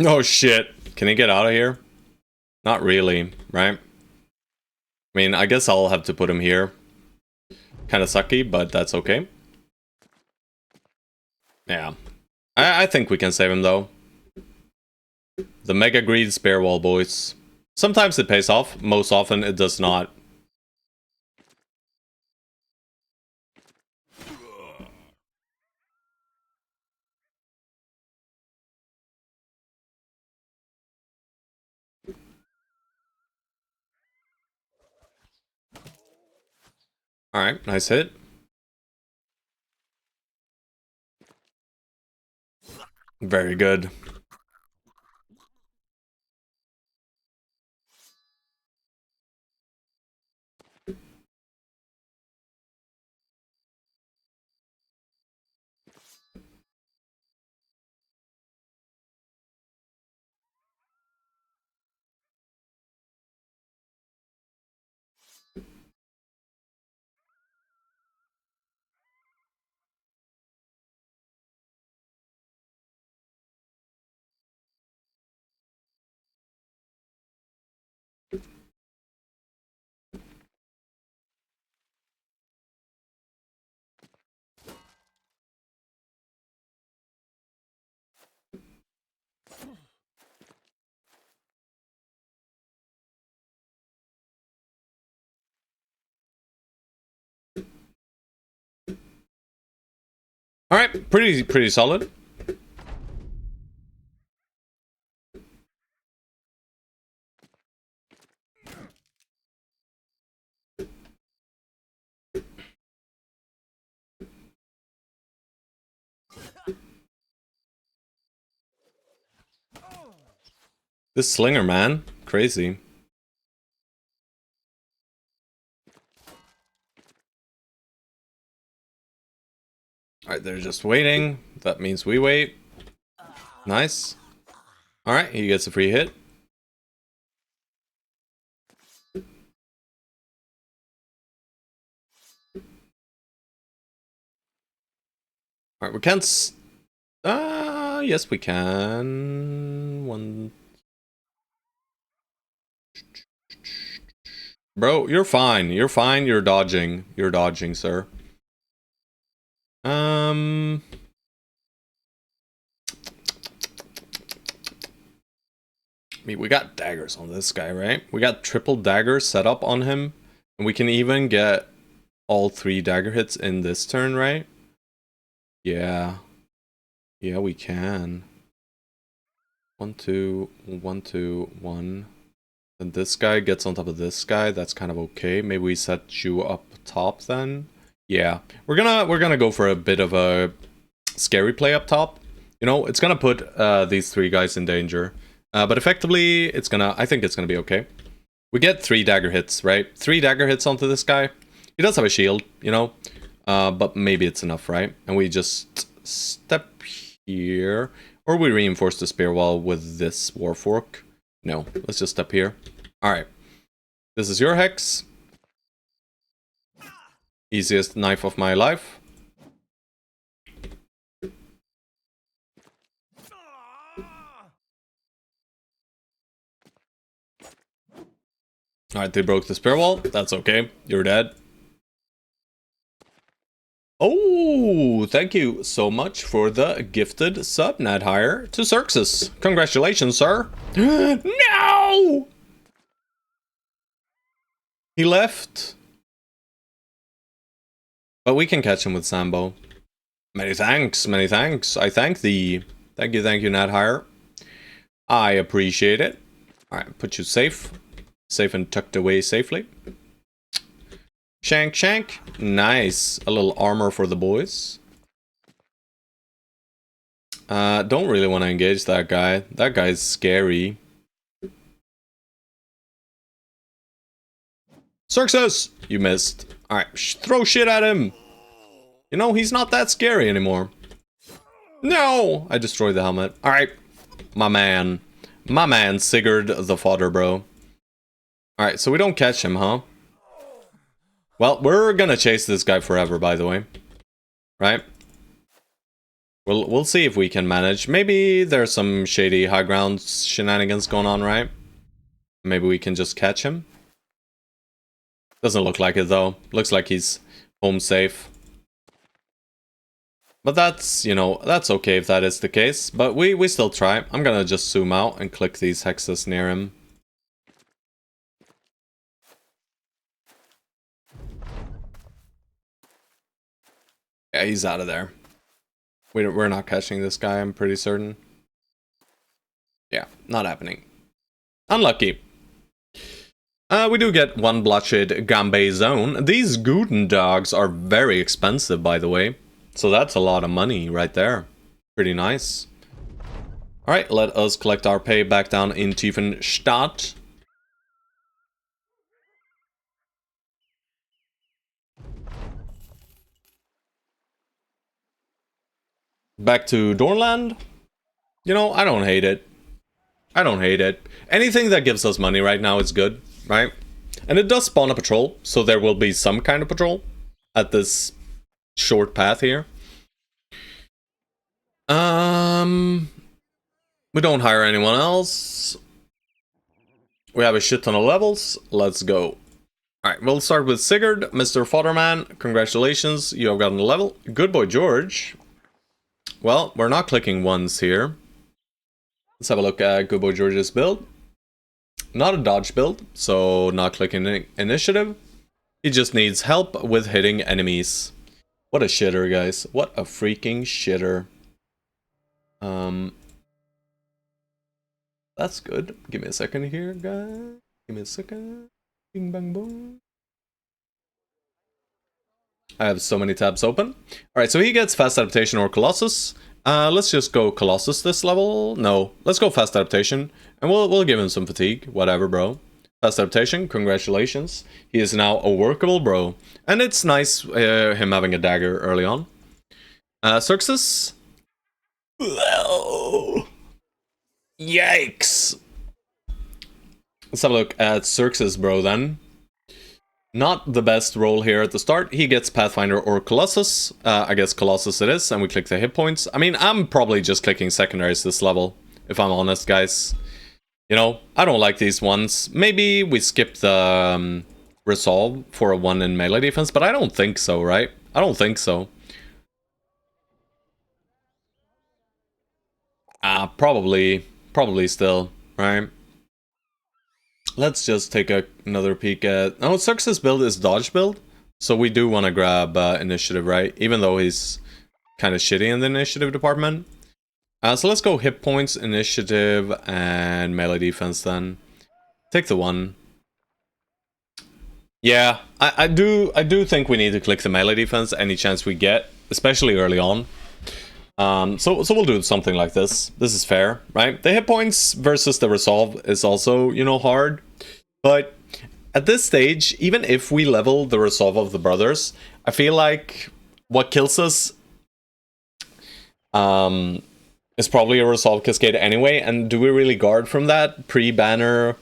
Oh shit. Can he get out of here? Not really, right? I mean, I guess I'll have to put him here. Kinda sucky, but that's okay. Yeah. I think we can save him, though. The Mega Greed Spare Wall, boys. Sometimes it pays off. Most often, it does not. Alright, nice hit. Very good. Alright, pretty solid. This slinger, man. Crazy. Alright, they're just waiting. That means we wait. Nice. Alright, he gets a free hit. Alright, we can't... yes we can. One... Bro, you're fine. You're fine. You're dodging. You're dodging, sir. I mean, we got daggers on this guy, right? We got triple daggers set up on him. And we can even get all 3 dagger hits in this turn, right? Yeah. Yeah, we can. 1, 2, 1, 2, 1. And this guy gets on top of this guy. That's kind of okay. Maybe we set you up top then. Yeah, we're gonna go for a bit of a scary play up top. You know, it's gonna put these 3 guys in danger. But effectively, I think it's gonna be okay. We get 3 dagger hits, right? 3 dagger hits onto this guy. He does have a shield, you know. But maybe it's enough, right? And we just step here. Or we reinforce the spear wall with this Warfork. No, let's just step here. Alright. This is your hex. Easiest knife of my life. Alright, they broke the spear wall. That's okay. You're dead. Oh, thank you so much for the gifted subnet hire to Xerxes. Congratulations, sir. No! He left. But we can catch him with Sambo. Many thanks, many thanks. I thank thee. Thank you, Nat Hire. I appreciate it. Alright, put you safe. Safe and tucked away safely. Shank, shank. Nice. A little armor for the boys. Don't really want to engage that guy. That guy's scary. Success! You missed. Alright, throw shit at him! You know, he's not that scary anymore. No! I destroyed the helmet. Alright. My man. My man, Sigurd the fodder, bro. Alright, so we don't catch him, huh? Well, we're gonna chase this guy forever, by the way. Right? We'll see if we can manage. Maybe there's some shady high ground shenanigans going on, right? Maybe we can just catch him. Doesn't look like it, though. Looks like he's home safe. But that's, you know, that's okay if that is the case. But we still try. I'm gonna just zoom out and click these hexes near him. Yeah, he's out of there. We're not catching this guy, I'm pretty certain. Yeah, not happening. Unlucky. We do get one bloodshed Gambay zone. These Guten dogs are very expensive, by the way. So that's a lot of money right there. Pretty nice. Alright, let us collect our pay back down in Tiefenstadt. Back to Dornland. You know, I don't hate it. I don't hate it. Anything that gives us money right now is good, right? And it does spawn a patrol, so there will be some kind of patrol at this short path here. We don't hire anyone else. We have a shit ton of levels. Let's go. Alright, we'll start with Sigurd, Mr. Fodderman. Congratulations, you have gotten a level. Good boy, George. Well, we're not clicking once here. Let's have a look at Good boy George's build. Not a dodge build, so not clicking initiative. He just needs help with hitting enemies. What a shitter, guys. What a freaking shitter. That's good. Give me a second here, guys. Give me a second. Bing bang boom. I have so many tabs open. Alright, so he gets fast adaptation or Colossus. Let's just go Colossus this level. No, let's go fast adaptation. And we'll give him some fatigue. Whatever, bro. Fast adaptation, congratulations. He is now a workable bro. And it's nice him having a dagger early on. Xerxes. Whoa. Yikes. Let's have a look at Xerxes, bro, then. Not the best roll here at the start. He gets Pathfinder or Colossus. I guess Colossus it is, and we click the hit points. I mean, I'm probably just clicking secondaries this level, if I'm honest, guys. You know, I don't like these ones. Maybe we skip the resolve for a 1 in melee defense, but I don't think so, right? I don't think so. Probably still, right? Let's just take another peek at... Oh, Xerxes' build is dodge build, so we do want to grab initiative, right? Even though he's kind of shitty in the initiative department. So let's go hit points, initiative, and melee defense then. Take the 1. Yeah, I do think we need to click the melee defense any chance we get, especially early on. So we'll do something like this. This is fair, right? The hit points versus the resolve is also, you know, hard. But at this stage, even if we level the resolve of the brothers, I feel like what kills us is probably a resolve cascade anyway. And do we really guard from that pre-banner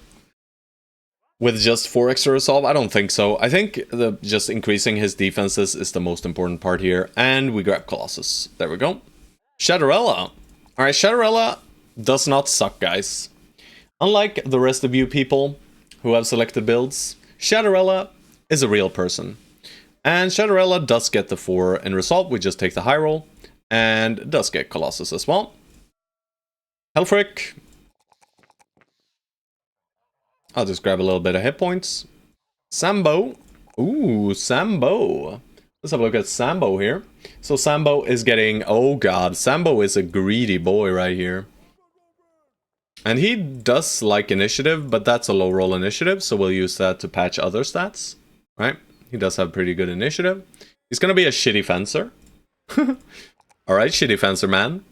with just 4 extra resolve? I don't think so. I think just increasing his defenses is the most important part here. And we grab Colossus. There we go. Shadowrella. Alright, Shadowrella does not suck, guys. Unlike the rest of you people who have selected builds, Shadowrella is a real person. And Shadowrella does get the 4 in resolve. We just take the high roll. And does get Colossus as well. Helfric. I'll just grab a little bit of hit points. Sambo. Ooh, Sambo. Let's have a look at Sambo here. So Sambo is getting... Oh god, Sambo is a greedy boy right here. And he does like initiative, but that's a low roll initiative, so we'll use that to patch other stats. Right? He does have pretty good initiative. He's gonna be a shitty fencer. Alright, shitty fencer man.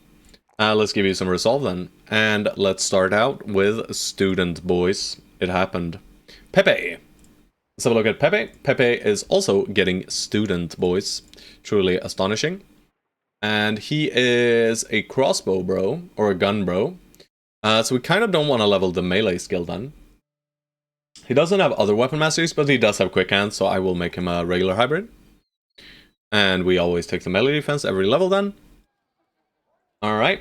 Let's give you some resolve then. And let's start out with student, boys. It happened. Pepe. Let's have a look at Pepe. Pepe is also getting student, boys. Truly astonishing. And he is a crossbow bro, or a gun bro. So we kind of don't want to level the melee skill then. He doesn't have other weapon masteries, but he does have quick hands, so I will make him a regular hybrid. And we always take the melee defense every level then. Alright.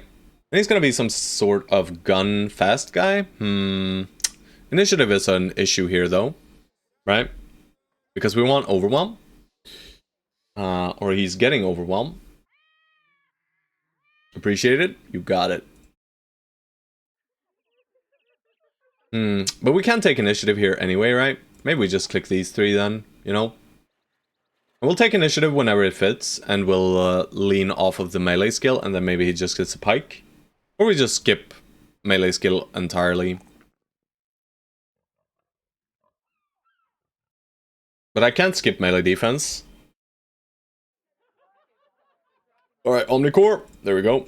And he's gonna be some sort of gun fast guy. Initiative is an issue here though. Right? Because we want overwhelm. Or he's getting overwhelm. Appreciate it. You got it. But we can take initiative here anyway, right? Maybe we just click these three then, you know? We'll take initiative whenever it fits, and we'll lean off of the melee skill, and then maybe he just gets a pike. Or we just skip melee skill entirely. But I can't skip melee defense. Alright, Omnicore. There we go.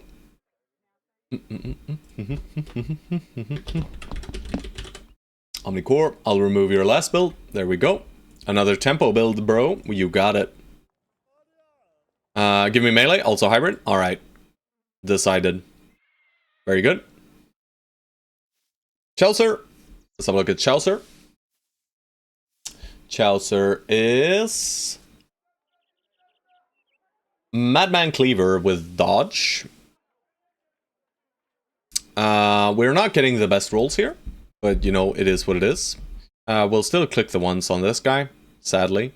Omnicore, I'll remove your last build. There we go. Another tempo build, bro. You got it. Give me melee, also hybrid. Alright. Decided. Very good. Chaucer. Let's have a look at Chaucer. Chaucer is... Madman Cleaver with dodge. We're not getting the best rolls here. But, you know, it is what it is. We'll still click the ones on this guy, sadly.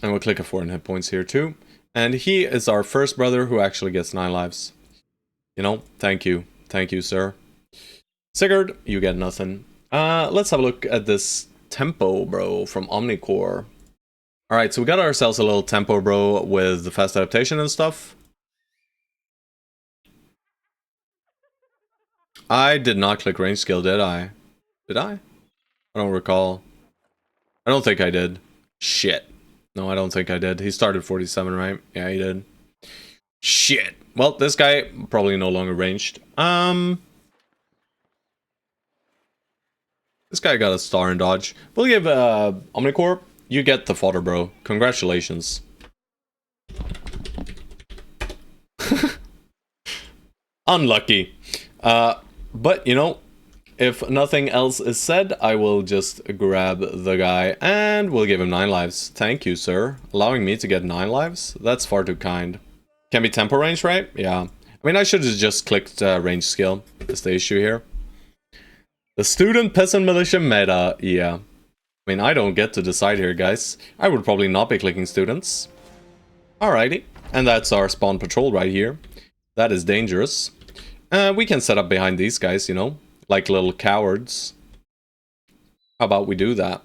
And we'll click a 4 in hit points here too. And he is our first brother who actually gets 9 lives. You know, thank you. Thank you, sir. Sigurd, you get nothing. Let's have a look at this tempo bro from Omnicore. Alright, so we got ourselves a little tempo bro with the fast adaptation and stuff. I did not click range skill, did I? Did I? I don't recall. I don't think I did. Shit. No, I don't think I did. He started 47, right? Yeah, he did. Shit. Well, this guy probably no longer ranged. This guy got a star in dodge. We'll give Omnicorp. You get the fodder, bro. Congratulations. Unlucky. But, you know, if nothing else is said, I will just grab the guy and we'll give him 9 lives. Thank you, sir. Allowing me to get 9 lives? That's far too kind. Can be tempo range, right? Yeah. I mean, I should have just clicked range skill. Is the issue here. The student peasant militia meta. Yeah. I mean, I don't get to decide here, guys. I would probably not be clicking students. Alrighty. And that's our spawn patrol right here. That is dangerous. We can set up behind these guys, you know, like little cowards. How about we do that?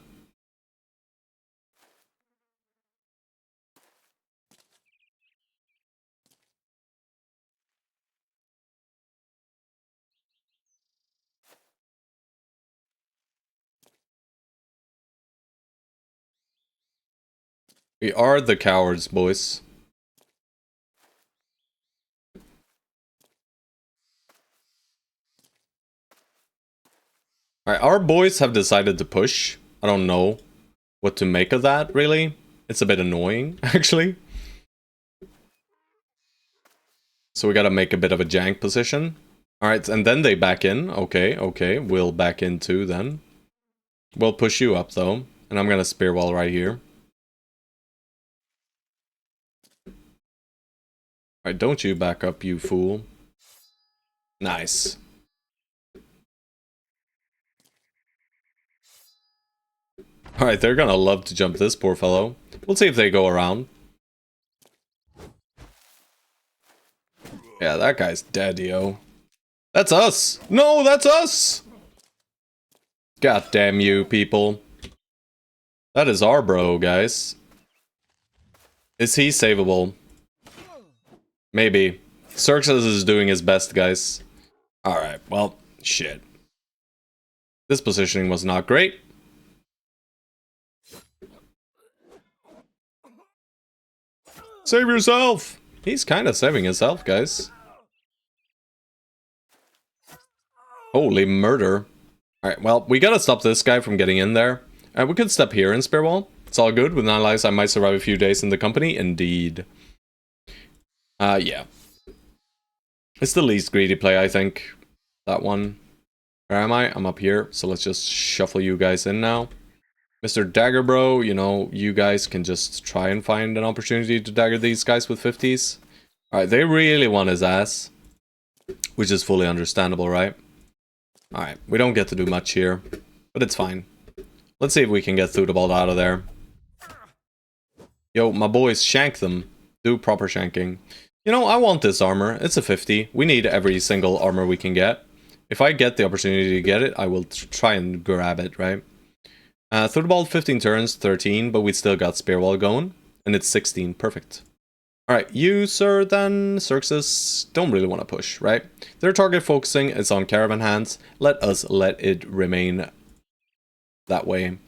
We are the cowards, boys. Alright, our boys have decided to push. I don't know what to make of that, really. It's a bit annoying, actually. So we gotta make a bit of a jank position. Alright, and then they back in. Okay, okay. We'll back in too, then. We'll push you up, though. And I'm gonna spear wall right here. Alright, don't you back up, you fool. Nice. Alright, they're gonna love to jump this poor fellow. We'll see if they go around. Yeah, that guy's dead, yo. That's us! No, that's us! God damn you, people. That is our bro, guys. Is he savable? Maybe. Xerxes is doing his best, guys. Alright, well, shit. This positioning was not great. Save yourself! He's kind of saving himself, guys. Holy murder. Alright, well, we gotta stop this guy from getting in there. We could step here in Spear Wall. It's all good. With 9 lives, I might survive a few days in the company. Indeed. Yeah. It's the least greedy play, I think. That one. Where am I? I'm up here. So let's just shuffle you guys in now. Mr. Dagger Bro, you know, you guys can just try and find an opportunity to dagger these guys with 50s. Alright, they really want his ass. Which is fully understandable, right? Alright, we don't get to do much here. But it's fine. Let's see if we can get Thudabald out of there. Yo, my boys, shank them. Do proper shanking. You know, I want this armor. It's a 50. We need every single armor we can get. If I get the opportunity to get it, I will try and grab it, right? Thudabald 15 turns, 13, but we still got Spear Wall going. And it's 16, perfect. Alright, you, sir, then, Xerxes, don't really want to push, right? Their target focusing is on Caravan Hands. Let us let it remain that way.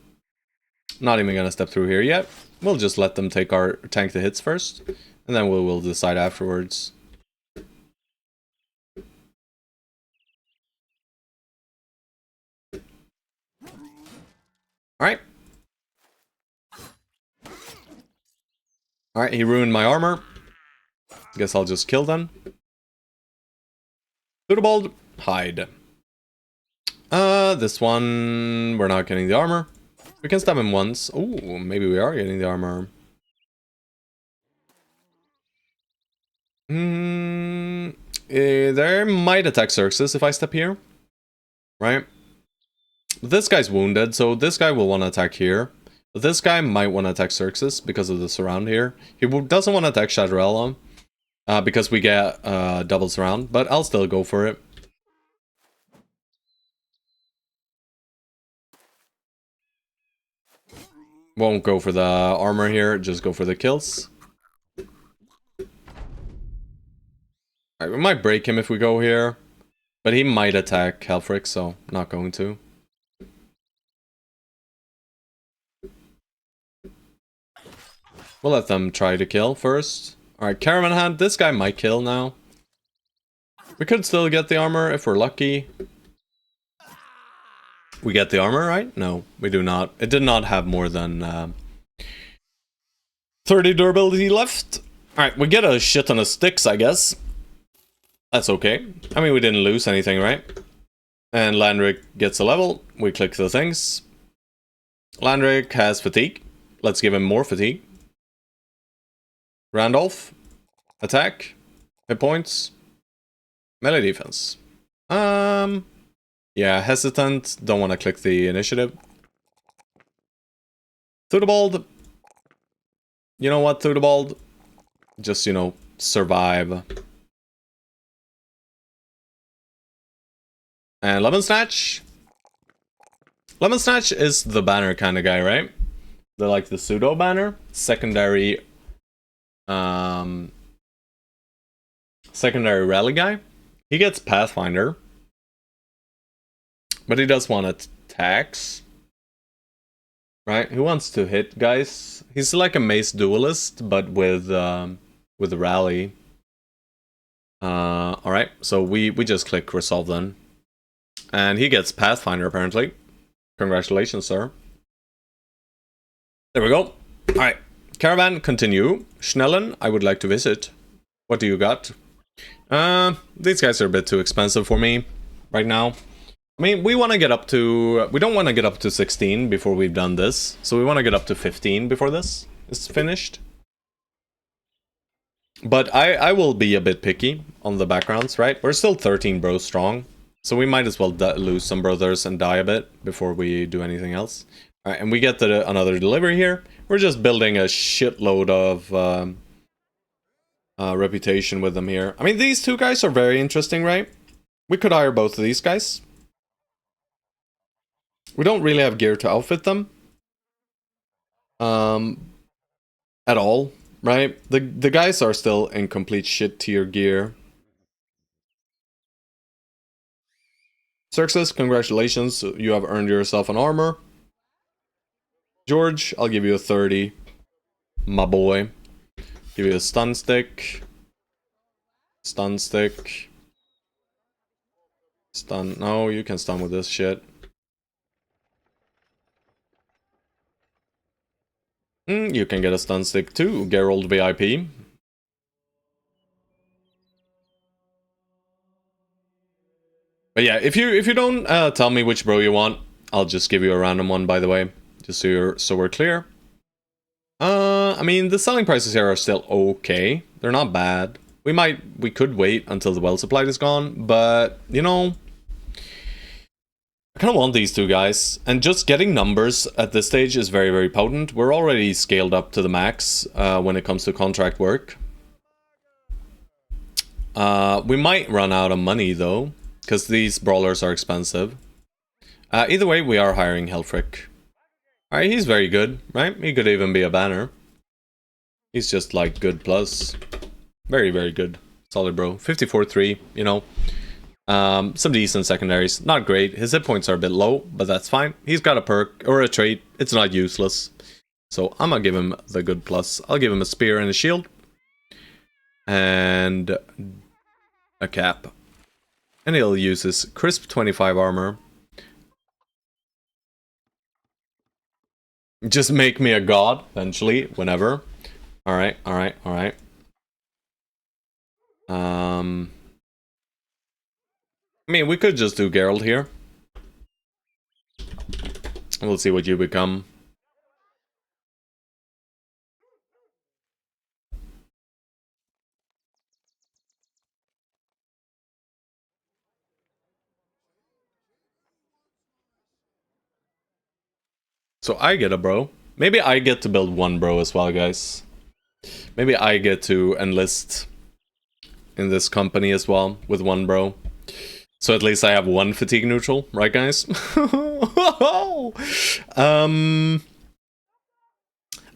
Not even gonna step through here yet. We'll just let them take our tank the hits first. And then we'll decide afterwards. Alright. Alright, he ruined my armor. Guess I'll just kill them. Thudabald, hide. This one, we're not getting the armor. We can stab him once. Ooh, maybe we are getting the armor. They might attack Xerxes if I step here. Right? This guy's wounded, so this guy will want to attack here. But this guy might want to attack Xerxes because of the surround here. He doesn't want to attack Shadrella. Because we get double surround, but I'll still go for it. Won't go for the armor here, just go for the kills. Alright, we might break him if we go here. But he might attack Helfrich, so not going to. We'll let them try to kill first. Alright, Caravan Hand, this guy might kill now. We could still get the armor if we're lucky. We get the armor, right? No, we do not. It did not have more than 30 durability left. Alright, we get a shit ton of sticks, I guess. That's okay. I mean, we didn't lose anything, right? And Landrick gets a level. We click the things. Landrick has fatigue. Let's give him more fatigue. Randolph. Attack. Hit points. Melee defense. Yeah, hesitant. Don't want to click the initiative. Thudabald. You know what, Thudabald? Just, you know, survive. And Lemon Snatch. Lemon Snatch is the banner kind of guy, right? They're like the pseudo banner. Secondary rally guy. He gets Pathfinder. But he does want attacks. Right? Who wants to hit, guys? He's like a mace duelist, but with rally. Alright, so we just click resolve then. And he gets Pathfinder, apparently. Congratulations, sir. There we go. Alright. Caravan, continue. Schnellen, I would like to visit. What do you got? These guys are a bit too expensive for me right now. I mean, we want to get up to... We don't want to get up to 16 before we've done this. So we want to get up to 15 before this is finished. But I will be a bit picky on the backgrounds, right? We're still 13 bros strong. So we might as well lose some brothers and die a bit before we do anything else. Alright, and we get another delivery here. We're just building a shitload of reputation with them here. I mean, these two guys are very interesting, right? We could hire both of these guys. We don't really have gear to outfit them. At all, right? The guys are still in complete shit tier gear. Xerxes, congratulations, you have earned yourself an armor. George, I'll give you a 30. My boy. Give you a stun stick. Stun stick. Stun. No, you can stun with this shit. You can get a stun stick too, Geralt VIP. But yeah, if you don't tell me which bro you want, I'll just give you a random one, by the way. Just so we're clear. I mean, the selling prices here are still okay. They're not bad. We could wait until the well supply is gone, but, you know, I kind of want these two guys. And just getting numbers at this stage is very, very potent. We're already scaled up to the max when it comes to contract work. We might run out of money, though, because these brawlers are expensive. Either way, we are hiring Helfric. Alright, he's very good, right? He could even be a banner. He's just like good plus. Very, very good. Solid, bro. 54-3, you know. Some decent secondaries. Not great. His hit points are a bit low, but that's fine. He's got a perk or a trait. It's not useless. So I'm gonna give him the good plus. I'll give him a spear and a shield. And a cap. And he'll use his crisp 25 armor. Just make me a god, eventually, whenever. Alright, alright, alright. I mean, we could just do Geralt here. We'll see what you become. So I get a bro. Maybe I get to build one bro as well, guys. Maybe I get to enlist in this company as well with one bro. So at least I have one fatigue neutral, right, guys? I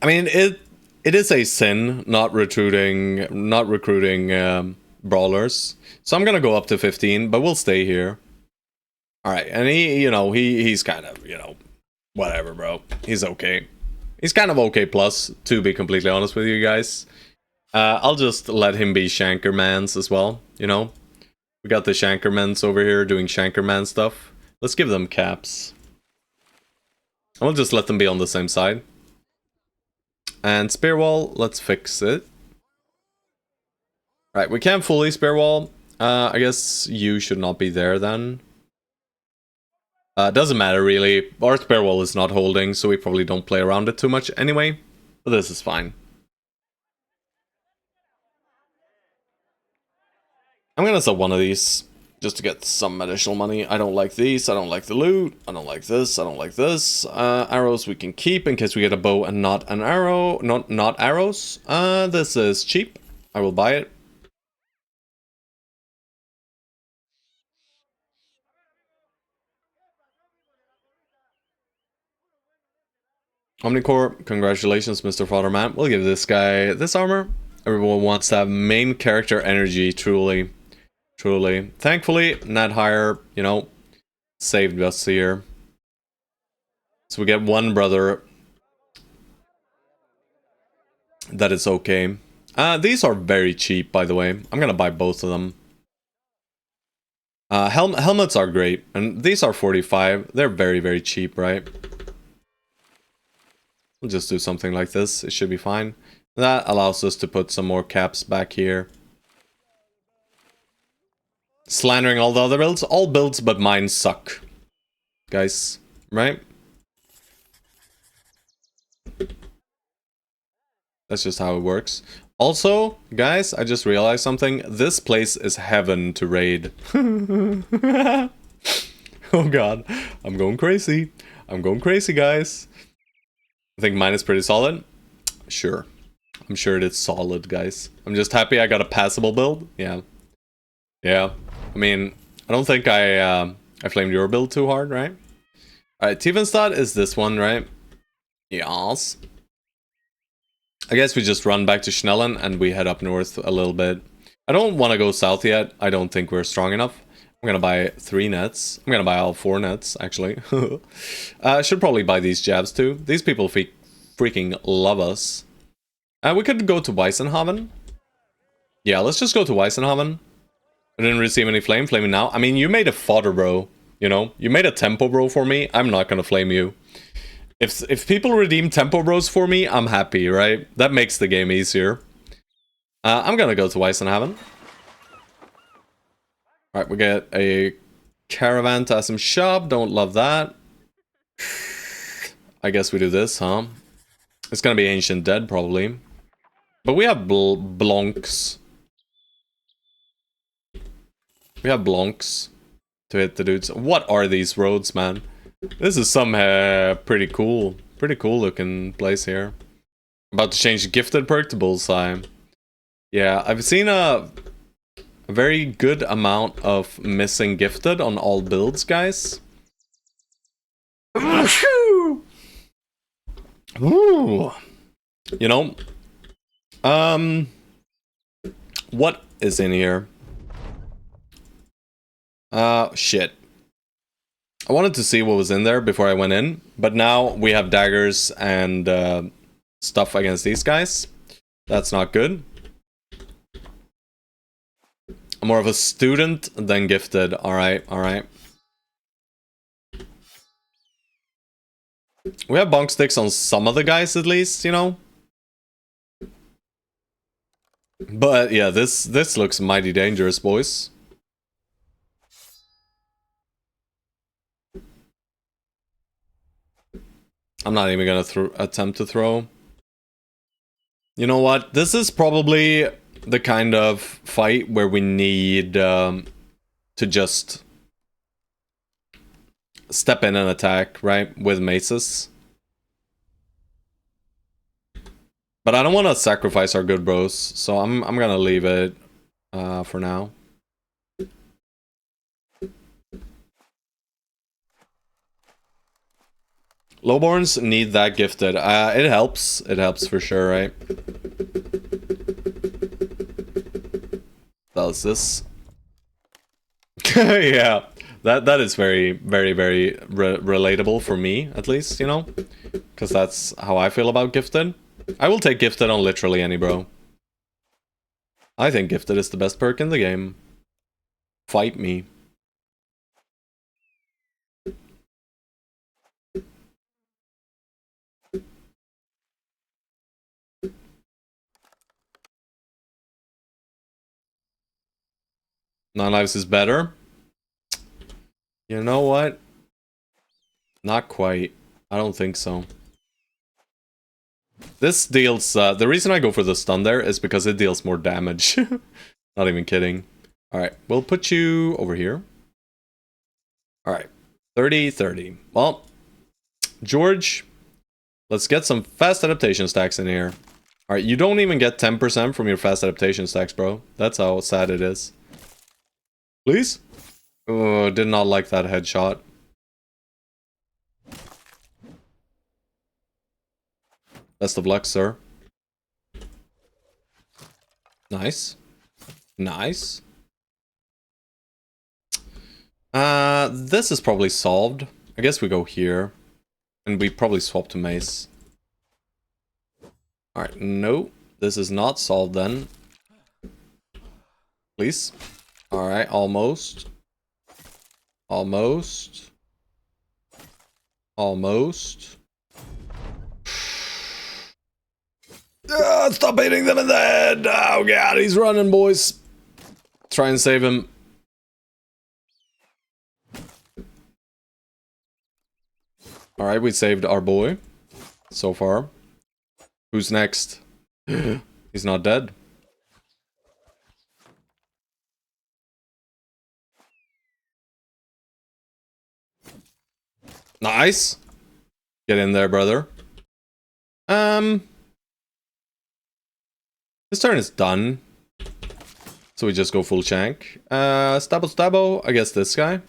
mean, it is a sin not recruiting brawlers. So I'm gonna go up to 15, but we'll stay here. All right, and he's kind of, whatever, bro. He's okay. He's kind of okay plus, to be completely honest with you guys. I'll just let him be Shankermans as well, you know? We got the Shankermans over here doing Shankerman stuff. Let's give them caps. And we'll just let them be on the same side. And spear wall, let's fix it. Right, we can't fully spear wall. I guess you should not be there then. Doesn't matter really. Our spear wall is not holding, so we probably don't play around it too much anyway. But this is fine. I'm gonna sell one of these just to get some additional money. I don't like these. I don't like the loot. I don't like this. I don't like this. Arrows we can keep in case we get a bow and not an arrow. Not arrows. This is cheap. I will buy it. Omnicore, congratulations, Mr. Fatherman. We'll give this guy this armor. Everyone wants to have main character energy, truly. Truly. Thankfully, Nat Hire, saved us here. So we get one brother. That is okay. These are very cheap, by the way. I'm gonna buy both of them. Helmets are great, and these are 45. They're very, very cheap, right? We'll just do something like this. It should be fine. That allows us to put some more caps back here. Slandering all the other builds. All builds but mine suck. Guys, right? That's just how it works. Also, guys, I just realized something. This place is heaven to raid. Oh god. I'm going crazy. I'm going crazy, guys. I think mine is pretty solid. Sure. I'm sure it is solid, guys. I'm just happy I got a passable build. Yeah. Yeah. I mean, I don't think I flamed your build too hard, right? Alright, Tiefenstadt is this one, right? Yes. I guess we just run back to Schnellen and we head up north a little bit. I don't want to go south yet. I don't think we're strong enough. I'm gonna buy 3 nets. I'm gonna buy all 4 nets, actually. I should probably buy these jabs too. These people freaking love us. We could go to Weissenhaven. Yeah, let's just go to Weissenhaven. I didn't receive any flame. Flame me now. I mean, you made a fodder, bro. You know? You made a tempo bro for me. I'm not gonna flame you. If people redeem tempo bros for me, I'm happy, right? That makes the game easier. I'm gonna go to Weissenhaven. Alright, we get a caravan to some shop. Don't love that. I guess we do this, huh? It's gonna be Ancient Dead, probably. But we have blonks. We have blonks to hit the dudes. What are these roads, man? This is some pretty cool looking place here. About to change the gifted perk to bullseye. Yeah, I've seen a very good amount of missing gifted on all builds, guys. Ooh. You know, what is in here? Shit. I wanted to see what was in there before I went in, but now we have daggers and stuff against these guys. That's not good. I'm more of a student than gifted. Alright, alright. We have bonk sticks on some of the guys at least, you know? But yeah, this looks mighty dangerous, boys. I'm not even gonna attempt to throw. You know what? This is probably the kind of fight where we need to just step in and attack, right? With maces. But I don't want to sacrifice our good bros, so I'm gonna leave it for now. Lowborns need that gifted. It helps. It helps for sure, right? Does this? Yeah, that is very relatable for me, at least, you know, because that's how I feel about gifted. I will take gifted on literally any bro. I think gifted is the best perk in the game. Fight me. Non-lives is better. You know what? Not quite. I don't think so. This deals... the reason I go for the stun there is because it deals more damage. Not even kidding. Alright, we'll put you over here. Alright. 30-30. Well, George, let's get some fast adaptation stacks in here. Alright, you don't even get 10% from your fast adaptation stacks, bro. That's how sad it is. Please? Oh, did not like that headshot. Best of luck, sir. Nice. Nice. This is probably solved. I guess we go here. And we probably swap to mace. Alright, no. This is not solved then. Please. Alright, almost. Almost. Almost. Stop hitting them in the head! Oh god, he's running, boys. Try and save him. Alright, we saved our boy. So far. Who's next? He's not dead. Nice. Get in there, brother. This turn is done. So we just go full shank. Stabbo. I guess this guy.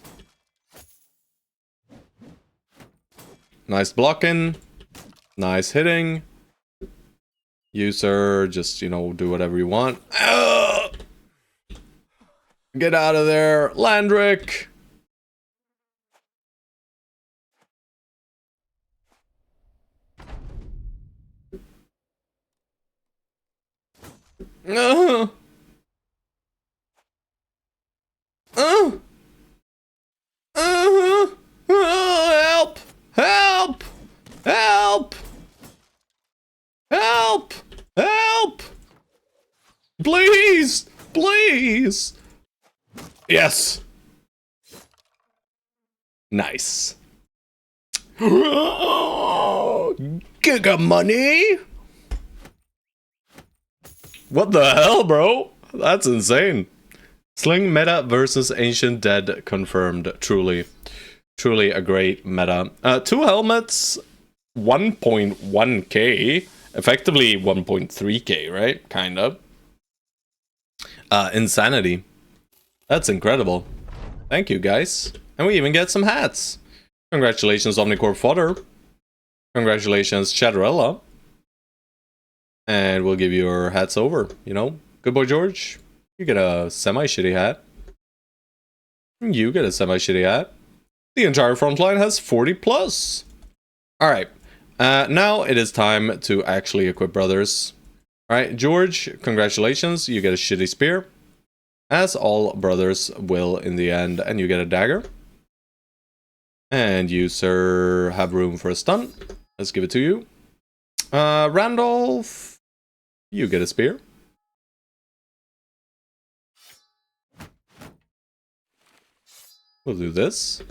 Nice blocking. Nice hitting. You, sir, just, you know, do whatever you want. Get out of there, Landrick! Help! Help! Help! Help! Help! Please! Please! Yes! Nice. Giga money! What the hell, bro? That's insane. Sling meta versus Ancient Dead confirmed. Truly. Truly a great meta. 2 helmets, 1.1k. Effectively 1.3k, right? Kind of. Insanity. That's incredible. Thank you, guys. And we even get some hats. Congratulations, Omnicorp Fodder. Congratulations, Shadrella. And we'll give your hats over, you know? Good boy, George. You get a semi-shitty hat. You get a semi-shitty hat. The entire front line has 40 plus. Alright. Now it is time to actually equip brothers. Alright, George, congratulations. You get a shitty spear. As all brothers will in the end. And you get a dagger. And you, sir, have room for a stun. Let's give it to you. Randolph, you get a spear. We'll do this.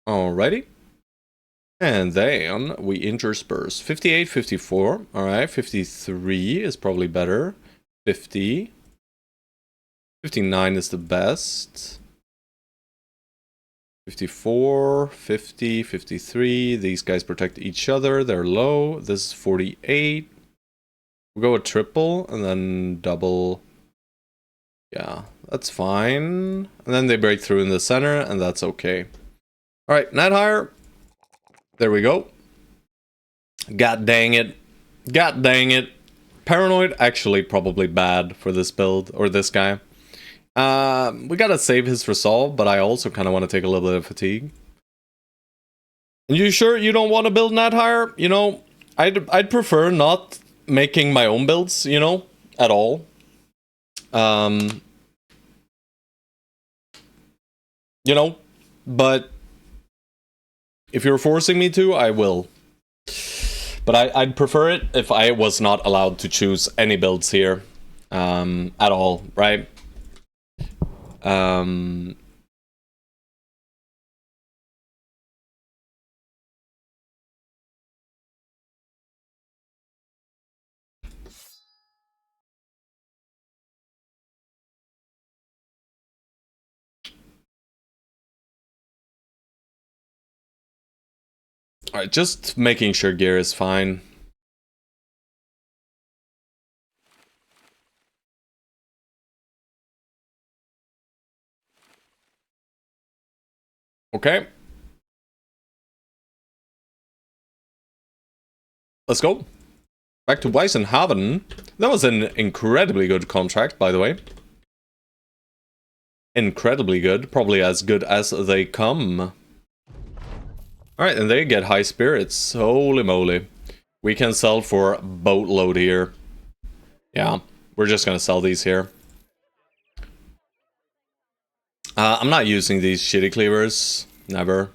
Alrighty. And then we intersperse. 58, 54. Alright, 53 is probably better. 50. 59 is the best. 54, 50, 53. These guys protect each other. They're low. This is 48. We'll go with triple and then double. Yeah, that's fine. And then they break through in the center, and that's okay. Alright, net higher. There we go. God dang it. God dang it. Paranoid, actually probably bad for this build, or this guy. We gotta save his resolve, but I also kind of want to take a little bit of fatigue. You sure you don't want to build net higher? You know, I'd prefer not making my own builds, you know, at all. You know, but if you're forcing me to, I will. But I'd prefer it if I was not allowed to choose any builds here. At all, right? Alright, just making sure gear is fine. Okay. Let's go. Back to Weissenhaven. That was an incredibly good contract, by the way. Incredibly good. Probably as good as they come. Alright, and they get high spirits. Holy moly. We can sell for a boatload here. Yeah, we're just gonna sell these here. I'm not using these shitty cleavers. Never.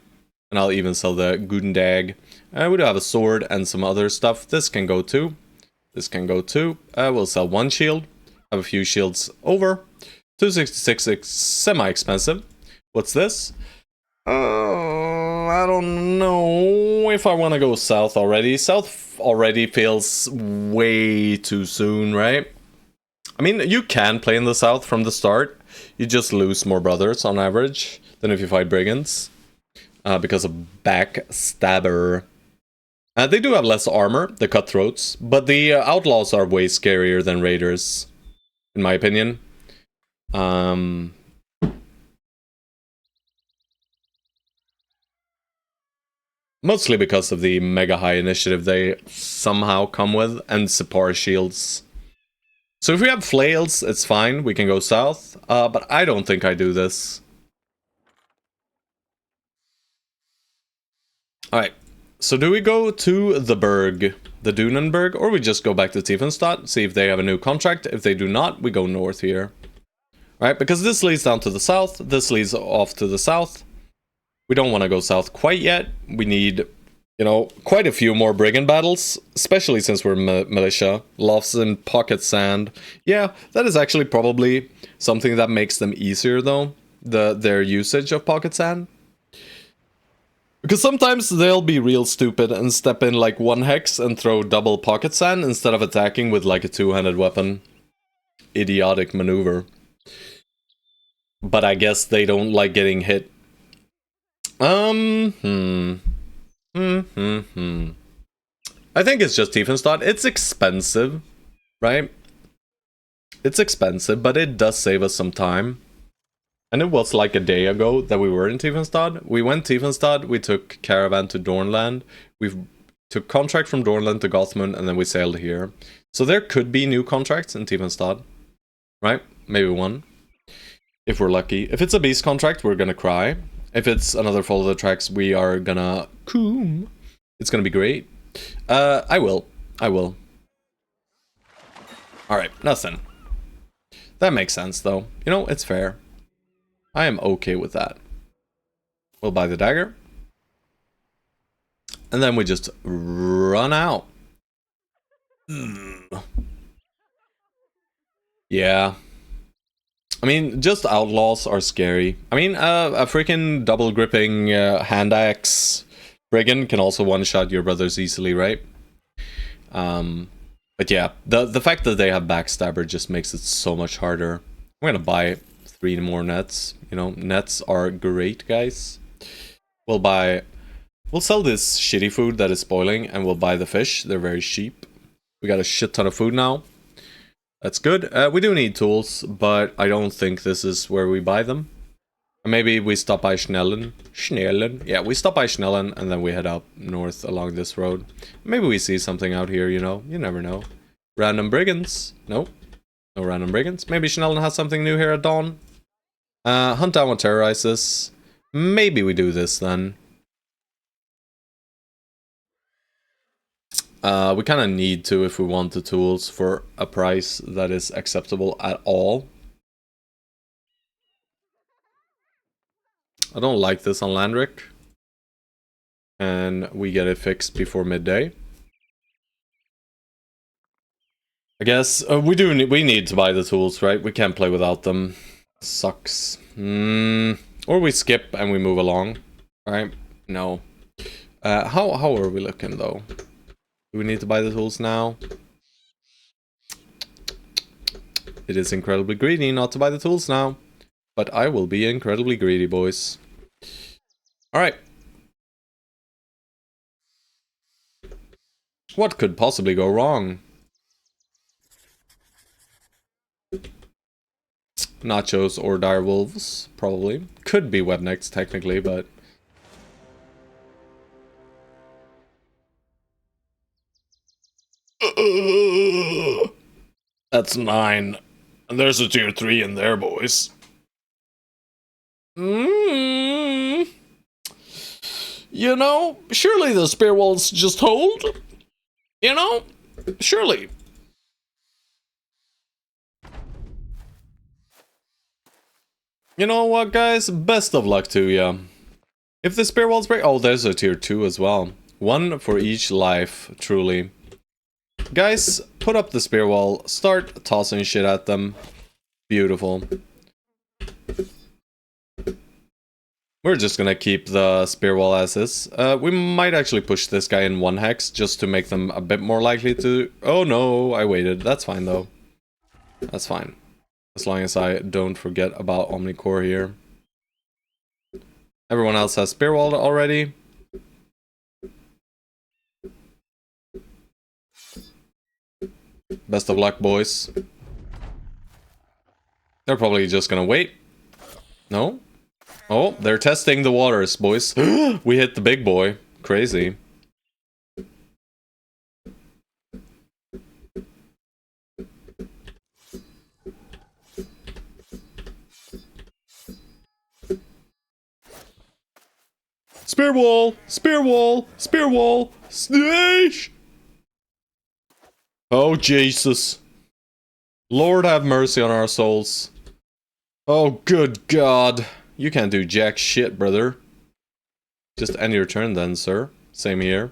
And I'll even sell the Gudendag. We do have a sword and some other stuff. This can go too. This can go too. We'll sell one shield. Have a few shields over. 266 semi-expensive. What's this? I don't know if I want to go south already. South already feels way too soon, right? I mean, you can play in the south from the start. You just lose more brothers on average than if you fight brigands. Because of backstabber. They do have less armor, the cutthroats, but the outlaws are way scarier than raiders, in my opinion. Mostly because of the mega high initiative they somehow come with, and Sipar shields. So if we have flails, it's fine, we can go south, but I don't think I do this. Alright, so do we go to the Berg, the Dunenberg, or we just go back to Tiefenstadt, see if they have a new contract? If they do not, we go north here. Alright, because this leads down to the south, this leads off to the south. We don't want to go south quite yet. We need, you know, quite a few more brigand battles, especially since we're militia. Loves in pocket sand. Yeah, that is actually probably something that makes them easier, though, their usage of pocket sand. Because sometimes they'll be real stupid and step in like 1 hex and throw double pocket sand instead of attacking with like a two-handed weapon. Idiotic maneuver. But I guess they don't like getting hit. I think it's just Tiefenstadt. It's expensive, right? It's expensive, but it does save us some time. And it was like a day ago that we were in Tiefenstadt. We went Tiefenstadt, we took caravan to Dornland, we took contract from Dornland to Gothmund, and then we sailed here. So there could be new contracts in Tiefenstadt, right? Maybe one, if we're lucky. If it's a beast contract, we're gonna cry. If it's another follow the tracks, we are gonna coom. It's gonna be great. I will. Alright, nothing. That makes sense, though. You know, it's fair. I am okay with that. We'll buy the dagger. And then we just run out. Yeah. I mean, just outlaws are scary. I mean, a freaking double gripping hand axe brigand can also one-shot your brothers easily, right? But yeah, the fact that they have backstabber just makes it so much harder. I'm gonna buy 3 more nets. You know, nets are great, guys. We'll sell this shitty food that is spoiling, and we'll buy the fish. They're very cheap. We got a shit ton of food now. That's good. We do need tools, but I don't think this is where we buy them. Maybe we stop by Schnellen. Yeah, we stop by Schnellen, and then we head up north along this road. Maybe we see something out here, you know? You never know. Random brigands. Nope. No random brigands. Maybe Schnellen has something new here at dawn. Hunt down what terrorizes. Maybe we do this then. We kind of need to if we want the tools for a price that is acceptable at all. I don't like this on Landrick. And we get it fixed before midday. I guess we need to buy the tools, right? We can't play without them. Sucks. Or we skip and we move along, right? No. How are we looking though? Do we need to buy the tools now? It is incredibly greedy not to buy the tools now. But I will be incredibly greedy, boys. Alright. What could possibly go wrong? Nachos or direwolves, probably. Could be webnecks, technically, but... That's 9. And there's a tier 3 in there, boys. You know, surely the spear walls just hold. You know, surely. You know what, guys? Best of luck to ya. If the spear walls break... Oh, there's a tier 2 as well. 1 for each life, truly. Guys, put up the spear wall. Start tossing shit at them. Beautiful. We're just gonna keep the spear wall as is. We might actually push this guy in 1 hex just to make them a bit more likely to... Oh no, I waited. That's fine though. That's fine. As long as I don't forget about Omnicore here. Everyone else has spear wall already. Best of luck, boys. They're probably just gonna wait. No? Oh, they're testing the waters, boys. We hit the big boy. crazy. Spear wall! Spear wall! Spear wall! Sneesh! Oh, Jesus. Lord have mercy on our souls. Oh, good God. You can't do jack shit, brother. Just end your turn then, sir. Same here.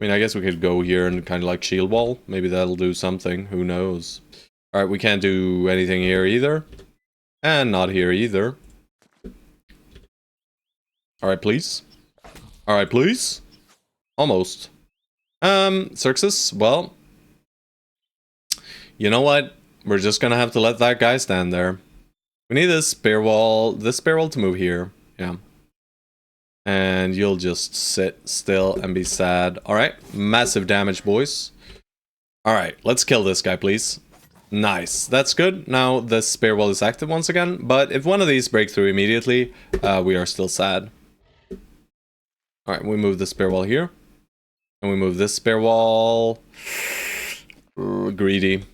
I mean, I guess we could go here and kind of like shield wall. Maybe that'll do something. Who knows? Alright, we can't do anything here either. And not here either. Alright, please. Alright, please. Almost. Xerxes, well. You know what? We're just gonna have to let that guy stand there. We need this spear wall to move here. Yeah. And you'll just sit still and be sad. Alright, massive damage, boys. Alright, let's kill this guy, please. Nice, that's good. Now the spear wall is active once again, but if one of these break through immediately, we are still sad. Alright, we move the spear wall here. And we move this spear wall. Greedy.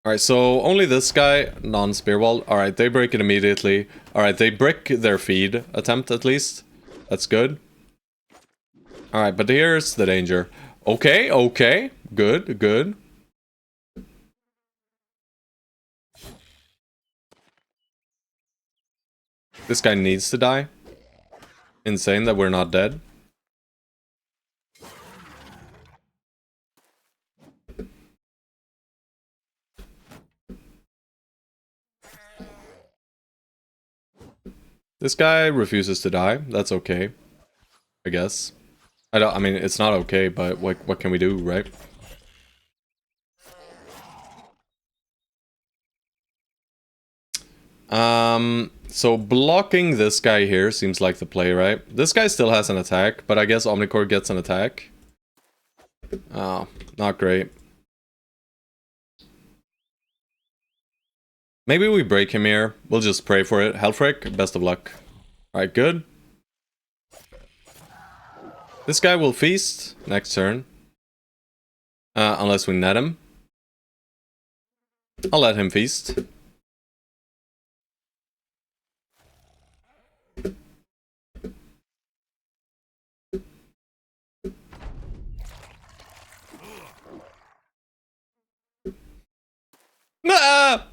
Alright, so only this guy, non-spear wall. Alright, they break it immediately. Alright, they brick their feed attempt at least. That's good. Alright, but here's the danger. Okay, okay. Good, good. This guy needs to die. Insane that we're not dead. This guy refuses to die. That's okay, I guess. I mean, it's not okay, but what can we do, right? So blocking this guy here seems like the play, right? This guy still has an attack, but I guess Omnicore gets an attack. Oh, not great. Maybe we break him here. We'll just pray for it. Helfric, best of luck. Alright, good. This guy will feast next turn. Unless we net him. I'll let him feast. Ah!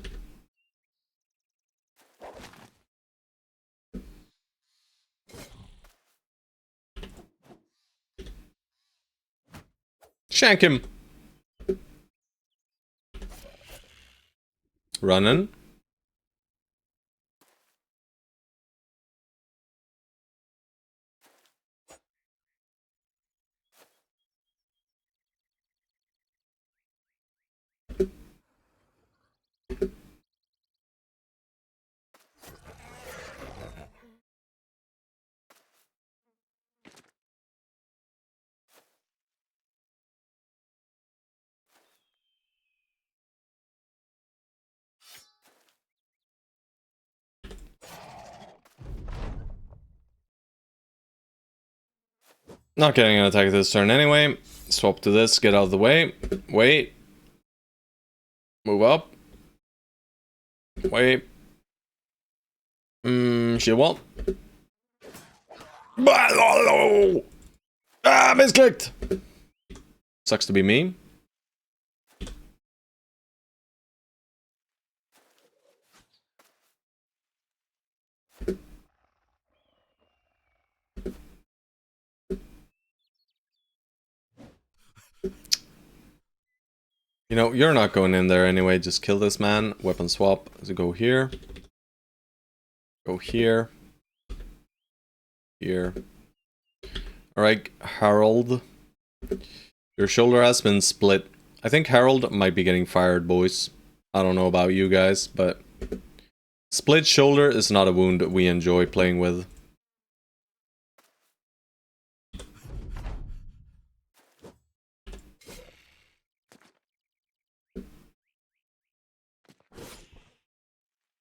Shank him. Running. Not getting an attack this turn anyway. Swap to this, get out of the way. Wait. Move up. Wait. She won't. Ah, misclicked! Sucks to be me. You know, you're not going in there anyway. Just kill this man. Weapon swap. So go here. Go here. Here. Alright, Harold. Your shoulder has been split. I think Harold might be getting fired, boys. I don't know about you guys, but... Split shoulder is not a wound we enjoy playing with.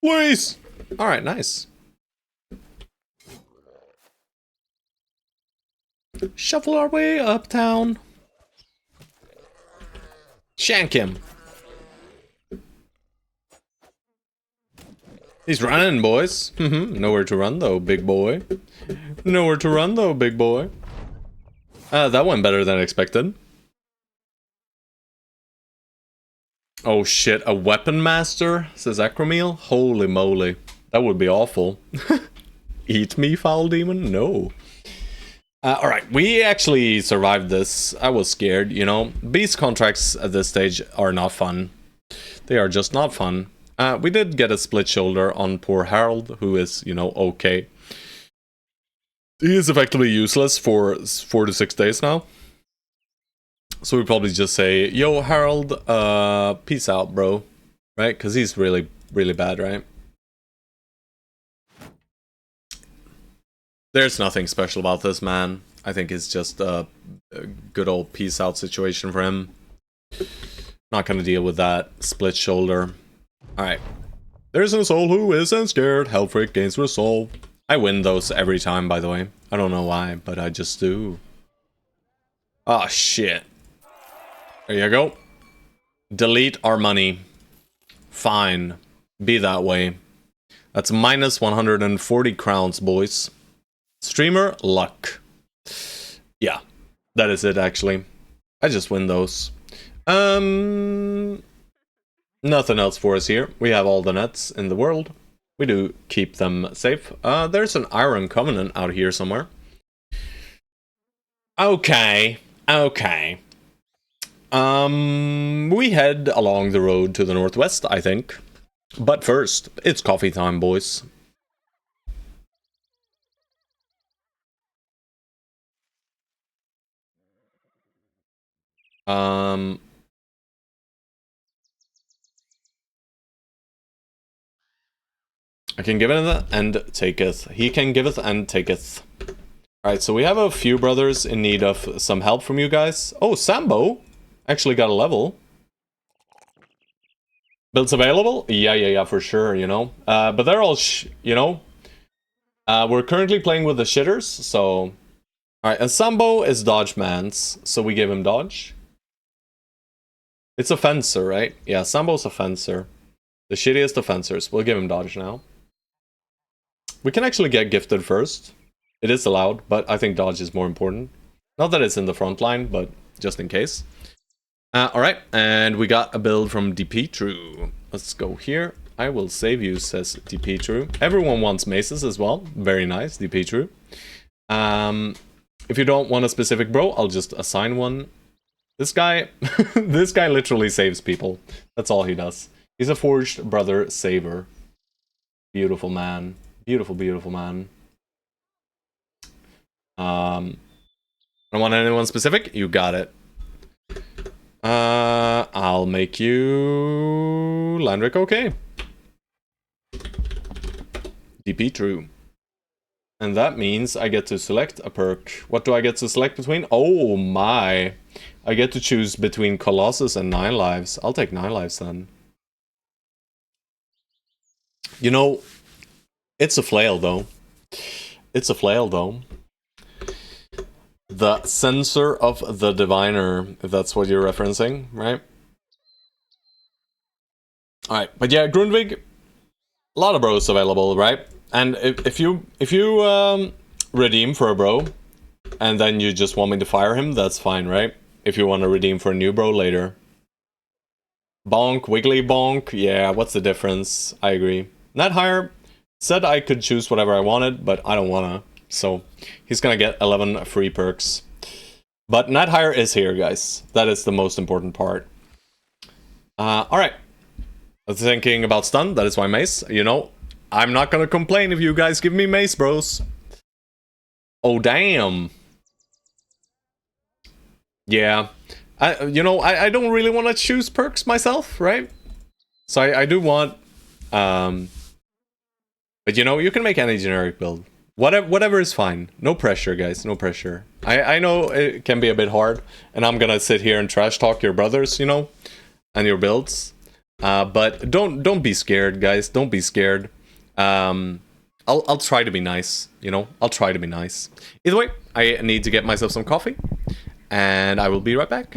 Please! Alright, nice. Shuffle our way uptown. Shank him. He's running, boys. Nowhere to run, though, big boy. Nowhere to run, though, big boy. That went better than expected. Oh shit, a weapon master, says Acromeal? Holy moly. That would be awful. Eat me, foul demon? No. Alright, we actually survived this. I was scared, you know. Beast contracts at this stage are not fun. They are just not fun. We did get a split shoulder on poor Harold, who is, you know, okay. He is effectively useless for 4 to 6 days now. So we probably just say, yo, Harold, peace out, bro. Right? Because he's really, really bad, right? There's nothing special about this, man. I think it's just a good old peace out situation for him. Not gonna deal with that split shoulder. Alright. There's a soul who isn't scared. Hellfreak gains resolve. I win those every time, by the way. I don't know why, but I just do. Oh, shit. There you go. Delete our money. Fine. Be that way. That's minus 140 crowns, boys. Streamer luck. Yeah. That is it, actually. I just win those. Nothing else for us here. We have all the nets in the world. We do keep them safe. There's an Iron Covenant out here somewhere. Okay. Okay. We head along the road to the northwest, I think. But first, it's coffee time, boys. I can give it and taketh. He can giveth and taketh. Alright, so we have a few brothers in need of some help from you guys. Oh, Sambo actually got a level. Builds available? Yeah, for sure, you know. But they're all, you know. We're currently playing with the shitters, so... Alright, and Sambo is dodge man's, so we give him dodge. It's a fencer, right? Yeah, Sambo's a fencer. The shittiest of fencers. We'll give him dodge now. We can actually get gifted first. It is allowed, but I think dodge is more important. Not that it's in the front line, but just in case. Alright, and we got a build from DP True. Let's go here. I will save you, says DP True. Everyone wants maces as well. Very nice, DP True. If you don't want a specific bro, I'll just assign one. This guy, this guy literally saves people. That's all he does. He's a forged brother saver. Beautiful man. Beautiful, beautiful man. I don't want anyone specific. You got it. I'll make you Landrick okay. DP True. And that means I get to select a perk. What do I get to select between? Oh my. I get to choose between Colossus and 9 lives. I'll take 9 lives then. You know, it's a flail though. It's a flail though. The Censor of the Diviner, if that's what you're referencing, right? Alright, but yeah, Grundvig, a lot of bros available, right? And if you redeem for a bro, and then you just want me to fire him, that's fine, right? If you want to redeem for a new bro later. Bonk, Wiggly Bonk, yeah, what's the difference? I agree. Net Hire said I could choose whatever I wanted, but I don't wanna. So, he's gonna get 11 free perks. But Net Hire is here, guys. That is the most important part. Alright. Thinking about stun, that is why mace. You know, I'm not gonna complain if you guys give me mace, bros. Oh, damn. Yeah. You know, I don't really want to choose perks myself, right? So I do want... but you know, you can make any generic build. Whatever is fine. No pressure, guys. No pressure. I know it can be a bit hard, and I'm gonna sit here and trash talk your brothers, you know, and your builds. But don't be scared, guys. Don't be scared. I'll try to be nice, you know? I'll try to be nice. Either way, I need to get myself some coffee, and I will be right back.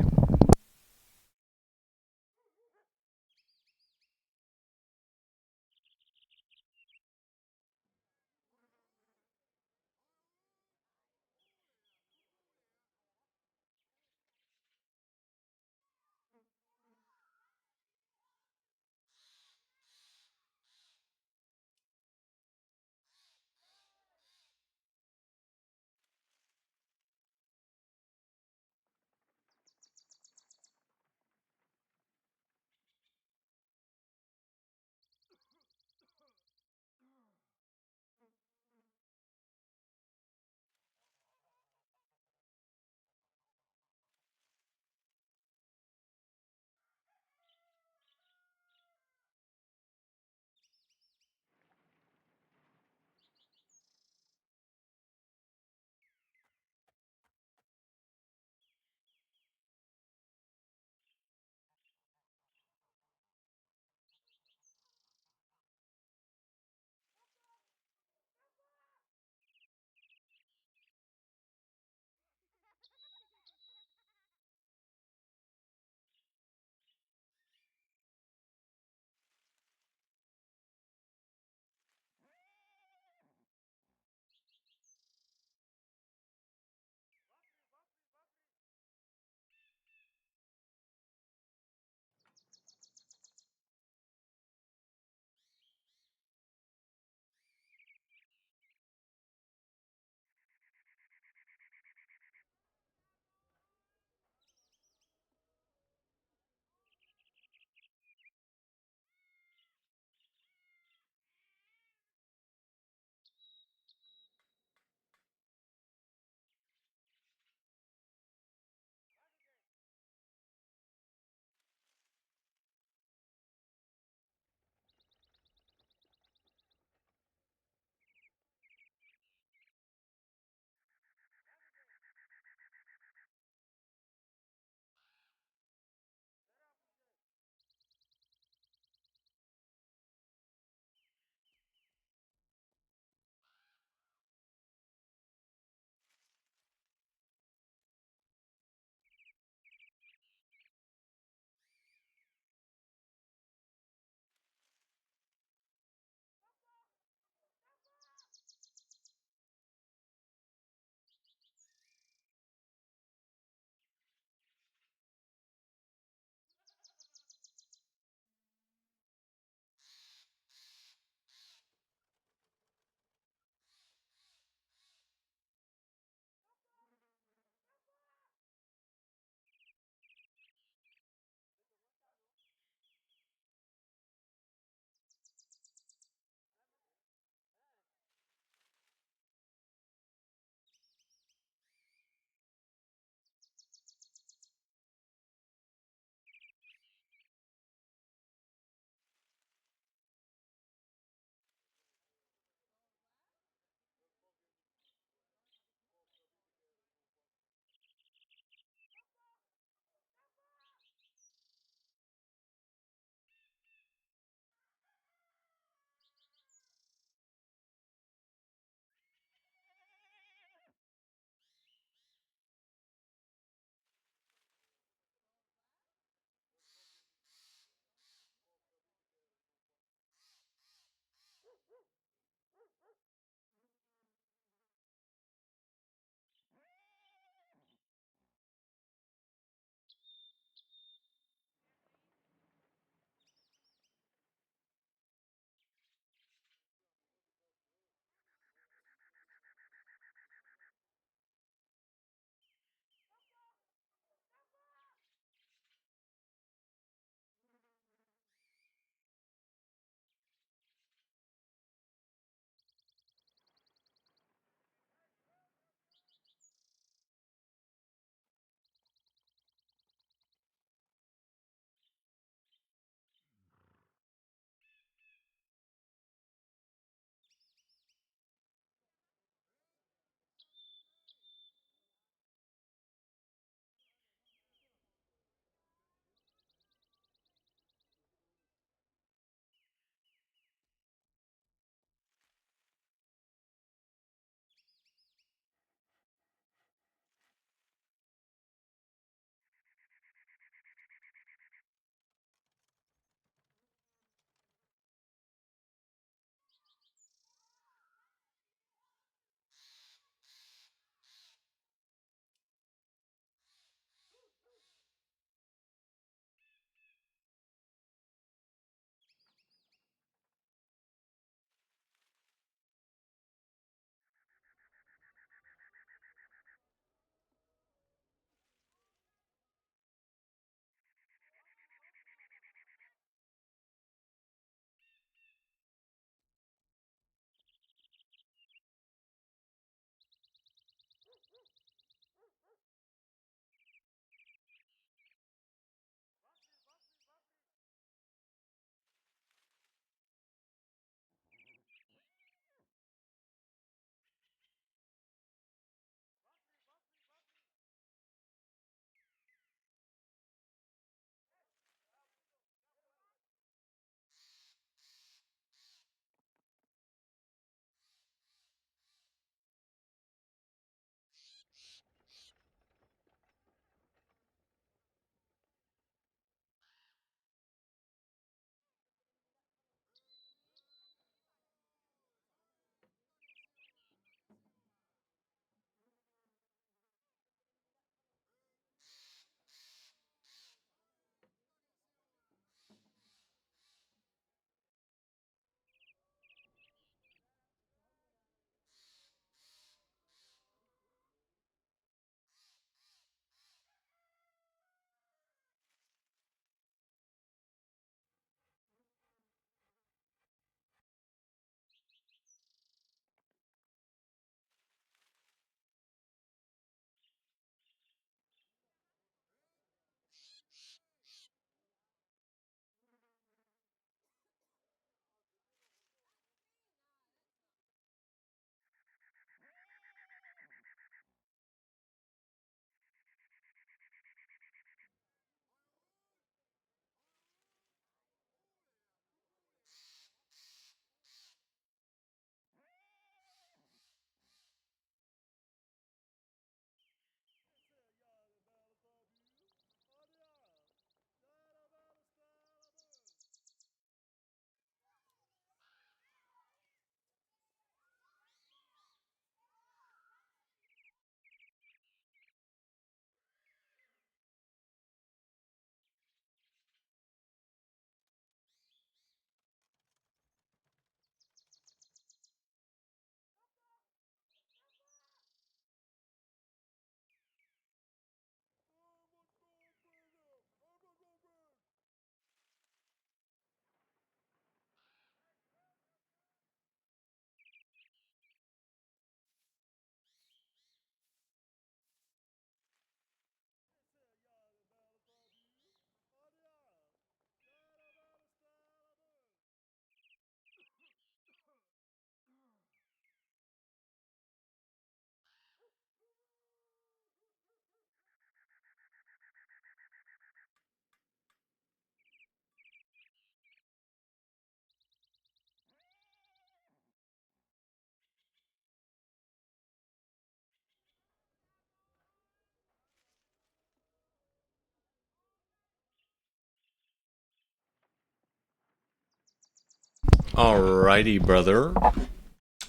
Alrighty, brother.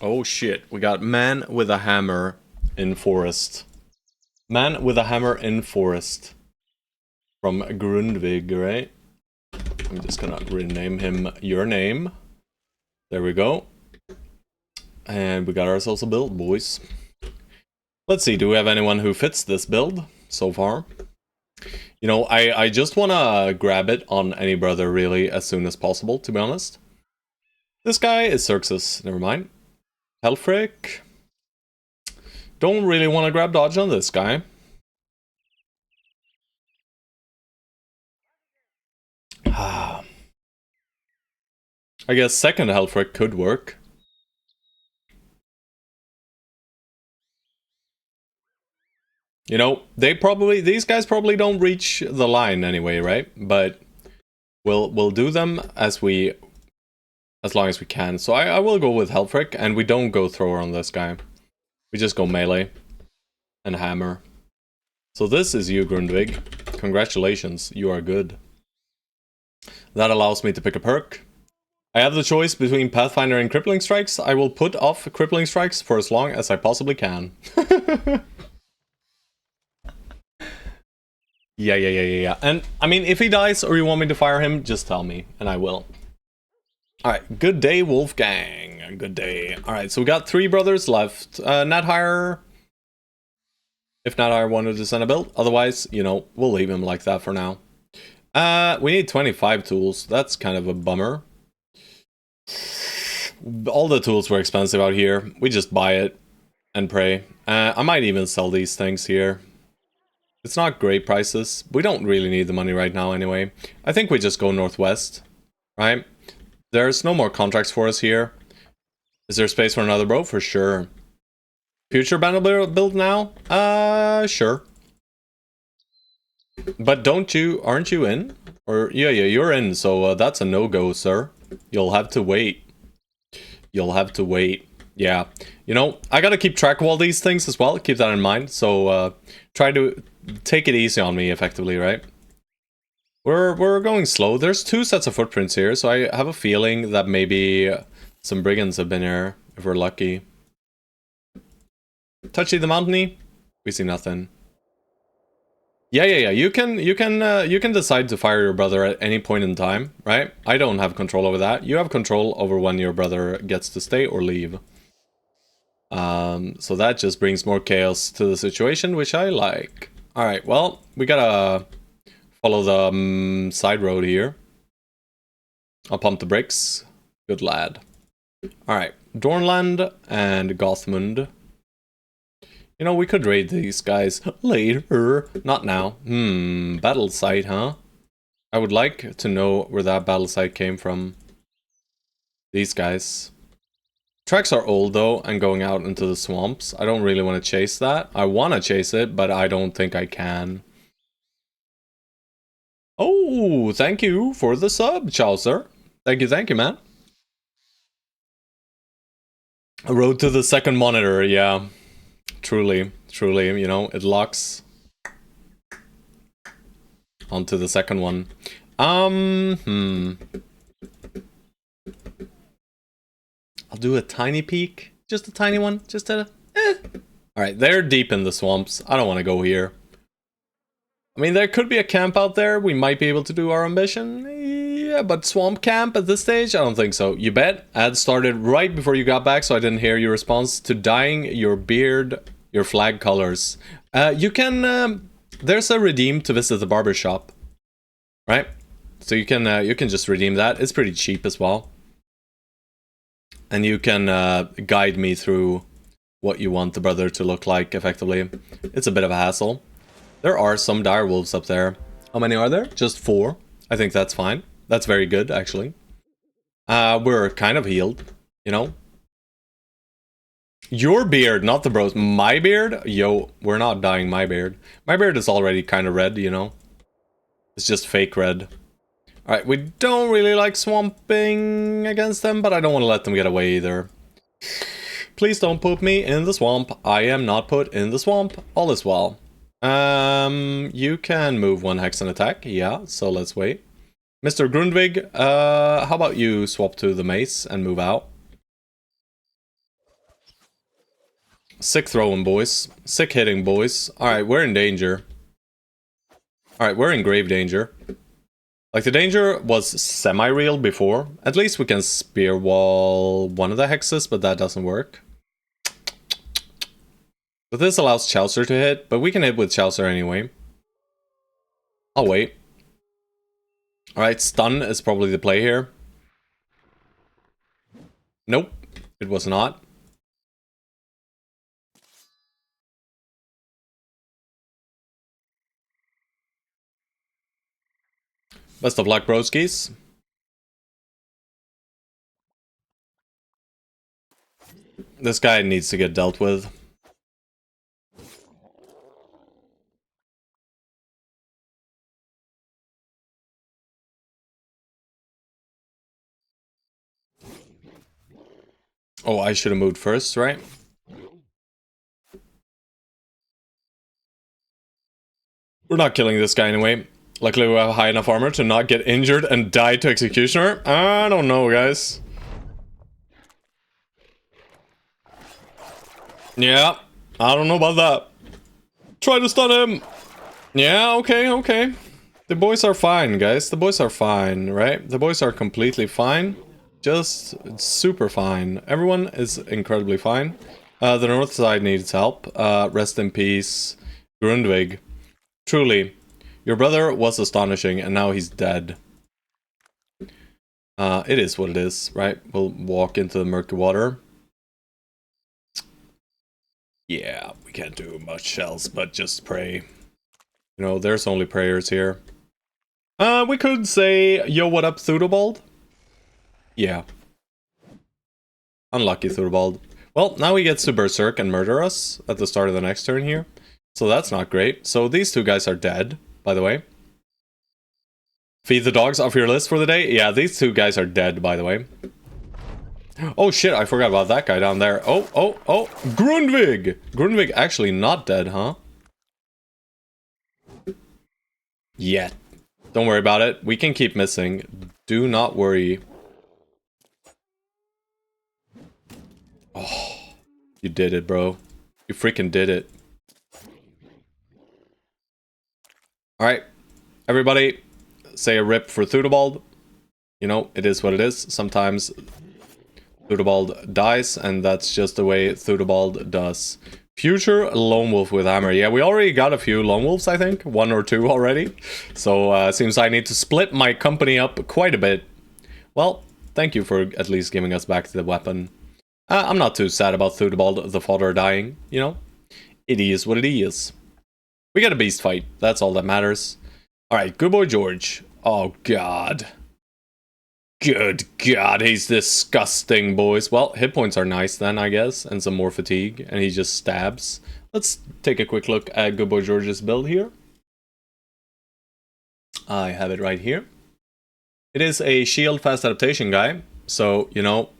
Oh shit, we got man with a hammer in forest. Man with a hammer in forest. From Grundvig, right? I'm just gonna rename him your name. There we go. And we got ourselves a build, boys. Let's see, do we have anyone who fits this build so far? You know, I just wanna grab it on any brother really as soon as possible, to be honest. This guy is Xerxes, never mind. Helfric. Don't really want to grab dodge on this guy. I guess second Helfric could work. You know, these guys probably don't reach the line anyway, right? But we'll do them as long as we can. So I will go with Helfric, and we don't go thrower on this guy. We just go melee and hammer. So this is you, Grundvig. Congratulations, you are good. That allows me to pick a perk. I have the choice between Pathfinder and Crippling Strikes. I will put off Crippling Strikes for as long as I possibly can. Yeah. And, I mean, if he dies or you want me to fire him, just tell me, and I will. Alright, good day, Wolfgang. Good day. Alright, so we got 3 brothers left. Nathire. If Nathire wanted to send a build. Otherwise, you know, we'll leave him like that for now. We need 25 tools. That's kind of a bummer. All the tools were expensive out here. We just buy it and pray. I might even sell these things here. It's not great prices. We don't really need the money right now anyway. I think we just go northwest, right? There's no more contracts for us here. Is there space for another bro? For sure. Future banner build now? Sure. But aren't you in? Or, yeah, you're in, so that's a no-go, sir. You'll have to wait. You'll have to wait. Yeah. You know, I gotta keep track of all these things as well, keep that in mind, so try to take it easy on me, effectively, right? We're going slow. There's 2 sets of footprints here, so I have a feeling that maybe some brigands have been here, if we're lucky. Touchy the mountainy? We see nothing. Yeah. You can decide to fire your brother at any point in time, right? I don't have control over that. You have control over when your brother gets to stay or leave. So that just brings more chaos to the situation, which I like. Alright, well, we gotta follow the side road here. I'll pump the brakes. Good lad. Alright, Dornland and Gothmund. You know, we could raid these guys later. Not now. Battle site, huh? I would like to know where that battle site came from. These guys. Tracks are old though, and going out into the swamps. I don't really want to chase that. I want to chase it, but I don't think I can. Oh, thank you for the sub, Chaucer. Thank you, man. A road to the second monitor, yeah. Truly, you know, it locks onto the second one. I'll do a tiny peek. Just a tiny one. Just a... Alright, they're deep in the swamps. I don't want to go here. I mean, there could be a camp out there. We might be able to do our ambition. Yeah, but swamp camp at this stage? I don't think so. You bet? Ad started right before you got back, so I didn't hear your response to dyeing your beard, your flag colors. You can... there's a redeem to visit the barber shop. Right? So you can just redeem that. It's pretty cheap as well. And you can guide me through what you want the brother to look like, effectively. It's a bit of a hassle. There are some direwolves up there. How many are there? Just 4. I think that's fine. That's very good, actually. We're kind of healed, you know? Your beard, not the bros. My beard? Yo, we're not dyeing my beard. My beard is already kind of red, you know? It's just fake red. Alright, we don't really like swamping against them, but I don't want to let them get away either. Please don't put me in the swamp. I am not put in the swamp. All is well. You can move 1 hex and attack. Yeah, so let's wait. Mr. Grundvig, how about you swap to the mace and move out? Sick throwing, boys. Sick hitting, boys. Alright, we're in danger. Alright, we're in grave danger. Like, the danger was semi-real before. At least we can spear wall one of the hexes, but that doesn't work. But this allows Chaucer to hit, but we can hit with Chaucer anyway. I'll wait. Alright, stun is probably the play here. Nope, it was not. Best of luck, broskies. This guy needs to get dealt with. Oh, I should have moved first, right? We're not killing this guy anyway. Luckily we have high enough armor to not get injured and die to Executioner. I don't know, guys. Yeah, I don't know about that. Try to stun him. Yeah, okay, okay. The boys are fine, guys. The boys are fine, right? The boys are completely fine. Just super fine. Everyone is incredibly fine. The north side needs help. Rest in peace, Grundvig. Truly, your brother was astonishing, and now he's dead. It is what it is, right? We'll walk into the murky water. Yeah, we can't do much else but just pray. You know, there's only prayers here. We could say, yo, what up, Thudobald? Yeah. Unlucky, Thudobald. Well, now he gets to berserk and murder us at the start of the next turn here. So that's not great. So these two guys are dead, by the way. Feed the dogs off your list for the day? Yeah, these two guys are dead, by the way. Oh shit, I forgot about that guy down there. Oh, oh, oh, Grundvig! Grundvig actually not dead, huh? Yet. Don't worry about it. We can keep missing. Do not worry. Oh, you did it, bro. You freaking did it. Alright. Everybody, say a rip for Thudobald. You know, it is what it is. Sometimes Thudobald dies, and that's just the way Thudobald does. Future Lone Wolf with Hammer. Yeah, we already got a few Lone Wolves, I think. 1 or 2 already. So, seems I need to split my company up quite a bit. Well, thank you for at least giving us back the weapon. I'm not too sad about Thudobald, the father, dying, you know? It is what it is. We got a beast fight. That's all that matters. Alright, good boy George. Oh, God. Good God, he's disgusting, boys. Well, hit points are nice then, I guess, and some more fatigue, and he just stabs. Let's take a quick look at Good Boy George's build here. I have it right here. It is a shield fast adaptation guy, so, you know,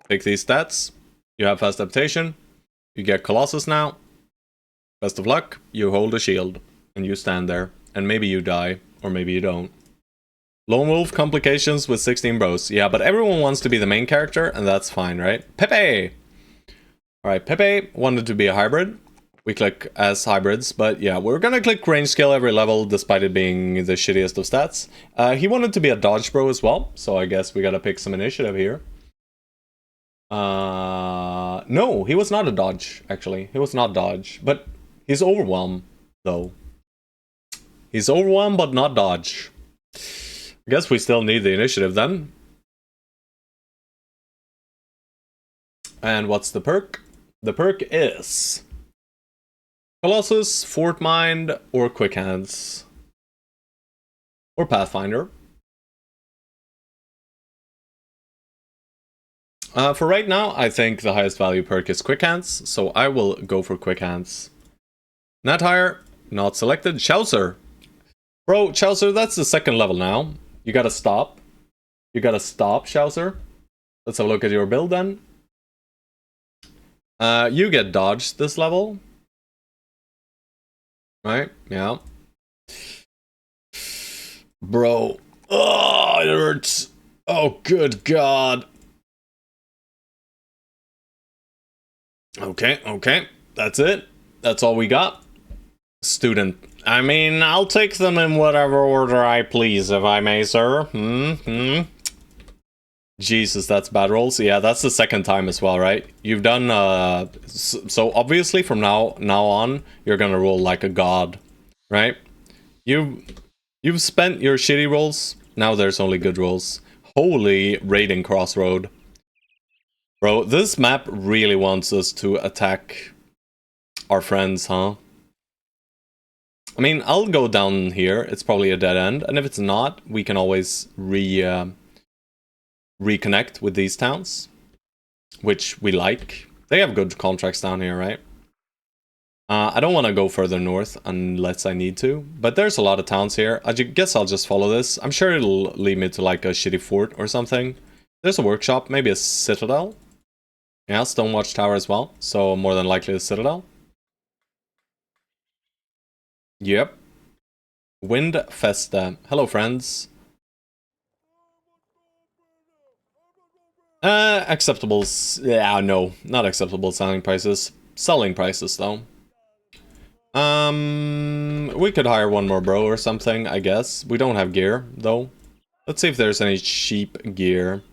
take these stats. You have fast adaptation. You get Colossus now. Best of luck. You hold a shield, and you stand there, and maybe you die, or maybe you don't. Lone Wolf complications with 16 bros. Yeah, but everyone wants to be the main character, and that's fine, right? Pepe! Alright, Pepe wanted to be a hybrid. We click as hybrids, but yeah, we're gonna click range skill every level, despite it being the shittiest of stats. He wanted to be a dodge bro as well, so I guess we gotta pick some initiative here. No, he was not a dodge, actually. He was not dodge, but he's overwhelm, though. He's overwhelm, but not dodge. I guess we still need the initiative then. And what's the perk? The perk is Colossus, Fort Mind, or Quick Hands. Or Pathfinder. For right now, I think the highest value perk is Quick Hands, so I will go for Quick Hands. Not higher, not selected. Chaucer. Bro, Chaucer, that's the second level now. You gotta stop. You gotta stop, Chaucer. Let's have a look at your build then. You get dodged this level. Right, yeah. Bro. Oh, it hurts. Oh, good God. Okay, okay. That's it. That's all we got. Student. I mean, I'll take them in whatever order I please, if I may, sir. Jesus, that's bad rolls. Yeah, that's the second time as well, right? You've done, so obviously from now on, you're gonna roll like a god, right? You've spent your shitty rolls, now there's only good rolls. Holy raiding crossroad. Bro, this map really wants us to attack our friends, huh? I mean, I'll go down here, it's probably a dead end, and if it's not, we can always reconnect with these towns, which we like. They have good contracts down here, right? I don't want to go further north unless I need to, but there's a lot of towns here. I guess I'll just follow this. I'm sure it'll lead me to like a shitty fort or something. There's a workshop, maybe a citadel. Yeah, Stonewatch Tower as well, so more than likely a citadel. Yep. Wind Festa. Hello, friends. Acceptable. Yeah, no, not acceptable selling prices. Selling prices, though. We could hire one more bro or something, I guess. We don't have gear, though. Let's see if there's any cheap gear.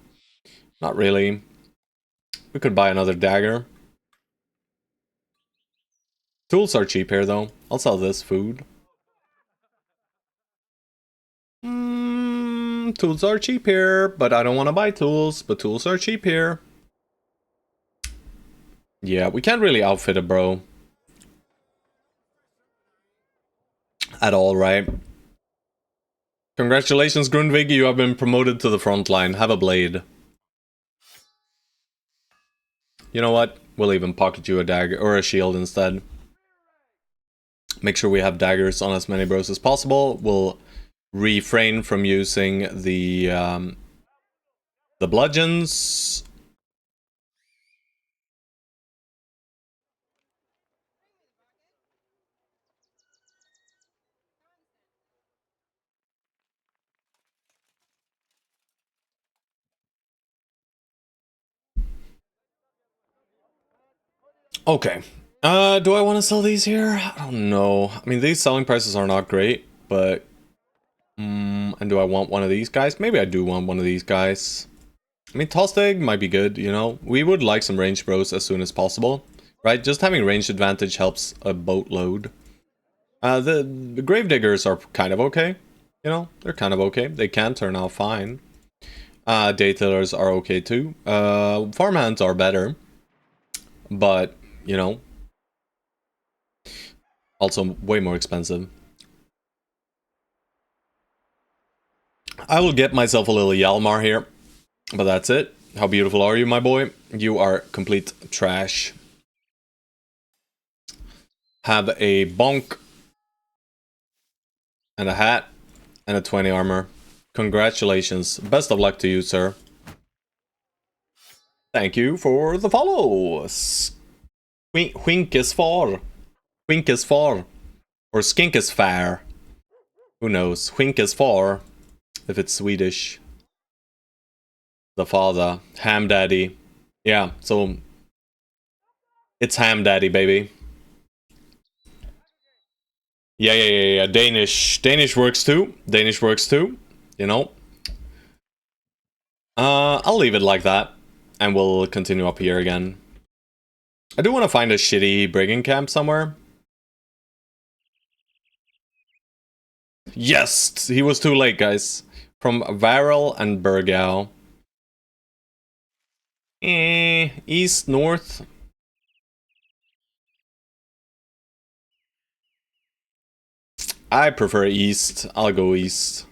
Not really. We could buy another dagger. Tools are cheap here, though. I'll sell this food. Tools are cheap here, but I don't want to buy tools. But tools are cheap here. Yeah, we can't really outfit a bro. At all, right? Congratulations, Grundvig, you have been promoted to the front line. Have a blade. You know what? We'll even pocket you a dagger or a shield instead. Make sure we have daggers on as many bros as possible. We'll refrain from using the bludgeons. Okay. Do I want to sell these here? I don't know. I mean, these selling prices are not great, but... and do I want one of these guys? Maybe I do want one of these guys. I mean, Tossed Egg might be good, you know? We would like some range bros as soon as possible, right? Just having range advantage helps a boatload. The Gravediggers are kind of okay, you know? They're kind of okay. They can turn out fine. Daytillers are okay too. Farmhands are better, but, you know, also way more expensive. I will get myself a little Yalmar here, but that's it. How beautiful are you, my boy? You are complete trash. Have a bonk and a hat and a 20 armor. Congratulations. Best of luck to you, sir. Thank you for the follow. Wink is far. Wink is far. Or skink is fair. Who knows? Wink is far. If it's Swedish. The father. Ham daddy. Yeah, so... It's ham daddy, baby. Yeah. Danish works too. Danish works too. You know. I'll leave it like that. And we'll continue up here again. I do want to find a shitty brigand camp somewhere. Yes! He was too late, guys. From Varel and Burgau. East, north. I prefer east. I'll go east.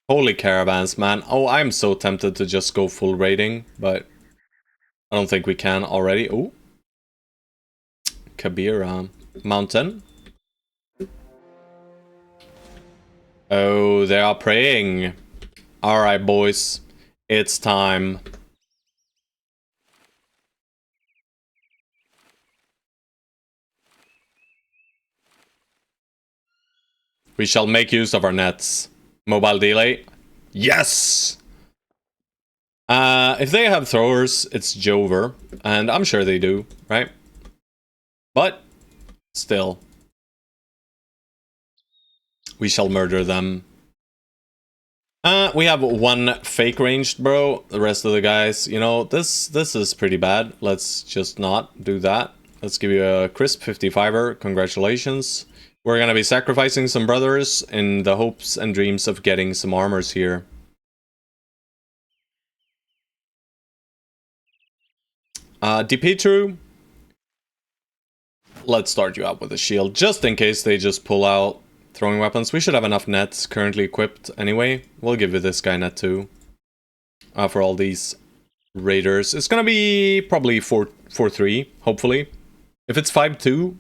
Holy caravans, man. Oh, I'm so tempted to just go full raiding, but I don't think we can already. Oh. Kabira mountain. Oh, they are praying. Alright, boys. It's time. We shall make use of our nets. Mobile delay. Yes! If they have throwers, it's Jover. And I'm sure they do, right? But, still. We shall murder them. We have one fake ranged, bro. The rest of the guys, you know, this is pretty bad. Let's just not do that. Let's give you a crisp 55er. Congratulations. We're gonna be sacrificing some brothers in the hopes and dreams of getting some armors here. DP let's start you out with a shield, just in case they just pull out throwing weapons. We should have enough nets currently equipped anyway. We'll give you this guy net too. For all these raiders. It's gonna be probably 4-3, hopefully. If it's 5-2,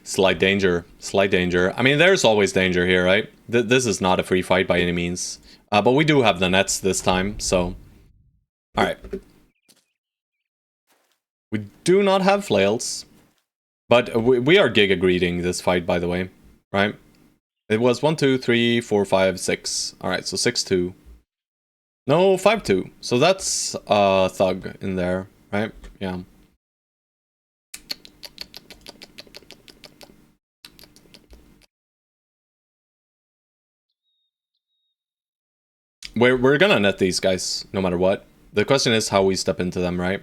slight danger. Slight danger. I mean, there's always danger here, right? This is not a free fight by any means. But we do have the nets this time, so... Alright. We do not have flails. But we are giga greeting this fight, by the way. Right? It was 1, 2, 3, 4, 5, 6. Alright, so 6-2. No, 5-2. So that's Thug in there, right? Yeah. We're gonna net these guys, no matter what. The question is how we step into them, right?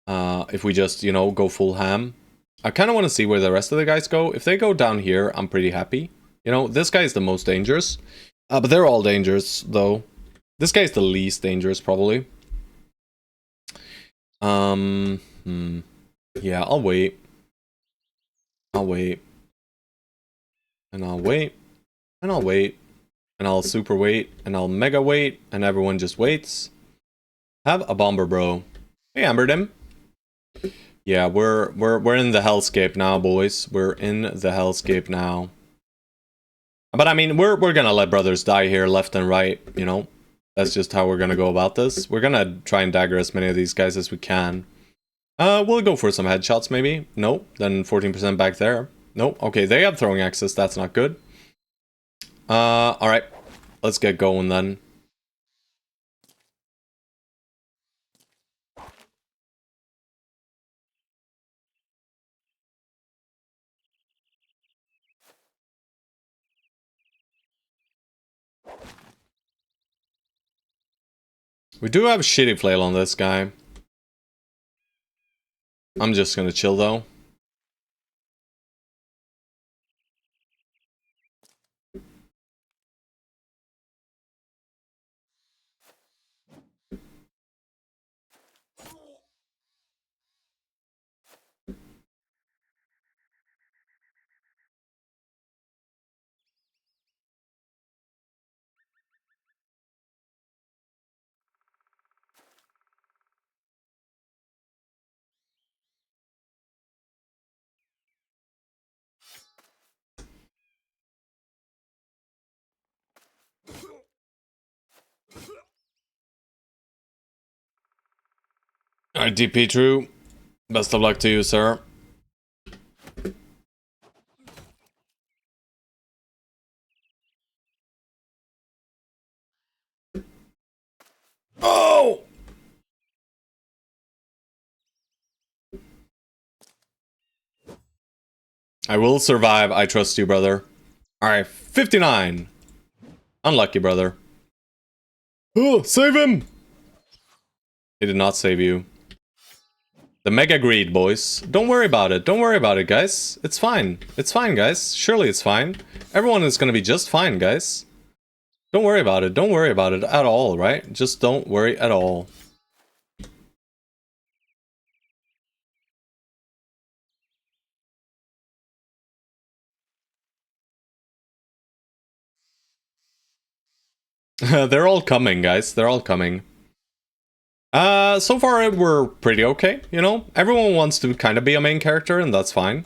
If we just, you know, go full ham. I kind of want to see where the rest of the guys go. If they go down here, I'm pretty happy. You know, this guy is the most dangerous. But they're all dangerous, though. This guy is the least dangerous, probably. Yeah, I'll wait. I'll wait. And I'll wait. And I'll wait. And I'll super wait. And I'll mega wait. And everyone just waits. Have a bomber, bro. Hey, Ambered him. Yeah, we're in the hellscape now, boys. We're in the hellscape now. But I mean, we're gonna let brothers die here left and right, you know? That's just how we're gonna go about this. We're gonna try and dagger as many of these guys as we can. We'll go for some headshots, maybe. Nope, then 14% back there. Nope, okay, they have throwing axes, that's not good. Alright. Let's get going then. We do have a shitty flail on this guy. I'm just gonna chill though. Alright, DP True. Best of luck to you, sir. Oh! I will survive. I trust you, brother. Alright, 59. Unlucky, brother. Oh, save him! He did not save you. The mega greed, boys. Don't worry about it. Don't worry about it, guys. It's fine. It's fine, guys. Surely it's fine. Everyone is gonna be just fine, guys. Don't worry about it. Don't worry about it at all, right? Just don't worry at all. They're all coming, guys. They're all coming. So far we're pretty okay, you know? Everyone wants to kind of be a main character, and that's fine.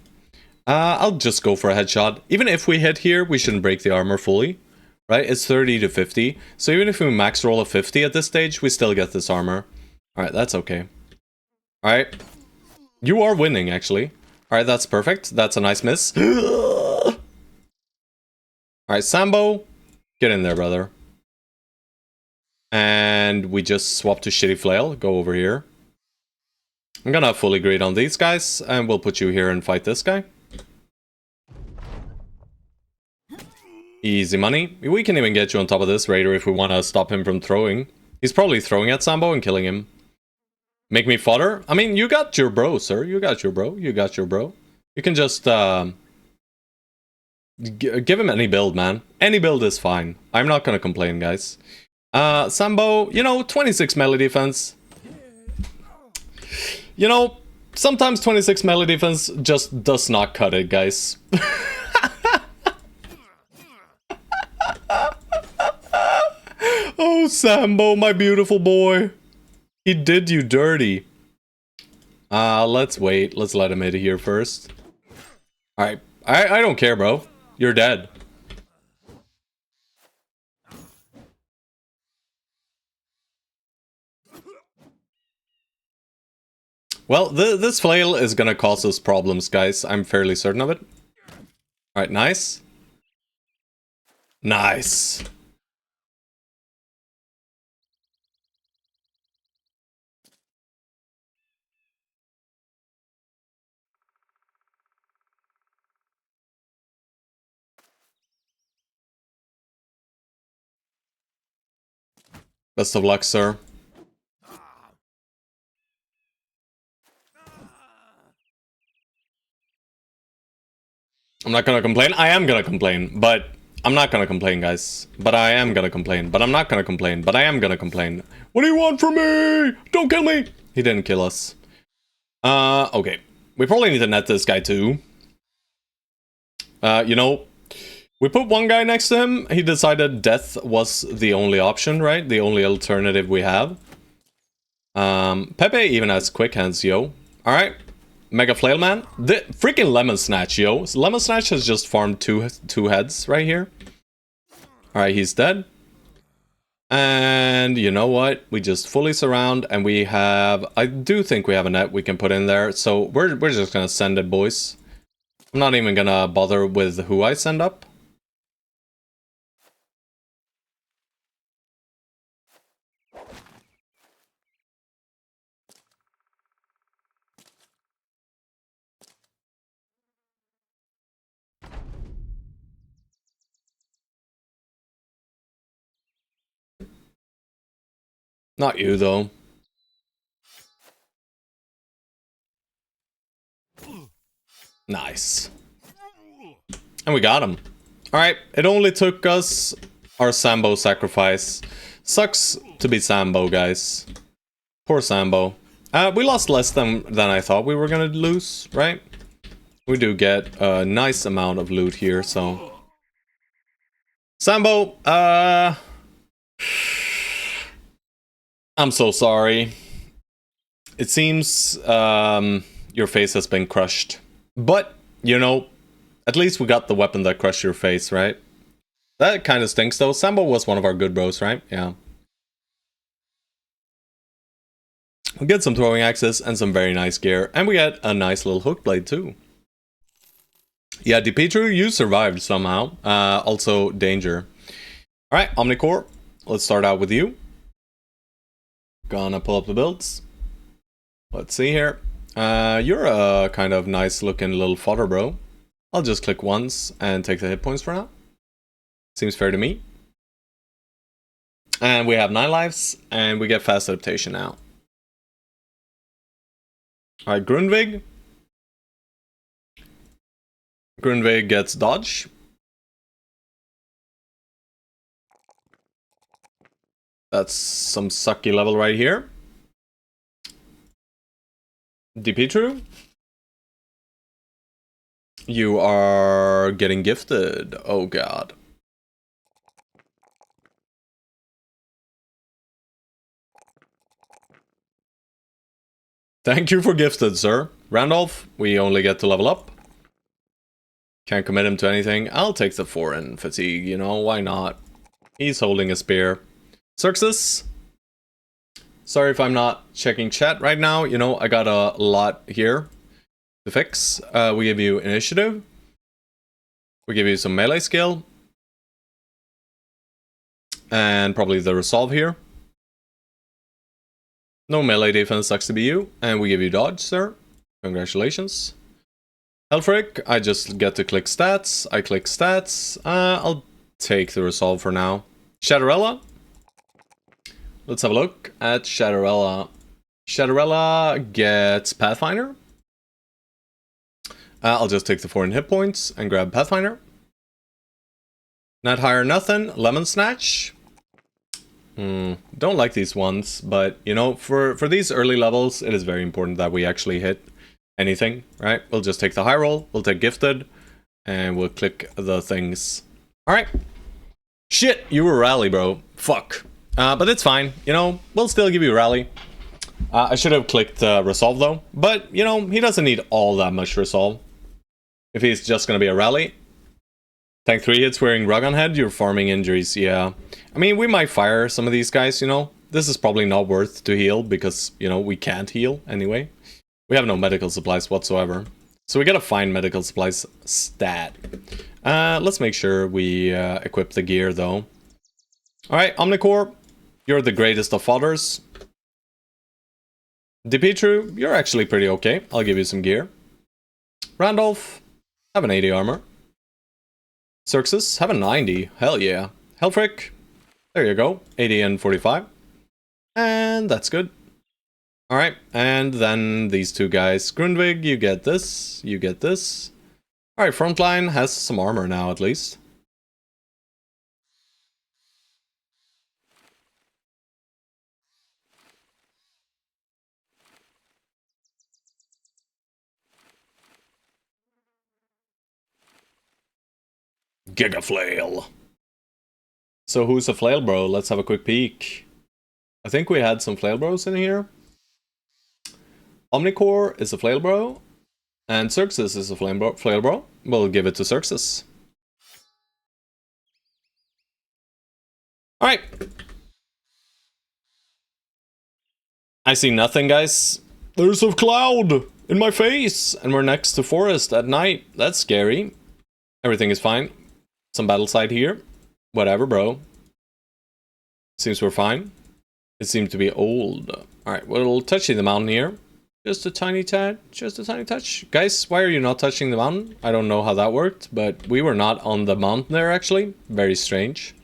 I'll just go for a headshot. Even if we hit here, we shouldn't break the armor fully. Right? It's 30 to 50. So even if we max roll a 50 at this stage, we still get this armor. Alright, that's okay. Alright. You are winning, actually. Alright, that's perfect. That's a nice miss. Alright, Sambo, get in there, brother. And we just swap to Shitty Flail, go over here. I'm gonna fully greed on these guys, and we'll put you here and fight this guy. Easy money. We can even get you on top of this Raider if we want to stop him from throwing. He's probably throwing at Sambo and killing him. Make me fodder? I mean, you got your bro, sir. You got your bro. You got your bro. You can just, give him any build, man. Any build is fine. I'm not gonna complain, guys. Sambo, you know, 26 melee defense. You know, sometimes 26 melee defense just does not cut it, guys. Oh, Sambo, my beautiful boy. He did you dirty. Let's wait. Let's let him hit here first. Alright. I don't care, bro. You're dead. Well, this flail is gonna cause us problems, guys. I'm fairly certain of it. Alright, nice. Nice. Best of luck, sir. I'm not gonna complain. I am gonna complain, but I'm not gonna complain, guys. But I am gonna complain. But I'm not gonna complain. But I am gonna complain. What do you want from me? Don't kill me! He didn't kill us. Okay. We probably need to net this guy too. You know, we put one guy next to him. He decided death was the only option, right? The only alternative we have. Pepe even has quick hands, yo. Alright. Mega Flail Man. The freaking Lemon Snatch, yo. Lemon Snatch has just farmed two heads right here. Alright, he's dead. And you know what? We just fully surround and we have... I do think we have a net we can put in there. So we're just gonna send it, boys. I'm not even gonna bother with who I send up. Not you, though. Nice. And we got him. Alright, it only took us our Sambo sacrifice. Sucks to be Sambo, guys. Poor Sambo. We lost less than I thought we were gonna lose, right? We do get a nice amount of loot here, so... Sambo, I'm so sorry. It seems your face has been crushed. But, you know, at least we got the weapon that crushed your face, right? That kind of stinks, though. Sambo was one of our good bros, right? Yeah. We get some throwing axes and some very nice gear. And we get a nice little hook blade, too. Yeah, Dimitru, you survived somehow. Also, danger. Alright, Omnicore. Let's start out with you. Gonna pull up the builds. Let's see here. You're a kind of nice looking little fodder, bro. I'll just click once and take the hit points for now. Seems fair to me. And we have 9 lives, and we get fast adaptation now. Alright, Grundvig. Grundvig gets dodge. That's some sucky level right here. Dimitru. You are getting gifted. Oh god. Thank you for gifted, sir. Randolph, we only get to level up. Can't commit him to anything. I'll take the 4 in fatigue, you know, why not? He's holding a spear. Xerxes. Sorry if I'm not checking chat right now. You know, I got a lot here to fix. We give you initiative. We give you some melee skill. and probably the resolve here. No melee defense, sucks to be you, and we give you dodge, sir. Congratulations. Helfric, I just get to click stats. I click stats. I'll take the resolve for now. Shadowrella. Let's have a look at Shadowrella. Shadowrella gets Pathfinder. I'll just take the 4 hit points and grab Pathfinder. Not higher nothing. Lemon Snatch. Don't like these ones, but you know, for these early levels, it is very important that we actually hit anything, right? We'll just take the high roll, we'll take Gifted, and we'll click the things. Alright. Shit, you were rally, bro. Fuck. But it's fine, you know, we'll still give you rally. I should have clicked resolve though, but you know, he doesn't need all that much resolve. If he's just gonna be a rally. Tank 3 hits wearing rug on head, you're farming injuries, yeah. I mean, we might fire some of these guys, you know. This is probably not worth to heal because, you know, we can't heal anyway. We have no medical supplies whatsoever. So we gotta find medical supplies stat. Let's make sure we equip the gear though. Alright, Omnicore, you're the greatest of fathers. Dimitru, you're actually pretty okay. I'll give you some gear. Randolph, have an 80 armor. Xerxes, have a 90. Hell yeah. Helfric, there you go. 80 and 45. And that's good. Alright, and then these two guys. Grundvig, you get this. You get this. Alright, Frontline has some armor now at least. Giga Flail. So who's a flail bro? Let's have a quick peek. I think we had some flail bros in here. Omnicore is a flail bro. And Xerxes is a flail bro. We'll give it to Xerxes. Alright. I see nothing, guys. There's a cloud in my face. And we're next to forest at night. That's scary. Everything is fine. Some battle side here. Whatever, bro. Seems we're fine. It seems to be old. Alright, we'll touch the mountain here. Just a tiny tad. Just a tiny touch. Guys, why are you not touching the mountain? I don't know how that worked, but we were not on the mountain there, actually. Very strange.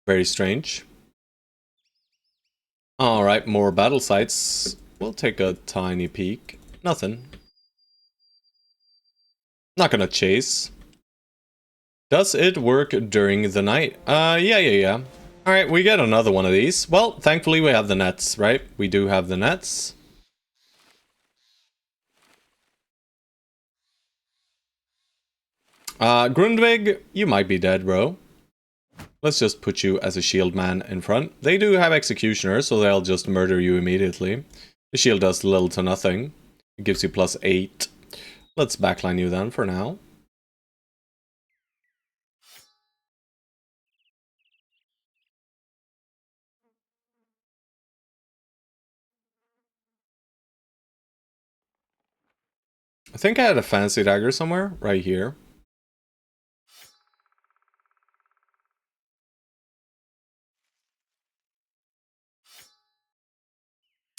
Very strange. Alright, more battle sites. We'll take a tiny peek. Nothing. Not gonna chase. Does it work during the night? Yeah. Alright, we get another one of these. Well, thankfully we have the nets, right? We do have the nets. Grundvig, you might be dead, bro. Let's just put you as a shield man in front. They do have executioners, so they'll just murder you immediately. The shield does little to nothing. It gives you +8. Let's backline you then for now. I think I had a fancy dagger somewhere, right here.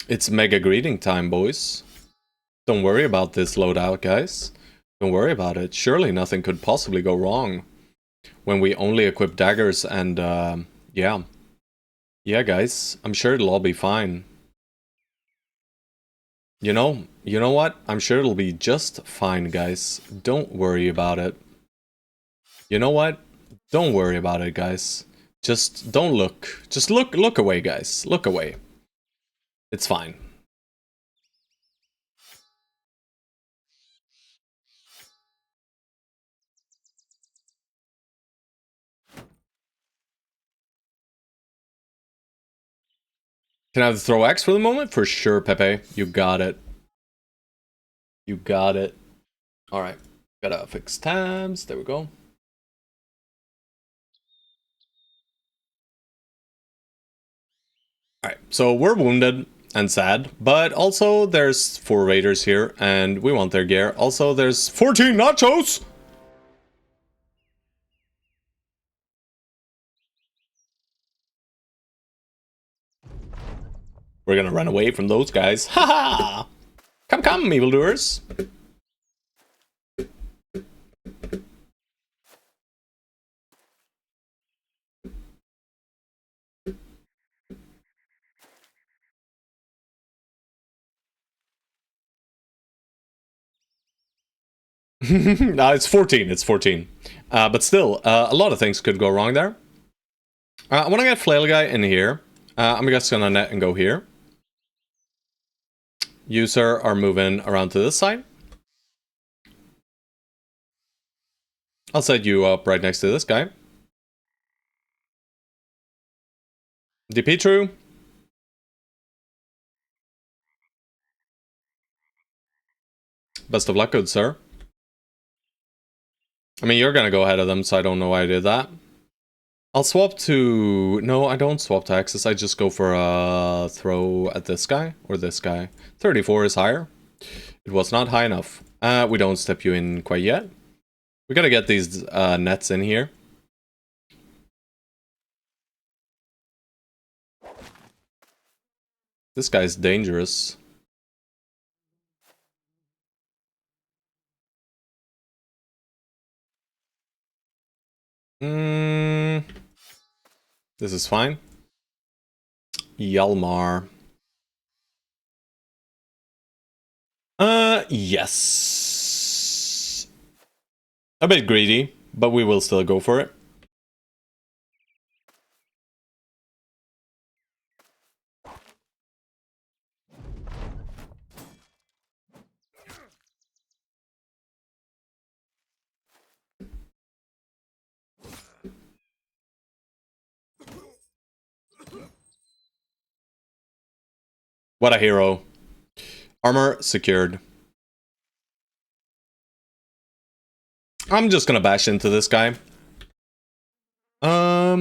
It's mega greeting time, boys. Don't worry about this loadout, guys. Don't worry about it. Surely nothing could possibly go wrong when we only equip daggers and, yeah. Yeah, guys, I'm sure it'll all be fine. You know what? I'm sure it'll be just fine, guys. Don't worry about it. You know what? Don't worry about it, guys. Just don't look. Just look away, guys. Look away. It's fine. Can I have the throw axe for the moment? For sure, Pepe. You got it. You got it. Alright. Gotta fix tabs. There we go. Alright, so we're wounded and sad, but also there's 4 raiders here, and we want their gear. Also, there's 14 nachos! We're gonna run away from those guys. Ha ha! Come, come, evildoers. No, it's 14. It's 14. But still, a lot of things could go wrong there. I want to get Flail Guy in here. I'm just gonna net and go here. You, sir, are moving around to this side. I'll set you up right next to this guy. DP true. Best of luck, good sir. I mean, you're gonna go ahead of them, so I don't know why I did that. I'll swap to... No, I don't swap to Axis. I just go for a throw at this guy, or this guy. 34 is higher. It was not high enough. We don't step you in quite yet. We gotta get these nets in here. This guy's dangerous. This is fine. Yalmar. Yes. A bit greedy, but we will still go for it. What a hero. Armor secured. I'm just gonna bash into this guy. Oh,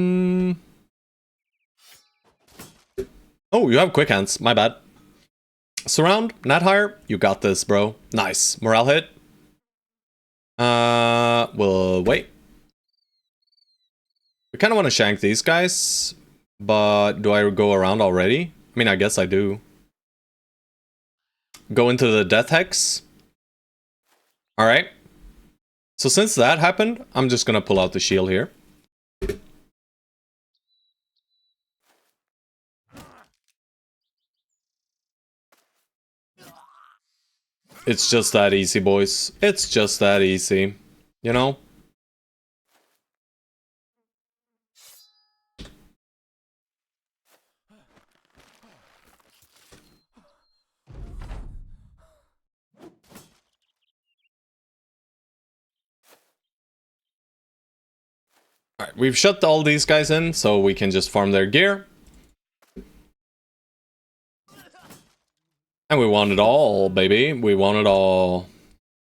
you have quick hands. My bad. Surround, not higher. You got this, bro. Nice. Morale hit. We'll wait. We kind of want to shank these guys, but do I go around already? I mean, I guess I do. Go into the Death Hex. Alright. So since that happened, I'm just gonna pull out the shield here. It's just that easy, boys. It's just that easy. You know? Alright, we've shut all these guys in, so we can just farm their gear. And we want it all, baby. We want it all.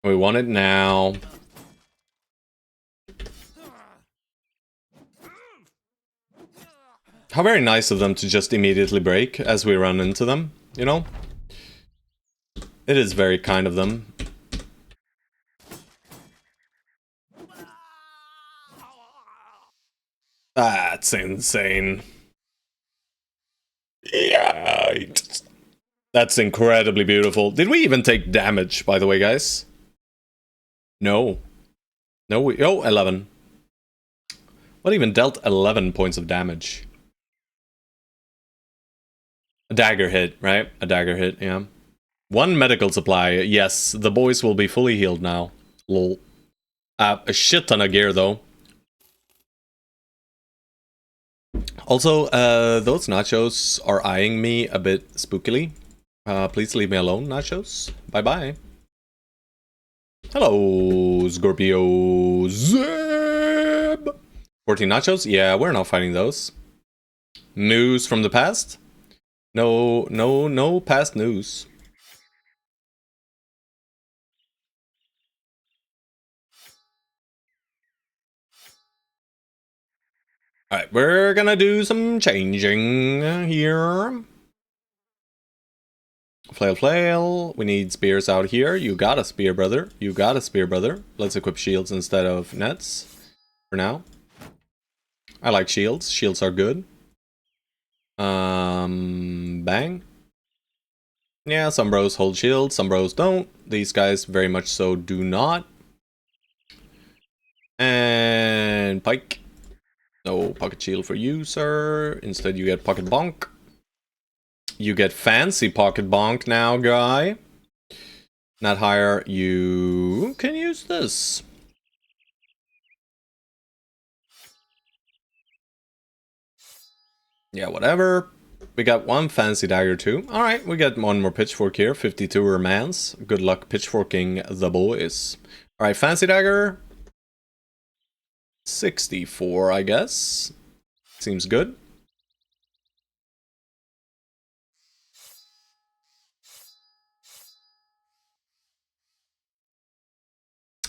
We want it now. How very nice of them to just immediately break as we run into them, you know? It is very kind of them. That's insane. Yikes. That's incredibly beautiful. Did we even take damage, by the way, guys? No. No, we... Oh, 11. What even dealt 11 points of damage? A dagger hit, right? A dagger hit, yeah. 1 medical supply. Yes, the boys will be fully healed now. Lol. A shit ton of gear, though. Also, those nachos are eyeing me a bit spookily. Please leave me alone, nachos. Bye-bye. Hello, Scorpio. Zeb! 14 nachos? Yeah, we're not fighting those. News from the past? No past news. Alright, we're gonna do some changing here. Flail, flail. We need spears out here. You got a spear, brother. You got a spear, brother. Let's equip shields instead of nets. For now. I like shields. Shields are good. Bang. Yeah, some bros hold shield, some bros don't. These guys very much so do not. And pike. No pocket shield for you, sir. Instead you get pocket bonk. You get fancy pocket bonk now, guy. Not higher, you can use this. Yeah, whatever. We got one fancy dagger too. Alright, we got one more pitchfork here. 52 romance. Good luck pitchforking the boys. Alright, fancy dagger. 64, I guess. Seems good.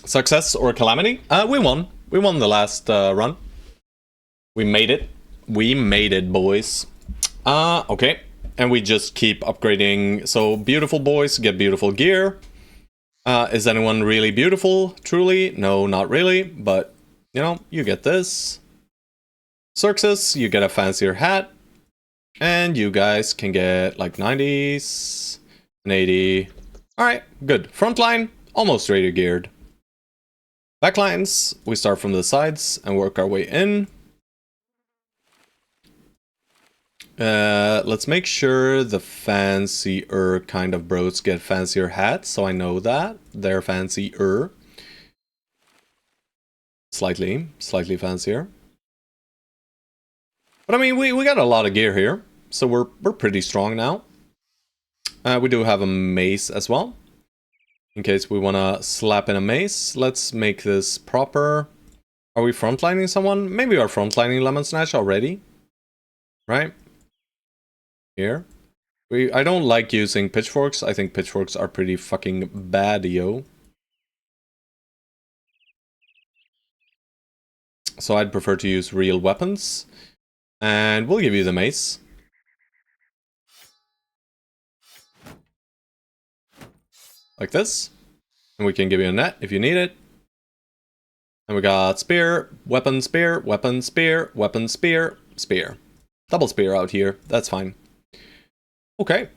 Success or calamity? We won. We won the last run. We made it. We made it, boys. Okay. And we just keep upgrading. So, beautiful boys get beautiful gear. Is anyone really beautiful? Truly? No, not really. But, you know, you get this. Xerxes, you get a fancier hat. And you guys can get like 90s, and 80. Alright, good. Frontline, almost radio geared. Backlines, we start from the sides and work our way in. Let's make sure the fancier kind of bros get fancier hats, so I know that. They're fancier. Slightly fancier. But I mean, we got a lot of gear here, so we're pretty strong now. We do have a mace as well. In case we want to slap in a mace, let's make this proper. Are we frontlining someone? Maybe we are frontlining Lemon Snatch already. Right? Here. I don't like using pitchforks. I think pitchforks are pretty fucking bad, yo. So I'd prefer to use real weapons. And we'll give you the mace. Like this. And we can give you a net if you need it. And we got spear, weapon, spear, weapon, spear, weapon, spear, spear. Double spear out here. That's fine. Okay.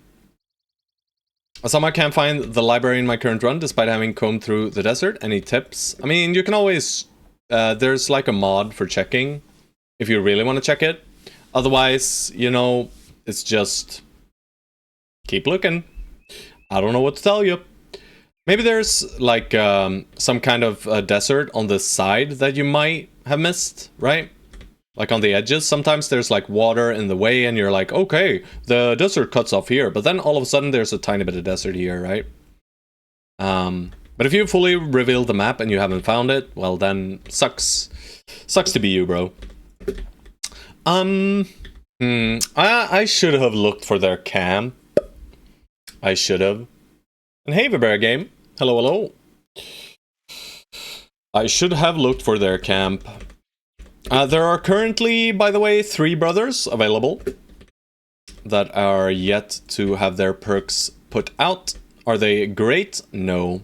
Somehow can't find the library in my current run despite having combed through the desert. Any tips? I mean, you can always... there's like a mod for checking if you really want to check it. Otherwise, you know, it's just... keep looking. I don't know what to tell you. Maybe there's like some kind of desert on the side that you might have missed, right? Like on the edges. Sometimes there's like water in the way and you're like, okay, the desert cuts off here. But then all of a sudden there's a tiny bit of desert here, right? But if you fully revealed the map and you haven't found it, well then, sucks. Sucks to be you, bro. I should have looked for their camp. I should have. And hey, Bear Game. Hello, hello. I should have looked for their camp. There are currently, by the way, 3 brothers available that are yet to have their perks put out. Are they great? No.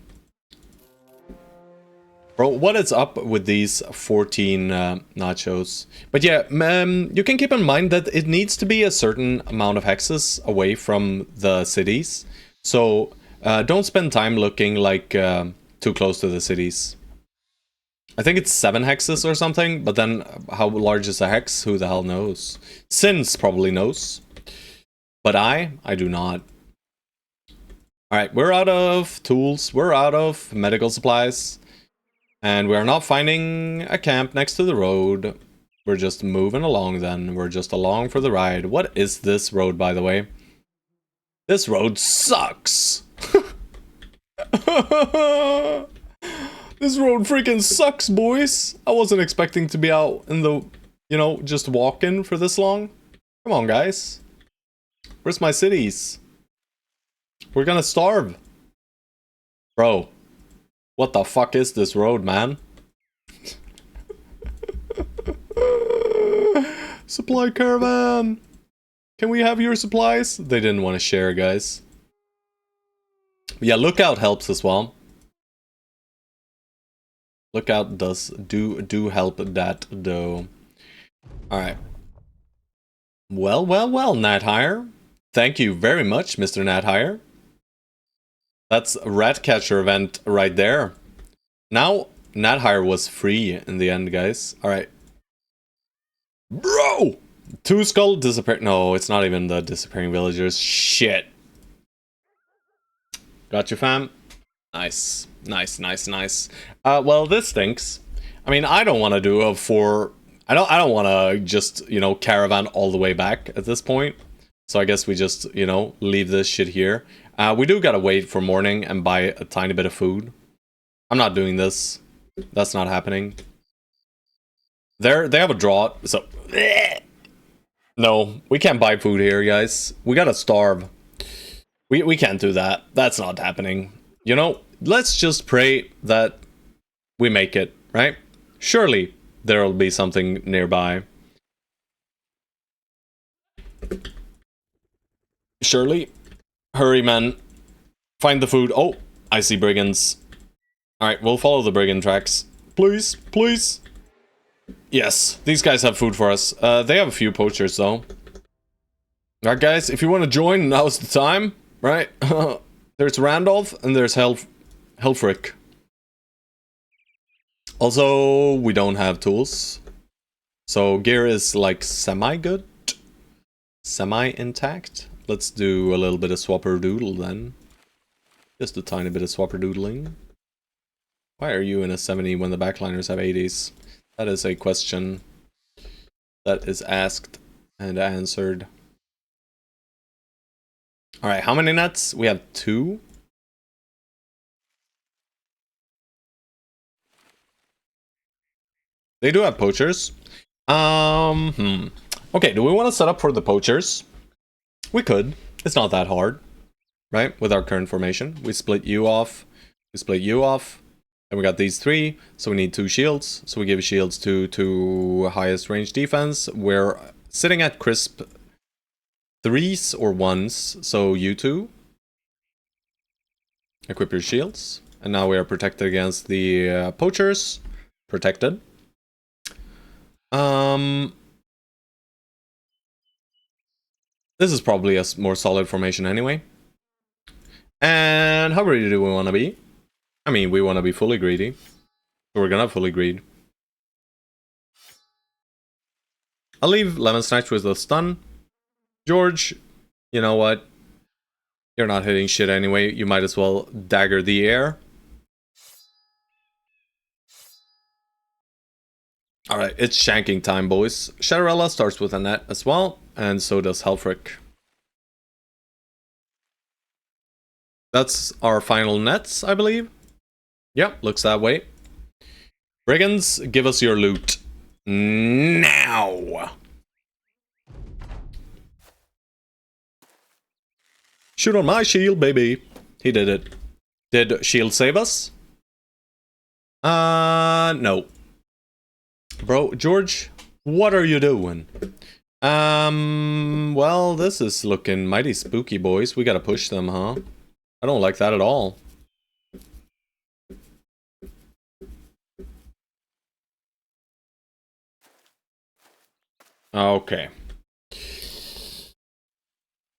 Bro, what is up with these 14 nachos? But yeah, you can keep in mind that it needs to be a certain amount of hexes away from the cities. So don't spend time looking like too close to the cities. I think it's 7 hexes or something, but then how large is a hex? Who the hell knows? Sins probably knows. But I do not. Alright, we're out of tools, we're out of medical supplies. And we're not finding a camp next to the road. We're just moving along then. We're just along for the ride. What is this road, by the way? This road sucks! This road freaking sucks, boys! I wasn't expecting to be out in the, you know, just walking for this long. Come on, guys. Where's my cities? We're gonna starve. Bro. What the fuck is this road, man? Supply caravan! Can we have your supplies? They didn't want to share, guys. Yeah, lookout helps as well. Lookout does do help that though. Alright. Well, Night Hire. Thank you very much, Mr. Night Hire. That's a rat catcher event right there. Now, Nat Hire was free in the end, guys. Alright. Bro! Two skull disappear. No, it's not even the disappearing villagers. Shit. Got you, fam. Nice. Nice, nice, nice. Well, this stinks. I mean, I don't want to do a I don't want to just, you know, caravan all the way back at this point. So I guess we just, you know, leave this shit here. We do gotta wait for morning and buy a tiny bit of food. I'm not doing this. That's not happening. They have a drought, so... No, we can't buy food here, guys. We gotta starve. We can't do that. That's not happening. You know, let's just pray that we make it, right? Surely there'll be something nearby. Surely. Hurry, man. Find the food. Oh, I see brigands. Alright, we'll follow the brigand tracks. Please, please. Yes, these guys have food for us. They have a few poachers, though. Alright, guys, if you want to join, now's the time, right? There's Randolph, and there's Helfric. Also, we don't have tools. So, gear is, like, semi-good? Semi-intact? Let's do a little bit of swapper-doodle, then. Just a tiny bit of swapper-doodling. Why are you in a 70 when the backliners have 80s? That is a question that is asked and answered. Alright, how many nets? We have 2. They do have poachers. Okay, do we want to set up for the poachers? We could. It's not that hard, right? With our current formation. We split you off. We split you off. And we got these 3, so we need 2 shields. So we give shields to highest range defense. We're sitting at crisp 3s or 1s, so you 2. Equip your shields. And now we are protected against the poachers. Protected. This is probably a more solid formation anyway. And how greedy do we want to be? I mean, we want to be fully greedy. So we're gonna fully greed. I'll leave Lemon Snatch with a stun. George, you know what? You're not hitting shit anyway. You might as well dagger the air. Alright, it's shanking time, boys. Shadowrella starts with a net as well, and so does Helfric. That's our final nets, I believe. Yep, looks that way. Brigands, give us your loot. Now! Shoot on my shield, baby. He did it. Did shield save us? No. Bro, George, what are you doing? Well, this is looking mighty spooky, boys. We gotta push them, huh? I don't like that at all. Okay.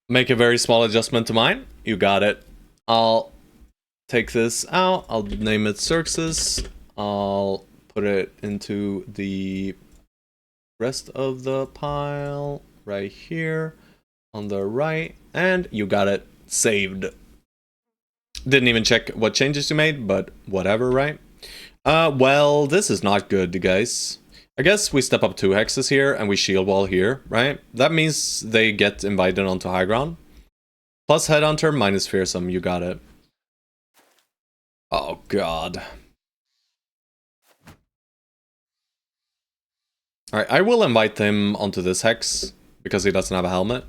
Make a very small adjustment to mine. You got it. I'll take this out. I'll name it Xerxes. I'll put it into the rest of the pile right here on the right. And you got it. Saved. Didn't even check what changes you made, but whatever, right? Well, this is not good, guys. I guess we step up 2 hexes here and we shield wall here, right? That means they get invited onto high ground. Plus Headhunter minus Fearsome, you got it. Oh god. Alright, I will invite him onto this hex because he doesn't have a helmet.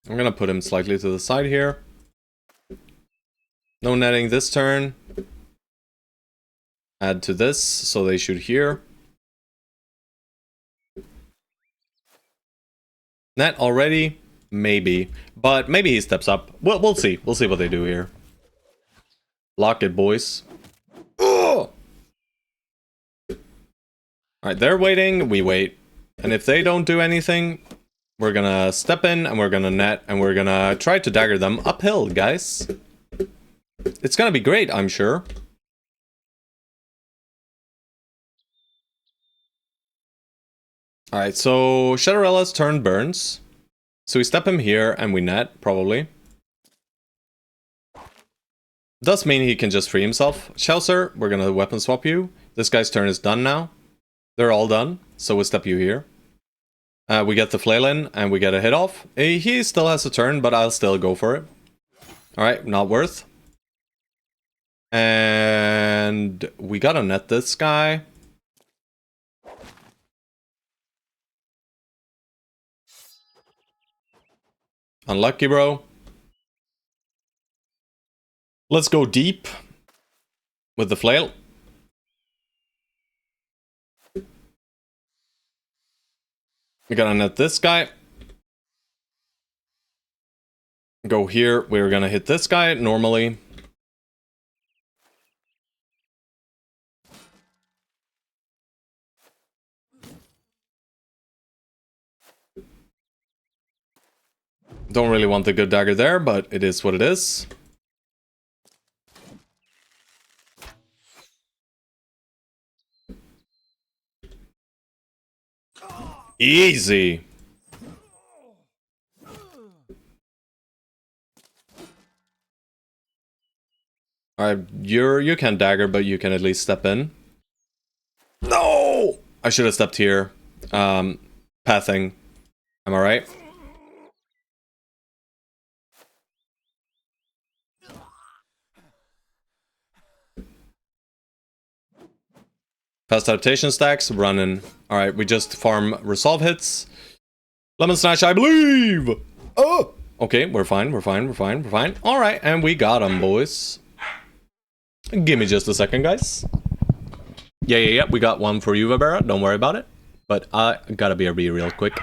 I'm gonna put him slightly to the side here. No netting this turn. Add to this, so they shoot here. Net already? Maybe. But maybe he steps up. We'll see. We'll see what they do here. Lock it, boys. Ugh! Alright, they're waiting, we wait. And if they don't do anything, we're gonna step in and we're gonna net and we're gonna try to dagger them uphill, guys. It's gonna be great, I'm sure. Alright, so Shadowrella's turn burns. So we step him here and we net, probably. Does mean he can just free himself. Chaucer, we're gonna weapon swap you. This guy's turn is done now. They're all done, so we'll step you here. We get the flail in, and we get a hit off. He still has a turn, but I'll still go for it. Alright, not worth. And we gotta net this guy. Unlucky, bro. Let's go deep with the flail. We gotta net this guy. Go here. We're gonna hit this guy normally. Don't really want the good dagger there, but it is what it is. Easy. Alright, you can dagger, but you can at least step in. No! I should have stepped here. Pathing. Am I right? Fast adaptation stacks, running. Alright, we just farm resolve hits. Lemon Snatch, I believe! Oh! Okay, we're fine, we're fine, we're fine, we're fine. Alright, and we got him, boys. Give me just a second, guys. Yeah, we got one for you, Vibera. Don't worry about it. But I gotta be real quick.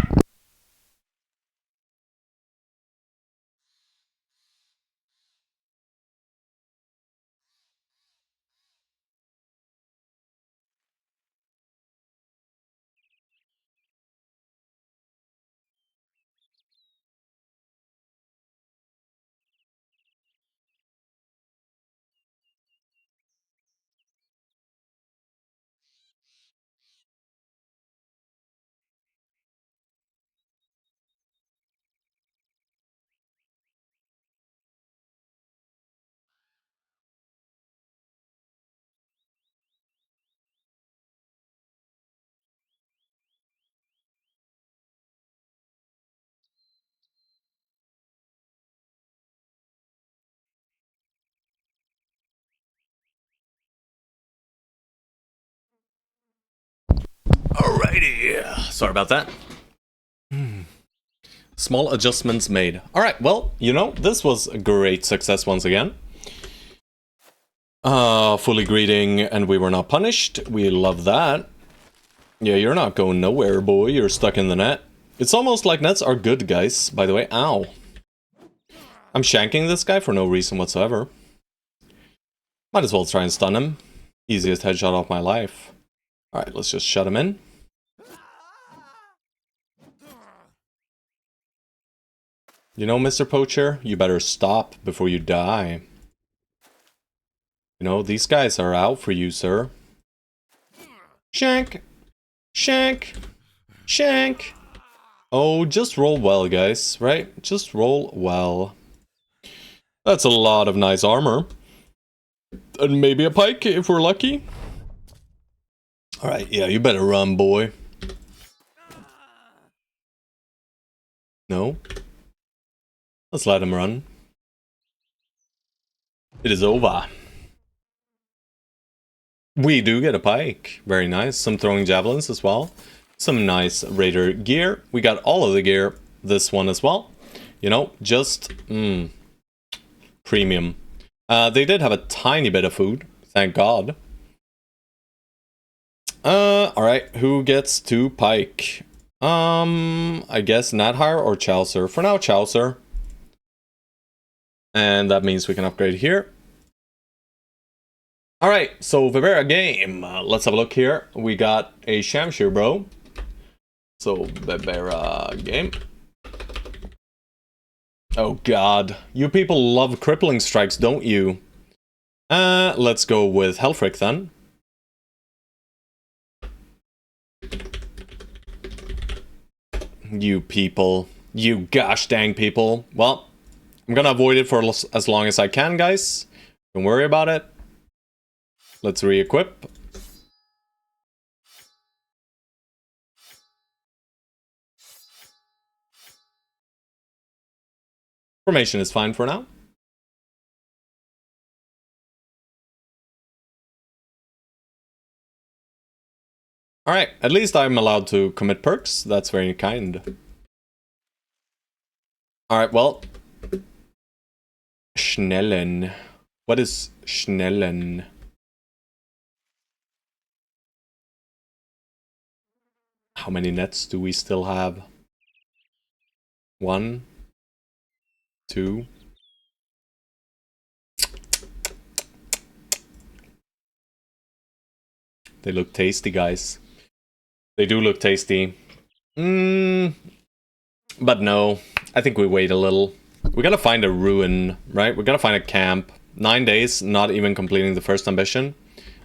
Alrighty. Sorry about that. Small adjustments made. Alright, well, you know, this was a great success once again. Fully greeting and we were not punished. We love that. Yeah, you're not going nowhere, boy. You're stuck in the net. It's almost like nets are good, guys, by the way. Ow. I'm shanking this guy for no reason whatsoever. Might as well try and stun him. Easiest headshot of my life. Alright, let's just shut him in. You know, Mr. Poacher, you better stop before you die. You know, these guys are out for you, sir. Shank! Shank! Shank! Oh, just roll well, guys, right? Just roll well. That's a lot of nice armor. And maybe a pike, if we're lucky. Alright, yeah, you better run, boy. No? Let's let him run. It is over. We do get a pike. Very nice. Some throwing javelins as well. Some nice raider gear. We got all of the gear. This one as well. You know, just... premium. They did have a tiny bit of food. Thank God. Alright. Who gets to pike? I guess Nadhire or Chaucer. For now, Chaucer. And that means we can upgrade here. Alright, so Vivera game. Let's have a look here. We got a Shamshir, bro. So, Vivera game. Oh god. You people love crippling strikes, don't you? Let's go with Helfric then. You people. You gosh dang people. Well, I'm gonna avoid it for as long as I can, guys. Don't worry about it. Let's re-equip. Formation is fine for now. Alright, at least I'm allowed to commit perks. That's very kind. Alright, well. Schnellen. What is Schnellen? How many nets do we still have? 1, 2. They look tasty, guys. They do look tasty. But no, I think we wait a little. We gotta find a ruin, right? We gotta find a camp. 9 days, not even completing the first ambition.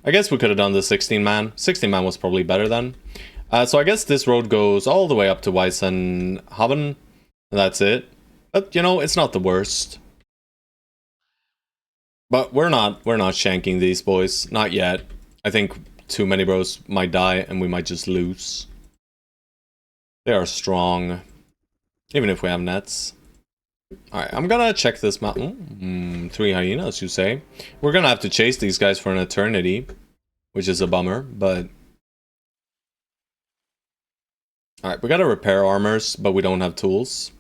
I guess we could have done the 16-man. 16-man was probably better then. So I guess this road goes all the way up to Weissenhaven. And that's it. But, you know, it's not the worst. But we're not shanking these boys. Not yet. I think too many bros might die and we might just lose. They are strong. Even if we have nets. Alright, I'm gonna check this mountain. 3 hyenas, you say? We're gonna have to chase these guys for an eternity. Which is a bummer, but... Alright, we gotta repair armors, but we don't have tools.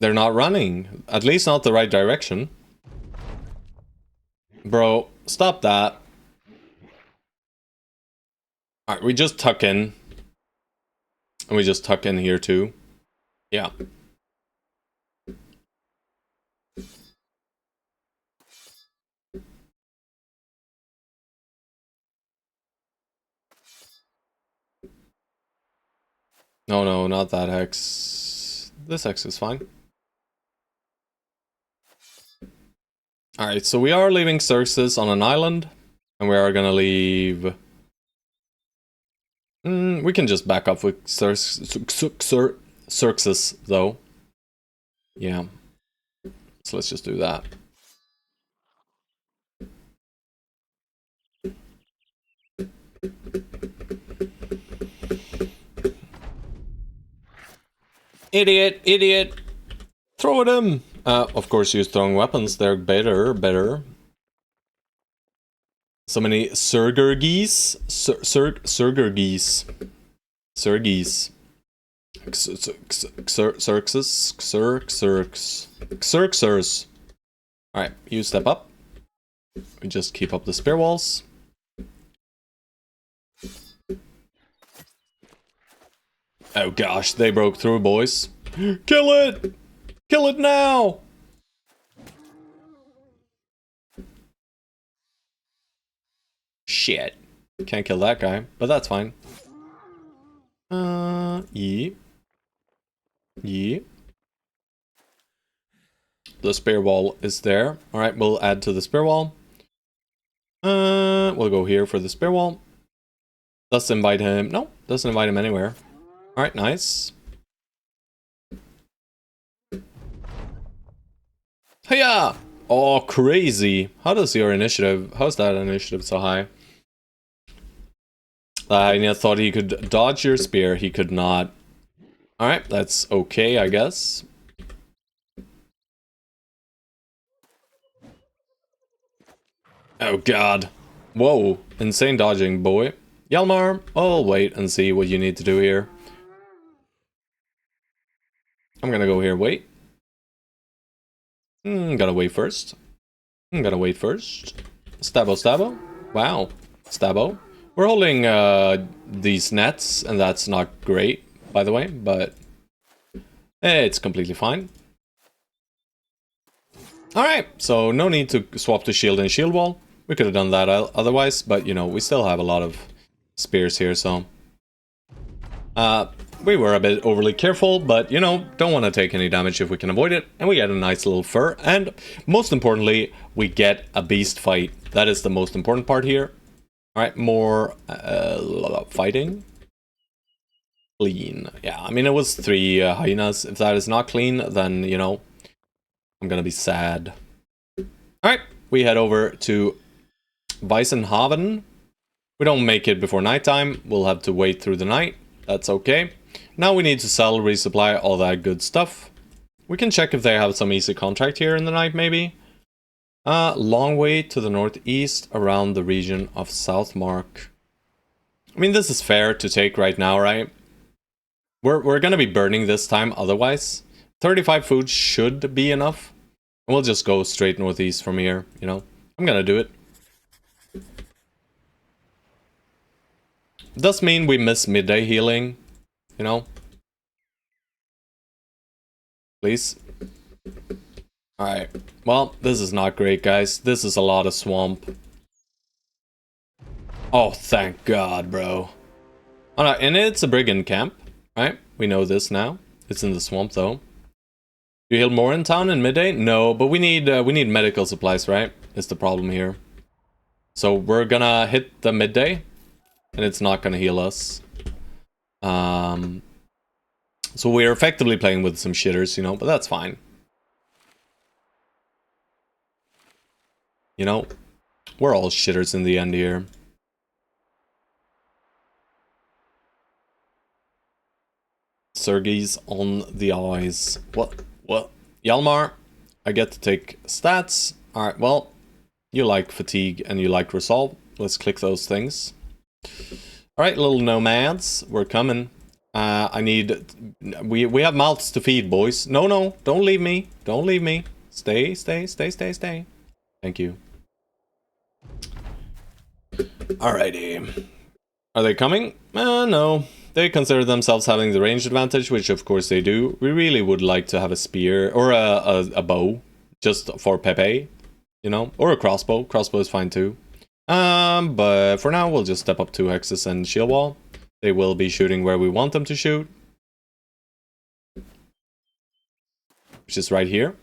They're not running. At least not the right direction. Bro, stop that. Alright, we just tuck in. And we just tuck in here too. Yeah. No, not that hex. This hex is fine. Alright, so we are leaving Xerxes on an island. And we are gonna leave... we can just back up with Xerxes, though. Yeah. So let's just do that. Idiot, idiot! Throw at him! Of course, use throwing weapons. They're better. So many Surgergeese. Surgergeese. Xerxes. Alright, you step up. We just keep up the spear walls. Oh gosh, they broke through, boys. Kill it! Kill it now! Shit. Can't kill that guy, but that's fine. Yeah. The spear wall is there. Alright, we'll add to the spear wall. We'll go here for the spear wall. Let's invite him. No, doesn't invite him anywhere. Alright, nice. Hiya! Oh, crazy. How's that initiative so high? I thought he could dodge your spear. He could not. Alright, that's okay, I guess. Oh god. Whoa, insane dodging, boy. Hjalmar, I'll wait and see what you need to do here. I'm gonna go here, wait. Gotta wait first. Stabbo. Wow. Stabbo. We're holding these nets, and that's not great, by the way, but it's completely fine. Alright, so no need to swap to shield and shield wall. We could have done that otherwise, but you know, we still have a lot of spears here, so... we were a bit overly careful, but you know, don't want to take any damage if we can avoid it. And we get a nice little fur, and most importantly, we get a beast fight. That is the most important part here. Alright, more fighting. Clean. Yeah, I mean, it was 3 hyenas. If that is not clean, then, you know, I'm gonna be sad. Alright, we head over to Weissenhaven. We don't make it before nighttime. We'll have to wait through the night. That's okay. Now we need to sell, resupply, all that good stuff. We can check if they have some easy contract here in the night, maybe. Long way to the northeast around the region of Southmark. I mean, this is fair to take right now, right? We're gonna be burning this time otherwise. 35 food should be enough. And we'll just go straight northeast from here, you know. I'm gonna do it. Does mean we miss midday healing, you know. Please. Alright. Well, this is not great, guys. This is a lot of swamp. Oh, thank God, bro. Alright, and it's a brigand camp, right? We know this now. It's in the swamp, though. You heal more in town in midday? No, but we need medical supplies, right? Is the problem here. So we're gonna hit the midday, and it's not gonna heal us. So we're effectively playing with some shitters, you know, but that's fine. You know, we're all shitters in the end here. Sergey's on the eyes. What? Hjalmar, I get to take stats. Alright, well, you like fatigue and you like resolve. Let's click those things. Alright, little nomads, we're coming. I need... We have mouths to feed, boys. No, don't leave me. Don't leave me. Stay. Thank you. Alrighty. Are they coming? No. They consider themselves having the range advantage, which of course they do. We really would like to have a spear, or a bow, just for Pepe, you know? Or a crossbow. Crossbow is fine too. But for now, we'll just step up 2 hexes and shield wall. They will be shooting where we want them to shoot. Which is right here.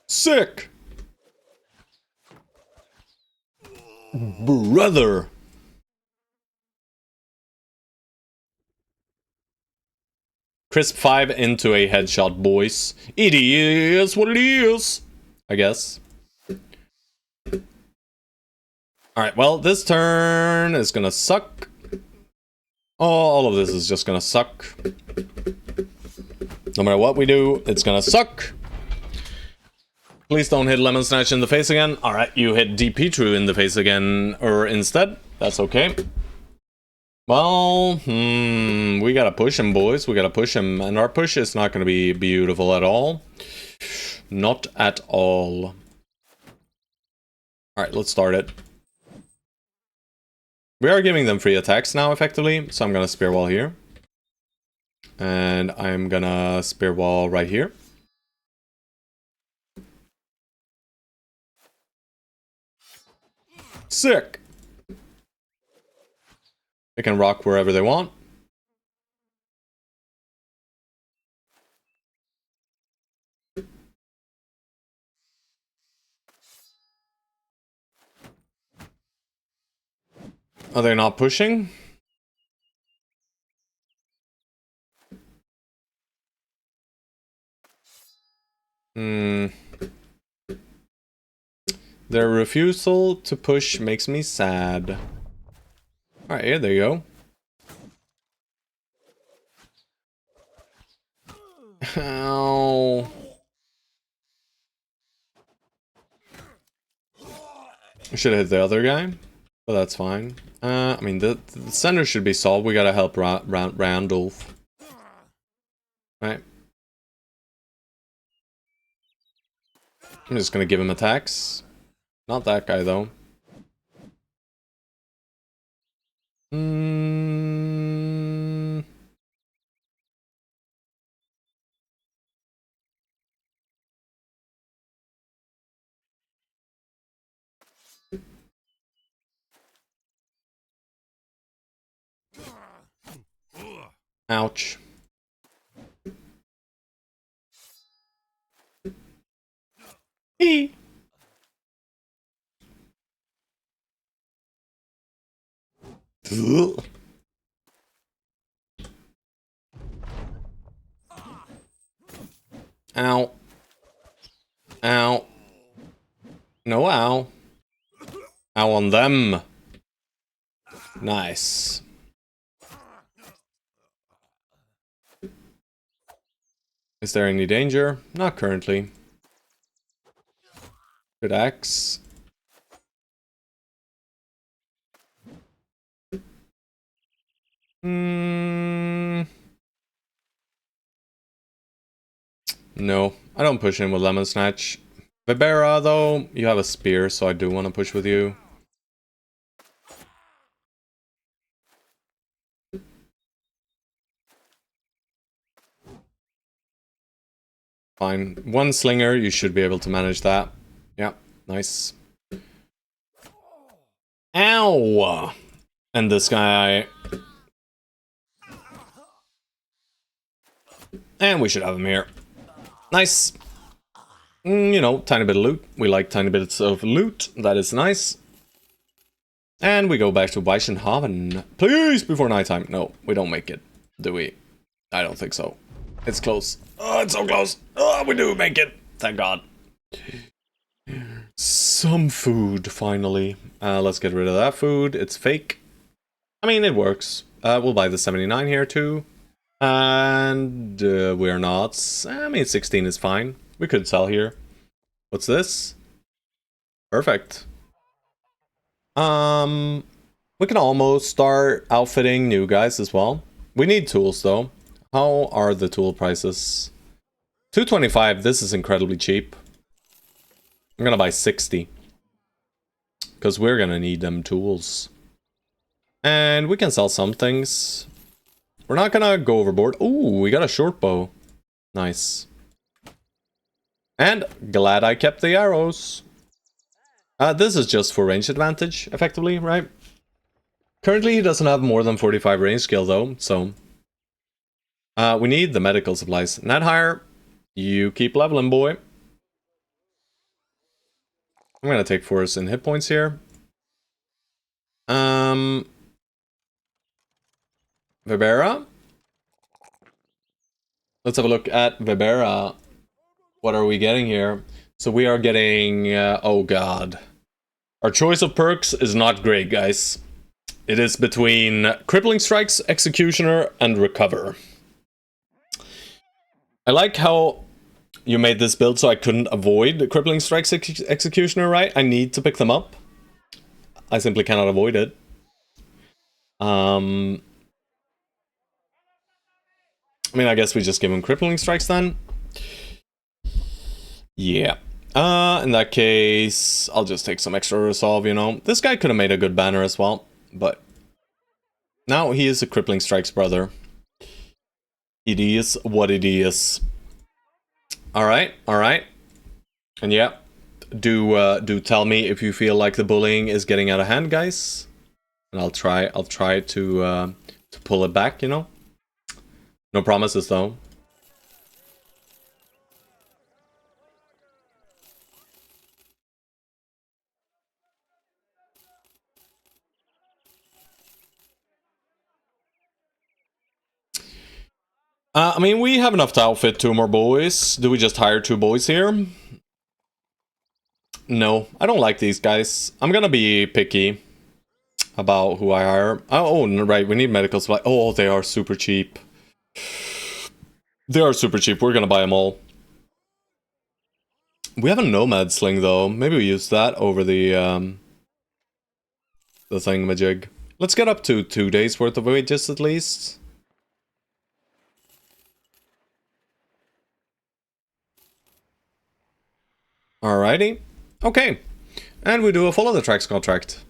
Sick! Brother! Crisp 5 into a headshot, boys. It is what it is, I guess. Alright, well, this turn is gonna suck. Oh, all of this is just gonna suck. No matter what we do, it's gonna suck. Please don't hit Lemon Snatch in the face again. Alright, you hit DP in the face again, or instead. That's okay. Well, we gotta push him, boys. We gotta push him. And our push is not gonna be beautiful at all. Not at all. Alright, let's start it. We are giving them free attacks now, effectively. So I'm gonna spear wall here. And I'm gonna spear wall right here. Sick! They can rock wherever they want. Are they not pushing? Their refusal to push makes me sad. Alright, yeah, there you go. Ow. I should have hit the other guy. But that's fine. I mean, the center should be solved. We gotta help Randolph. Right. I'm just gonna give him attacks. Not that guy, though. Ouch. Hee. Ow. Ow. No ow. Ow on them. Nice. Is there any danger? Not currently. Good axe. No, I don't push in with Lemon Snatch. Vibera, though, you have a spear, so I do want to push with you. Fine. One slinger, you should be able to manage that. Yeah, nice. Ow! And this guy... And we should have him here. Nice. You know, tiny bit of loot. We like tiny bits of loot. That is nice. And we go back to Weichenhaven. Please, before nighttime. No, we don't make it. Do we? I don't think so. It's close. Oh, it's so close. Oh, we do make it. Thank God. Some food, finally. Let's get rid of that food. It's fake. I mean, it works. We'll buy the 79 here, too. And we're not. I mean, 16 is fine. We could sell here. What's this? Perfect. We can almost start outfitting new guys as well. We need tools, though. How are the tool prices? 225. This is incredibly cheap. I'm gonna buy 60. Because we're gonna need them tools. And we can sell some things. We're not gonna go overboard. Ooh, we got a short bow. Nice. And glad I kept the arrows. This is just for range advantage, effectively, right? Currently, he doesn't have more than 45 range skill, though, so... we need the medical supplies. Not higher. You keep leveling, boy. I'm gonna take force and hit points here. Vibera? Let's have a look at Vibera. What are we getting here? So we are getting... oh god. Our choice of perks is not great, guys. It is between Crippling Strikes, Executioner, and Recover. I like how you made this build so I couldn't avoid the Crippling Strikes Executioner, right? I need to pick them up. I simply cannot avoid it. I mean, I guess we just give him Crippling Strikes then. Yeah. In that case, I'll just take some extra resolve, you know. This guy could have made a good banner as well, but now he is a Crippling Strikes brother. It is what it is. Alright, alright. And yeah, do tell me if you feel like the bullying is getting out of hand, guys. And I'll try to pull it back, you know. No promises though. I mean, we have enough to outfit 2 more boys. Do we just hire 2 boys here? No, I don't like these guys. I'm gonna be picky about who I hire. Oh, right, we need medical supply. Oh, they are super cheap. They are super cheap. We're gonna buy them all. We have a nomad sling though. Maybe we use that over the the thingamajig. Let's get up to 2 days worth of wages at least. Alrighty. Okay. And we do a follow the tracks contract.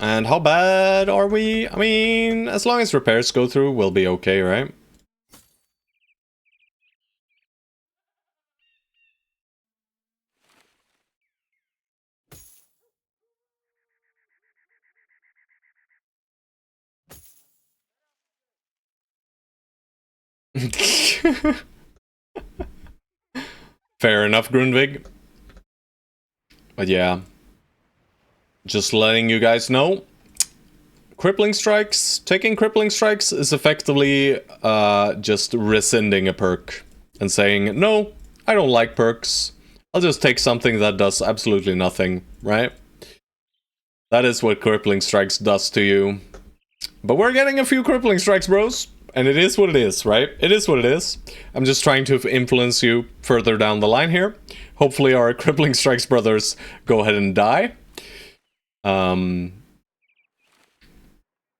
And how bad are we? I mean, as long as repairs go through, we'll be okay, right? Fair enough, Grundvig. But yeah. Just letting you guys know. Crippling strikes, taking crippling strikes is effectively just rescinding a perk. And saying, no, I don't like perks. I'll just take something that does absolutely nothing, right? That is what crippling strikes does to you. But we're getting a few crippling strikes, bros. And it is what it is, right? It is what it is. I'm just trying to influence you further down the line here. Hopefully our crippling strikes brothers go ahead and die.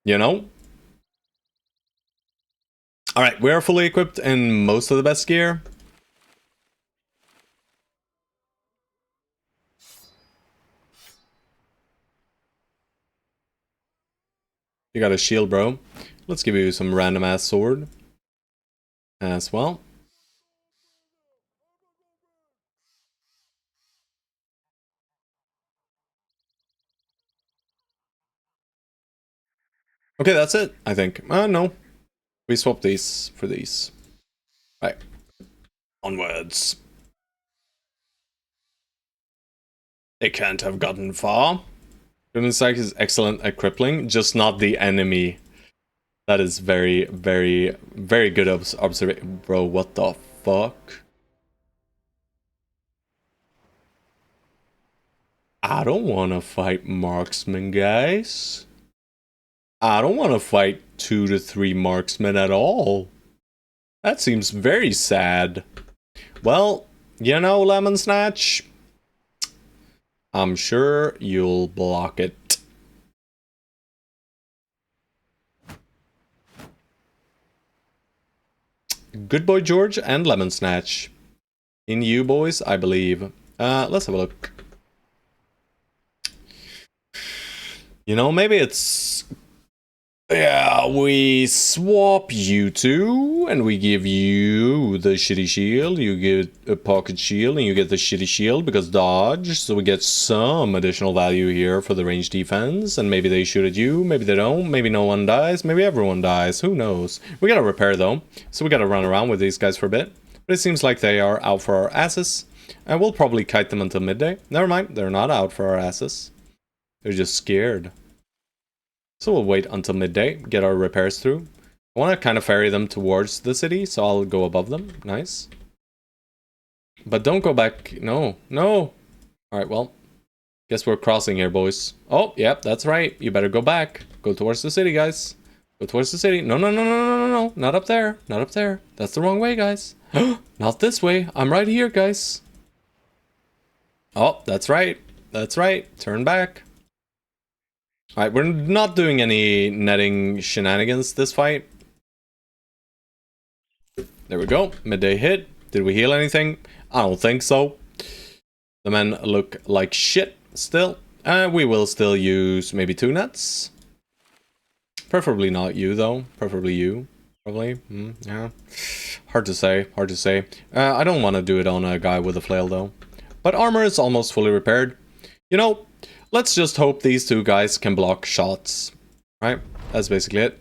You know? Alright, we are fully equipped in most of the best gear. You got a shield, bro. Let's give you some random ass sword as well. Okay, that's it, I think. No. We swapped these for these. Right. Onwards. They can't have gotten far. Crippling strike is excellent at crippling, just not the enemy. That is very, very, very good observation. Bro, what the fuck? I don't want to fight marksmen, guys. I don't want to fight 2 to 3 marksmen at all. That seems very sad. Well, you know, Lemon Snatch, I'm sure you'll block it. Good boy George and Lemon Snatch. In you boys, I believe. Let's have a look. You know, maybe it's... Yeah, we swap you two, and we give you the shitty shield, you get a pocket shield, and you get the shitty shield because dodge, so we get some additional value here for the range defense, and maybe they shoot at you, maybe they don't, maybe no one dies, maybe everyone dies, who knows. We gotta repair though, so we gotta run around with these guys for a bit, but it seems like they are out for our asses, and we'll probably kite them until midday. Never mind, they're not out for our asses. They're just scared. So we'll wait until midday, get our repairs through. I want to kind of ferry them towards the city, so I'll go above them. Nice. But don't go back. No, no. Alright, well. Guess we're crossing here, boys. Oh, yep, that's right. You better go back. Go towards the city, guys. Go towards the city. No, no, no, no, no, no, no. Not up there. Not up there. That's the wrong way, guys. Not this way. I'm right here, guys. Oh, that's right. That's right. Turn back. Alright, we're not doing any netting shenanigans this fight. There we go. Midday hit. Did we heal anything? I don't think so. The men look like shit still. We will still use maybe 2 nets. Preferably not you, though. Preferably you. Probably. Yeah. Hard to say. Hard to say. I don't want to do it on a guy with a flail, though. But armor is almost fully repaired. You know... Let's just hope these 2 guys can block shots, right? That's basically it.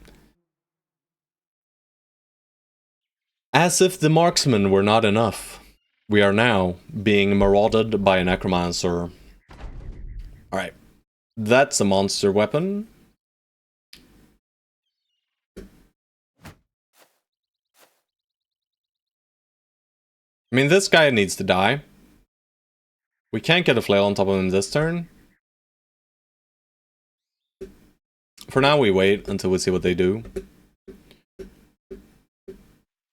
As if the marksmen were not enough, we are now being marauded by a necromancer. Alright, that's a monster weapon. I mean, this guy needs to die. We can't get a flail on top of him this turn. For now, we wait until we see what they do.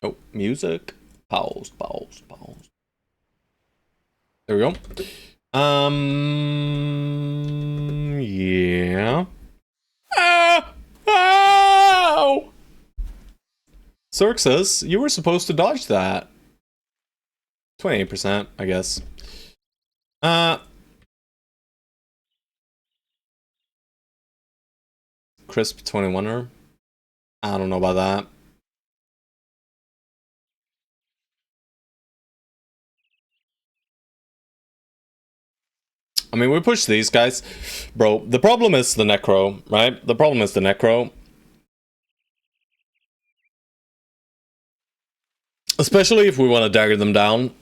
Oh, music. Pause, pause, pause. There we go. Yeah. Ah! Ow! Xerxes, you were supposed to dodge that. 28%, I guess. Crisp 21er. I don't know about that. I mean, we push these guys. Bro, the problem is the Necro, right? The problem is the Necro. Especially if we want to dagger them down.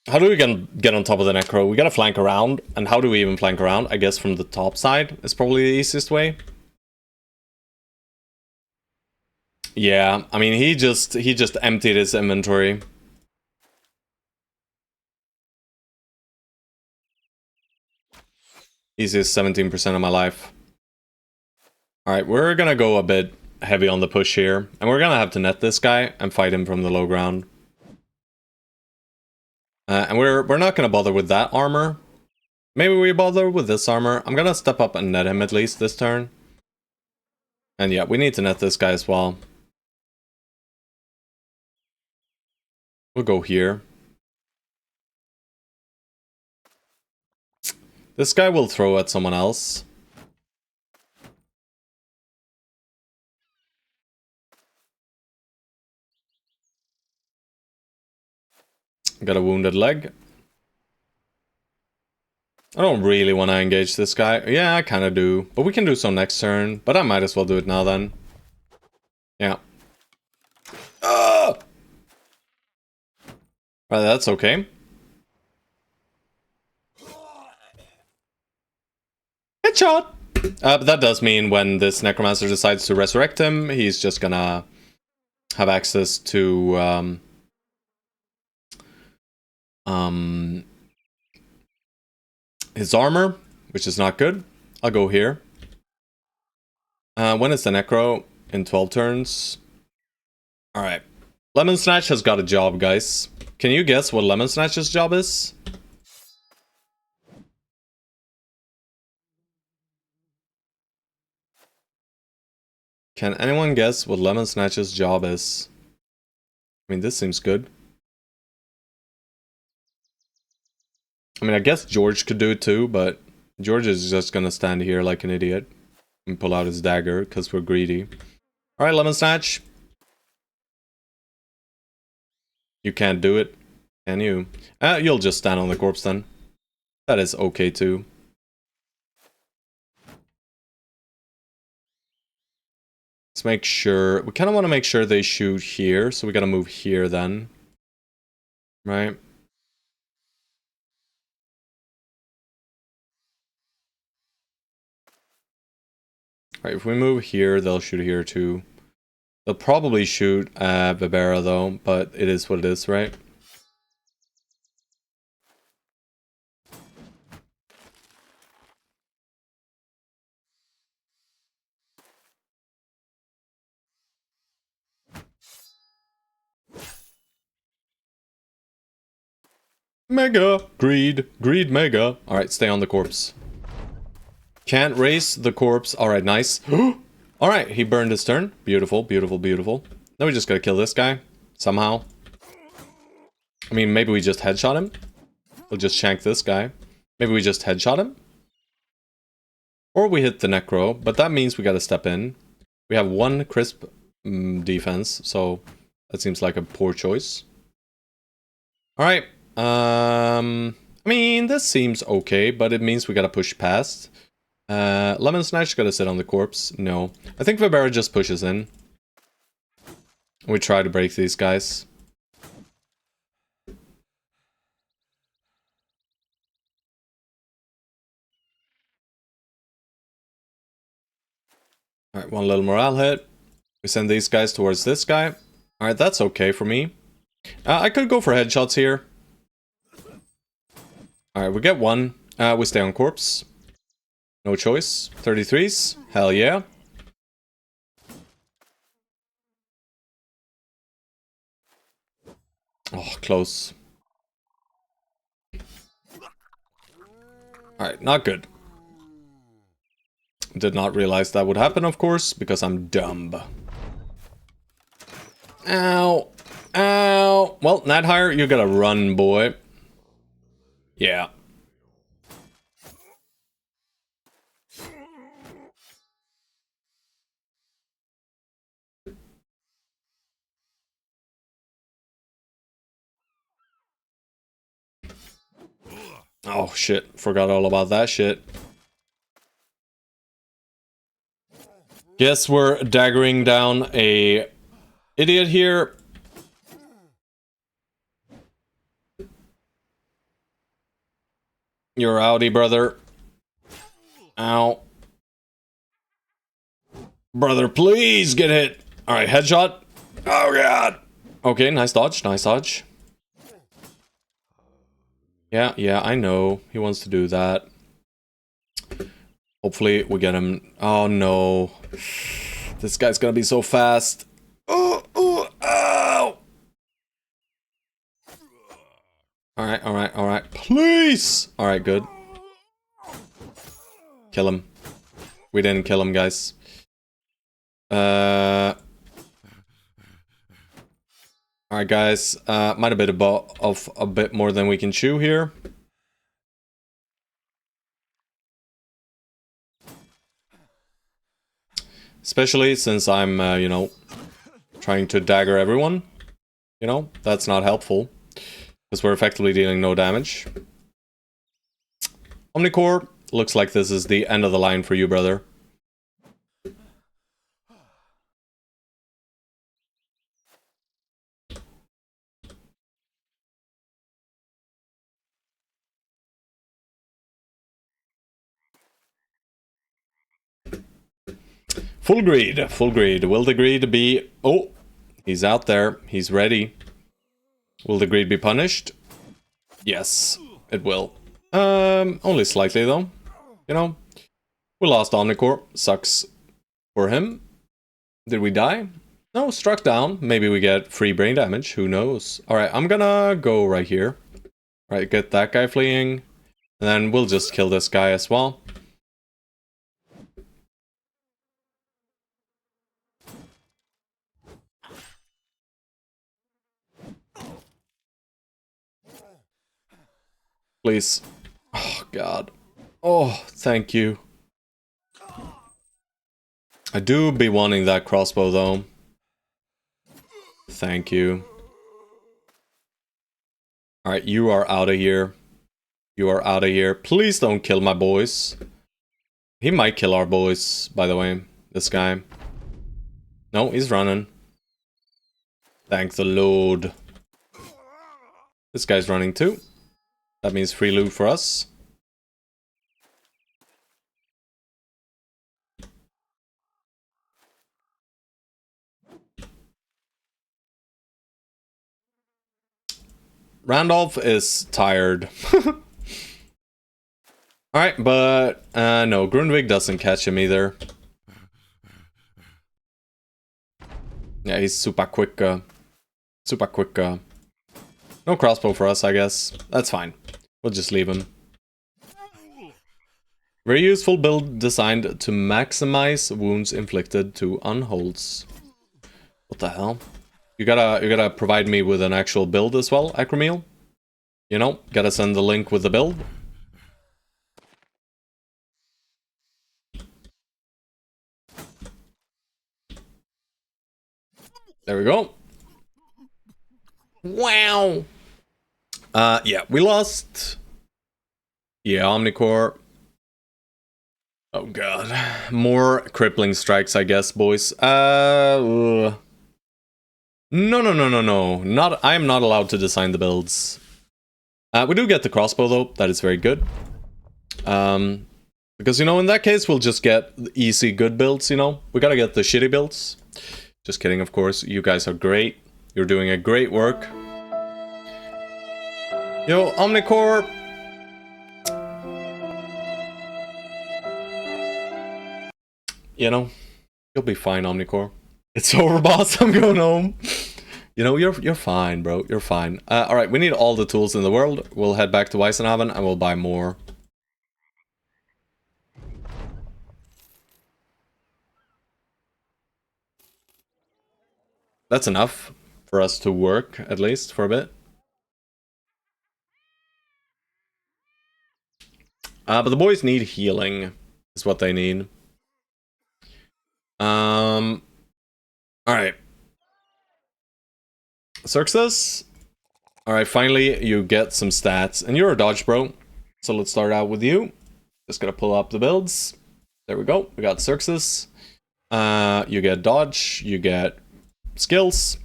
How do we get on top of the Necro? We gotta flank around. And how do we even flank around? I guess from the top side is probably the easiest way. Yeah, I mean, he just emptied his inventory. Easiest 17% of my life. Alright, we're gonna go a bit heavy on the push here. And we're gonna have to net this guy and fight him from the low ground. And we're not gonna bother with that armor. Maybe we bother with this armor. I'm gonna step up and net him at least this turn. And yeah, we need to net this guy as well. We'll go here. This guy will throw at someone else. Got a wounded leg. I don't really want to engage this guy. Yeah, I kind of do. But we can do so next turn. But I might as well do it now then. Yeah. Right, that's okay. Headshot! But that does mean when this Necromancer decides to resurrect him, he's just gonna have access to his armor, which is not good. I'll go here. When is the Necro? In 12 turns. Alright. Lemon Snatch has got a job, guys. Can you guess what Lemon Snatch's job is? Can anyone guess what Lemon Snatch's job is? I mean, this seems good. I mean, I guess George could do it too, but George is just gonna stand here like an idiot and pull out his dagger because we're greedy. Alright, Lemon Snatch. You can't do it, can you? You'll just stand on the corpse then. That is okay too. Let's make sure... We kind of want to make sure they shoot here, so we gotta move here then. Right? Alright, if we move here, they'll shoot here too. They'll probably shoot Vibera though, but it is what it is, right? Mega! Greed! Greed mega! Alright, stay on the corpse. Can't raise the corpse. Alright, nice. Alright, he burned his turn. Beautiful, beautiful, beautiful. Now we just gotta kill this guy. Somehow. I mean, maybe we just headshot him. We'll just shank this guy. Maybe we just headshot him. Or we hit the Necro, but that means we gotta step in. We have one crisp defense, so that seems like a poor choice. Alright. I mean, this seems okay, but it means we gotta push past. Lemon Snatch gotta sit on the corpse. No. I think Vibera just pushes in. We try to break these guys. Alright, one little morale hit. We send these guys towards this guy. Alright, that's okay for me. I could go for headshots here. Alright, we get one. We stay on corpse. No choice. 33s. Hell yeah. Oh, close. Alright, not good. Did not realize that would happen, of course, because I'm dumb. Ow. Ow. Well, Nadhire, you gotta run, boy. Yeah. Oh, shit. Forgot all about that shit. Guess we're daggering down a idiot here. You're outie, brother. Ow. Brother, please get hit. Alright, headshot. Oh, God. Okay, nice dodge, nice dodge. Yeah, I know. He wants to do that. Hopefully we get him. Oh, no. This guy's gonna be so fast. Oh, ow. Alright. Please! Alright, good. Kill him. We didn't kill him, guys. Alright, guys. Might have been of a bit more than we can chew here. Especially since I'm, you know, trying to dagger everyone. You know, that's not helpful. Because we're effectively dealing no damage. Omnicore, looks like this is the end of the line for you, brother. Full greed, full greed. Will the greed be... Oh, he's out there. He's ready. Will the greed be punished? Yes, it will. Only slightly though. You know, we lost Omnicore. Sucks for him. Did we die? No, struck down. Maybe we get free brain damage. Who knows? Alright, I'm gonna go right here. Alright, get that guy fleeing. And then we'll just kill this guy as well. Please. Oh, God. Oh, thank you. I do be wanting that crossbow, though. Thank you. Alright, you are out of here. You are out of here. Please don't kill my boys. He might kill our boys, by the way. This guy. No, he's running. Thank the Lord. This guy's running too. That means free loot for us. Randolph is tired. Alright, but no, Grundvig doesn't catch him either. Yeah, he's super quick. Super quick. No crossbow for us, I guess. That's fine. We'll just leave him. Very useful build designed to maximize wounds inflicted to unholds. What the hell? You gotta provide me with an actual build as well, Acromeal. You know, gotta send the link with the build. There we go. Wow. Yeah, we lost. Yeah, Omnicore. Oh god. More crippling strikes, I guess, boys. No. Not, I am not allowed to design the builds. We do get the crossbow, though. That is very good. Because, you know, in that case, we'll just get easy, good builds, you know? We gotta get the shitty builds. Just kidding, of course. You guys are great. You're doing a great work. Yo, Omnicore. You know, you'll be fine, Omnicore. It's over, boss. I'm going home. You know, you're fine, bro. You're fine. Alright, we need all the tools in the world. We'll head back to Weissenhaven and we'll buy more. That's enough for us to work, at least, for a bit. But the boys need healing, is what they need. Alright. Xerxes. Alright, finally you get some stats. And you're a dodge, bro. So let's start out with you. Just gotta pull up the builds. There we go. We got Xerxes. You get dodge. You get skills.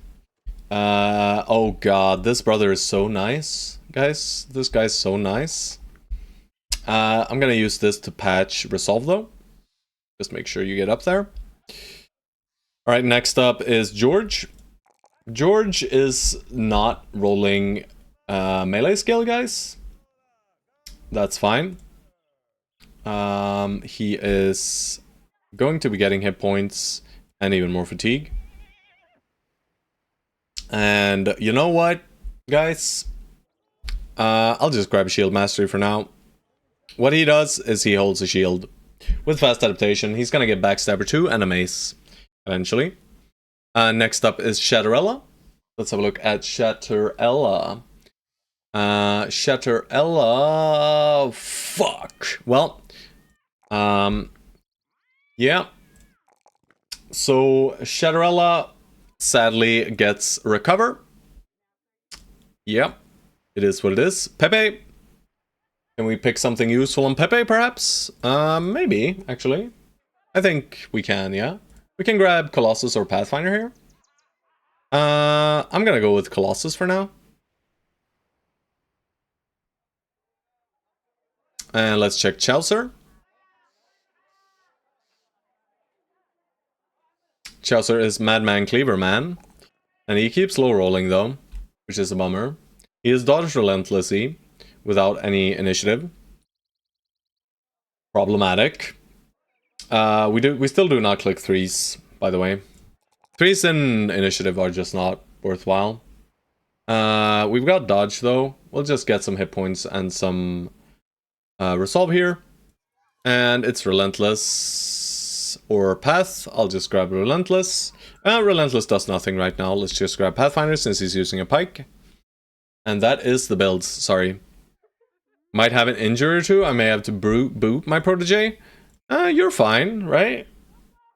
Oh god, this brother is so nice, guys. This guy's so nice. I'm gonna use this to patch Resolve, though. Just make sure you get up there. Alright, next up is George. George is not rolling melee skill, guys. That's fine. He is going to be getting hit points and even more fatigue. And you know what, guys? I'll just grab Shield Mastery for now. What he does is he holds a shield. With fast adaptation, he's gonna get Backstabber 2 and a mace, eventually. Next up is Shatterella. Let's have a look at Shatterella. Shatterella... Fuck. Well, yeah. So, Shatterella sadly gets Recover. Yep. It is what it is. Pepe. Can we pick something useful on Pepe, perhaps? Maybe, actually. I think we can, yeah. We can grab Colossus or Pathfinder here. I'm gonna go with Colossus for now. And let's check Chaucer. Chaucer is Madman Cleaverman. And he keeps low rolling, though, which is a bummer. He is dodged relentlessly without any initiative. Problematic. We still do not click 3s, by the way. 3s in initiative are just not worthwhile. We've got dodge, though. We'll just get some hit points and some resolve here. And it's relentless or path. I'll just grab relentless. Relentless does nothing right now. Let's just grab Pathfinder since he's using a pike. And that is the build. Sorry. Might have an injury or two. I may have to boot my protege. You're fine, right?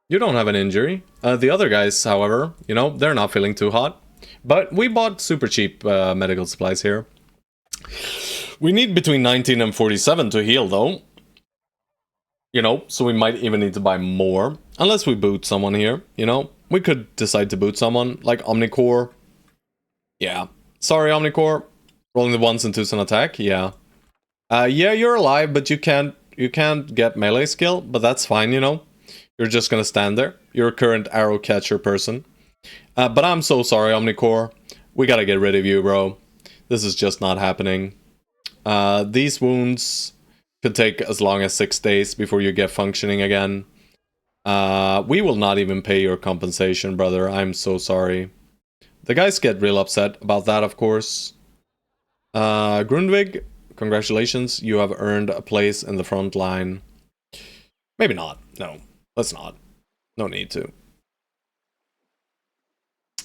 You don't have an injury. The other guys, however, you know, they're not feeling too hot. But we bought super cheap medical supplies here. We need between 19 and 47 to heal, though. You know, so we might even need to buy more. Unless we boot someone here, you know. We could decide to boot someone, like Omnicore. Yeah. Sorry, Omnicore. Rolling the 1s and 2s on attack, yeah. Yeah, you're alive, but you can't get melee skill, but that's fine, you know. You're just gonna stand there. You're a current arrow catcher person. But I'm so sorry, Omnicore. We gotta get rid of you, bro. This is just not happening. These wounds could take as long as 6 days before you get functioning again. We will not even pay your compensation, brother. I'm so sorry. The guys get real upset about that, of course. Grundvig, congratulations. You have earned a place in the front line. Maybe not. No, let's not. No need to.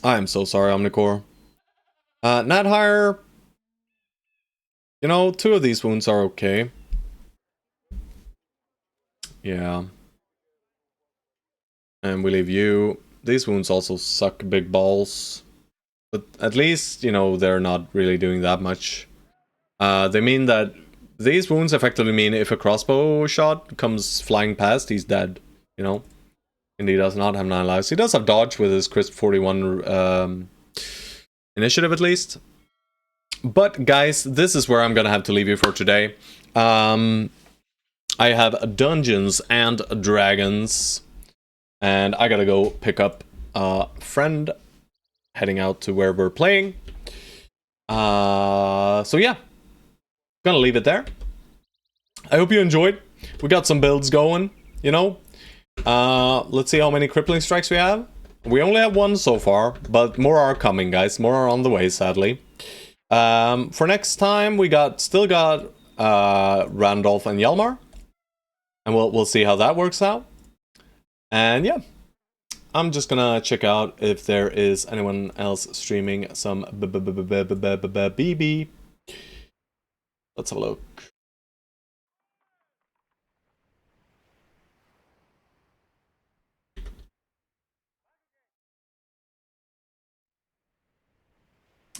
I am so sorry, Omnicore. Nadhire. You know, 2 of these wounds are okay. Yeah. And we leave you. These wounds also suck big balls. But at least, you know, they're not really doing that much. They mean that these wounds effectively mean if a crossbow shot comes flying past, he's dead. You know? And he does not have 9 lives. He does have dodge with his crisp 41 initiative at least. But guys, this is where I'm gonna have to leave you for today. I have Dungeons and Dragons. And I gotta go pick up a friend heading out to where we're playing. So yeah, gonna leave it there. I hope you enjoyed. We got some builds going, you know. Let's see how many crippling strikes we have. We only have 1 so far, but more are coming, guys. More are on the way, sadly. For next time, we still got Randolph and Hjalmar, and we'll see how that works out. And yeah, I'm just gonna check out if there is anyone else streaming some BB. Let's have a look.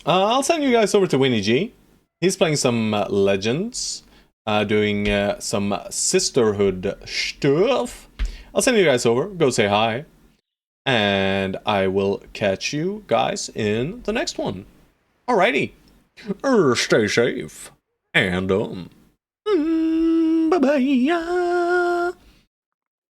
I'll send you guys over to Winnie G. He's playing some Legends, doing some sisterhood stuff. I'll send you guys over. Go say hi. And I will catch you guys in the next one. Alrighty. Stay safe. And bye-bye.